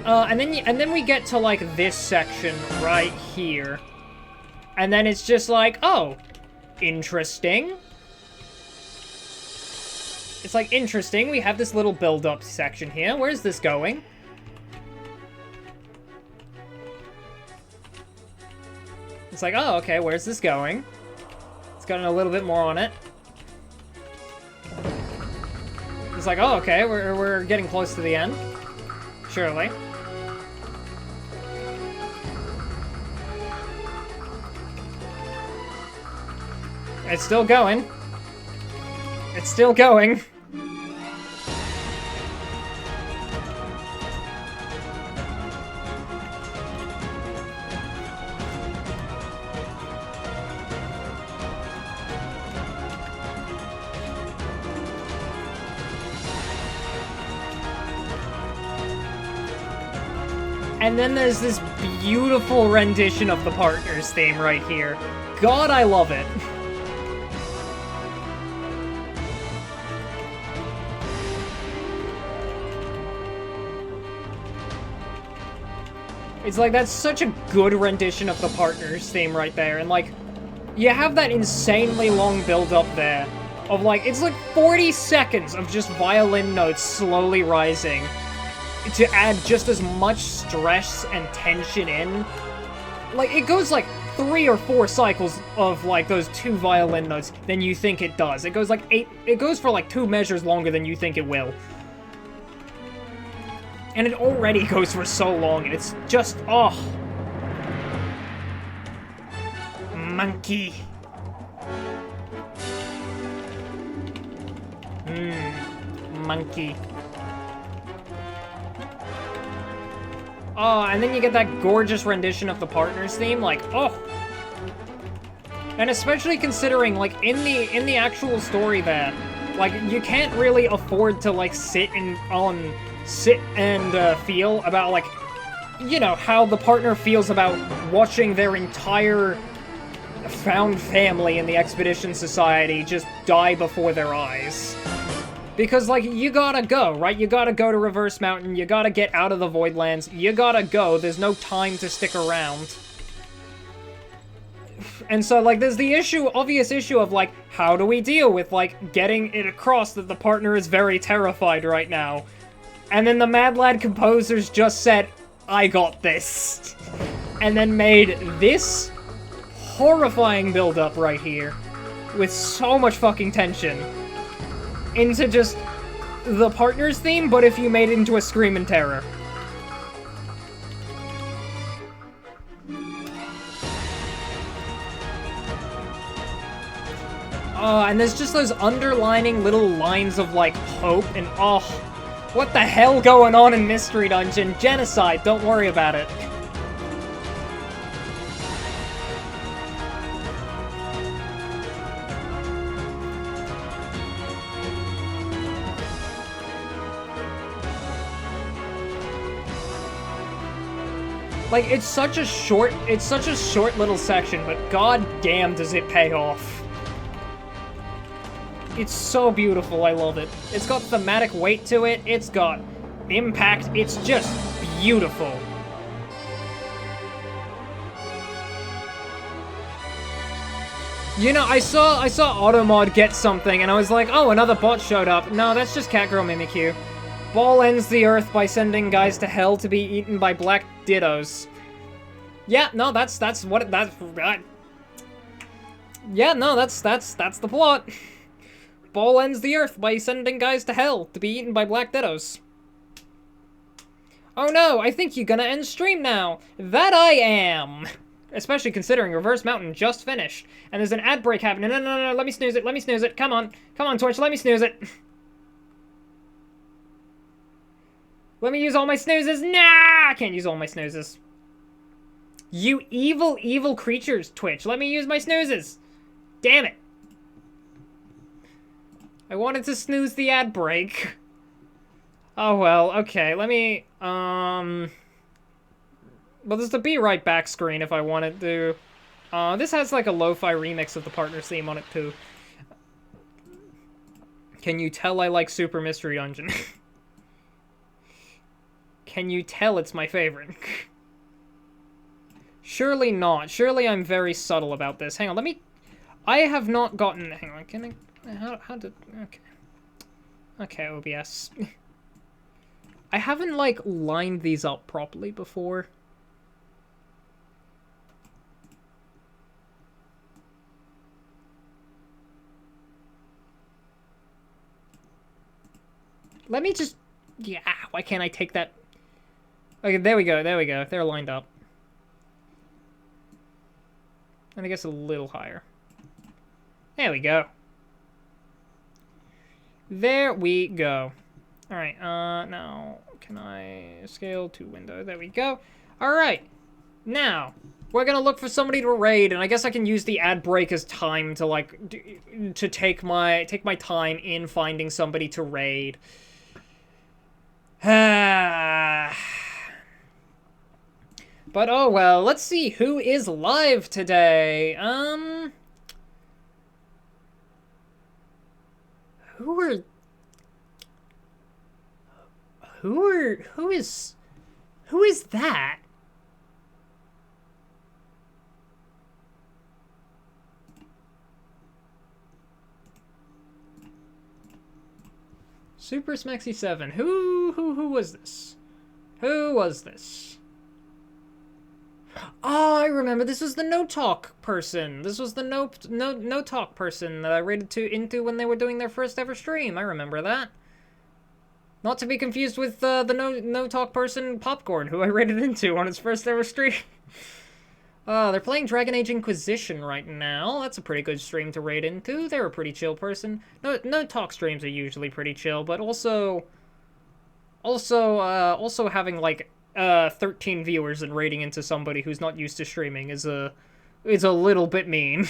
And then we get to like this section right here. And then it's just like, oh, interesting. It's like, interesting. We have this little build-up section here. Where's this going? It's like, oh, okay, where's this going? It's got a little bit more on it. It's like, oh, okay, we're getting close to the end. Surely. It's still going. It's still going. And then there's this beautiful rendition of the Partners theme right here. God, I love it. It's like, that's such a good rendition of the Partners theme right there. And like, you have that insanely long build-up there. Of like, it's like 40 seconds of just violin notes slowly rising. To add just as much stress and tension in. Like, it goes like 3 or 4 cycles of like those 2 violin notes than you think it does. It goes like 8, it goes for like 2 measures longer than you think it will. And it already goes for so long, and it's just, oh. Monkey. Monkey. Oh, and then you get that gorgeous rendition of the Partners theme, like, oh. And especially considering, like, in the actual story there, like, you can't really afford to, like, sit and feel about, like, you know, how the partner feels about watching their entire found family in the Expedition Society just die before their eyes. Because, like, you gotta go, right? You gotta go to Reverse Mountain, you gotta get out of the Voidlands, you gotta go, there's no time to stick around. And so, like, there's the obvious issue of, like, how do we deal with, like, getting it across that the partner is very terrified right now? And then the Mad Lad composers just said, I got this. And then made this horrifying build-up right here, with so much fucking tension, into just the partner's theme, but if you made it into a Scream and Terror. And there's just those underlining little lines of, like, hope, and oh, what the hell going on in Mystery Dungeon? Genocide, don't worry about it. Like, it's such a short little section, but god damn does it pay off. It's so beautiful, I love it. It's got thematic weight to it, it's got impact, it's just beautiful. You know, I saw Automod get something, and I was like, oh, another bot showed up. No, that's just Catgirl Mimikyu. Ball ends the earth by sending guys to hell to be eaten by black dittos. Yeah, no, that's what, yeah, no, that's the plot. Ball ends the earth by sending guys to hell to be eaten by black dittos. Oh no, I think you're gonna end stream now. That I am! Especially considering Reverse Mountain just finished. And there's an ad break happening. No, let me snooze it, Come on, Twitch, let me snooze it. Let me use all my snoozes. Nah, I can't use all my snoozes. You evil, evil creatures, Twitch. Let me use my snoozes. Damn it. I wanted to snooze the ad break. Oh well, okay, let me, well, there's the Be Right Back screen if I wanted to. This has like a lo-fi remix of the partner's theme on it too. Can you tell I like Super Mystery Dungeon? Can you tell it's my favorite? Surely not. Surely I'm very subtle about this. Hang on, let me... I have not gotten... Hang on, can I... How did... Okay. Okay, OBS. I haven't, like, lined these up properly before. Let me just... Yeah, why can't I take that... Okay, there we go, there we go. They're lined up. And I guess a little higher. There we go. There we go. Alright, now, can I scale to window? There we go. Alright, now, we're gonna look for somebody to raid, and I guess I can use the ad break as time to, like, to take my time in finding somebody to raid. But oh well, let's see who is live today. Who is that? Super Smexy 7. Who was this? Who was this? Oh, I remember. This was the No Talk person. This was the No Talk person that I raided into when they were doing their first ever stream. I remember that. Not to be confused with the No Talk person Popcorn, who I raided into on his first ever stream. They're playing Dragon Age Inquisition right now. That's a pretty good stream to raid into. They're a pretty chill person. No Talk streams are usually pretty chill, but also having like 13 viewers and raiding into somebody who's not used to streaming is a little bit mean.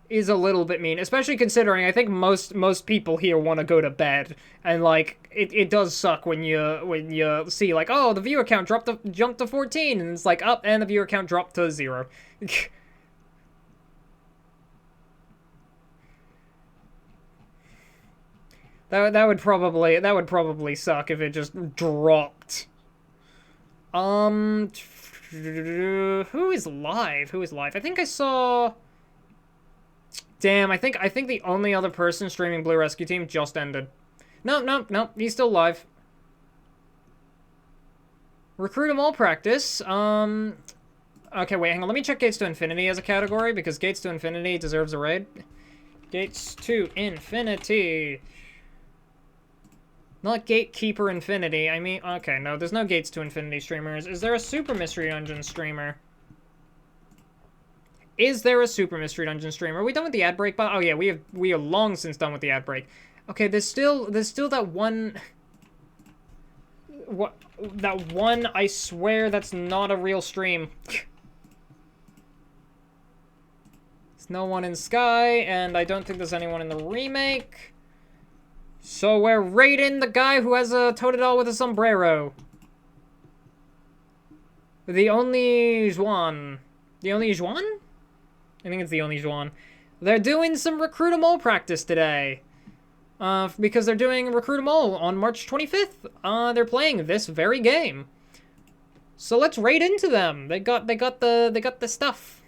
Is a little bit mean, especially considering I think most people here want to go to bed, and like it does suck when you see like, oh, the viewer count jumped to 14, and it's like up, and the viewer count dropped to 0. That would probably suck if it just dropped. Who is live? I think I saw Damn, I think the only other person streaming Blue Rescue Team just ended. No, he's still live. Recruit them all practice. Okay, wait, hang on. Let me check Gates to Infinity as a category, because Gates to Infinity deserves a raid. Gates to Infinity. Not Gatekeeper Infinity. I mean, okay, no, there's no Gates to Infinity streamers. Is there a Super Mystery Dungeon streamer? Is there a Super Mystery Dungeon streamer? Are we done with the ad break? Oh yeah, we are long since done with the ad break. Okay, there's still that one. What? That one? I swear that's not a real stream. There's no one in Sky, and I don't think there's anyone in the remake. So we're raiding the guy who has a Totodile with a sombrero. The only Juan. The only Juan? I think it's the only Juan. They're doing some Recruit 'em All practice today. Because they're doing Recruit 'em All on March 25th. They're playing this very game. So let's raid into them. They got the stuff.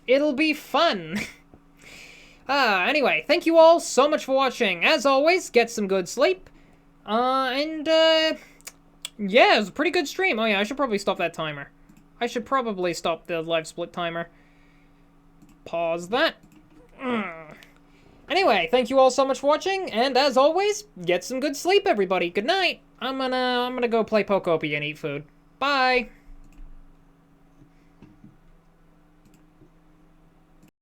It'll be fun. Anyway, thank you all so much for watching. As always, get some good sleep. Yeah, it was a pretty good stream. Oh yeah, I should probably stop that timer. I should probably stop the live split timer. Pause that. Anyway, thank you all so much for watching, and as always, get some good sleep, everybody. Good night. I'm gonna go play Pocopi and eat food. Bye.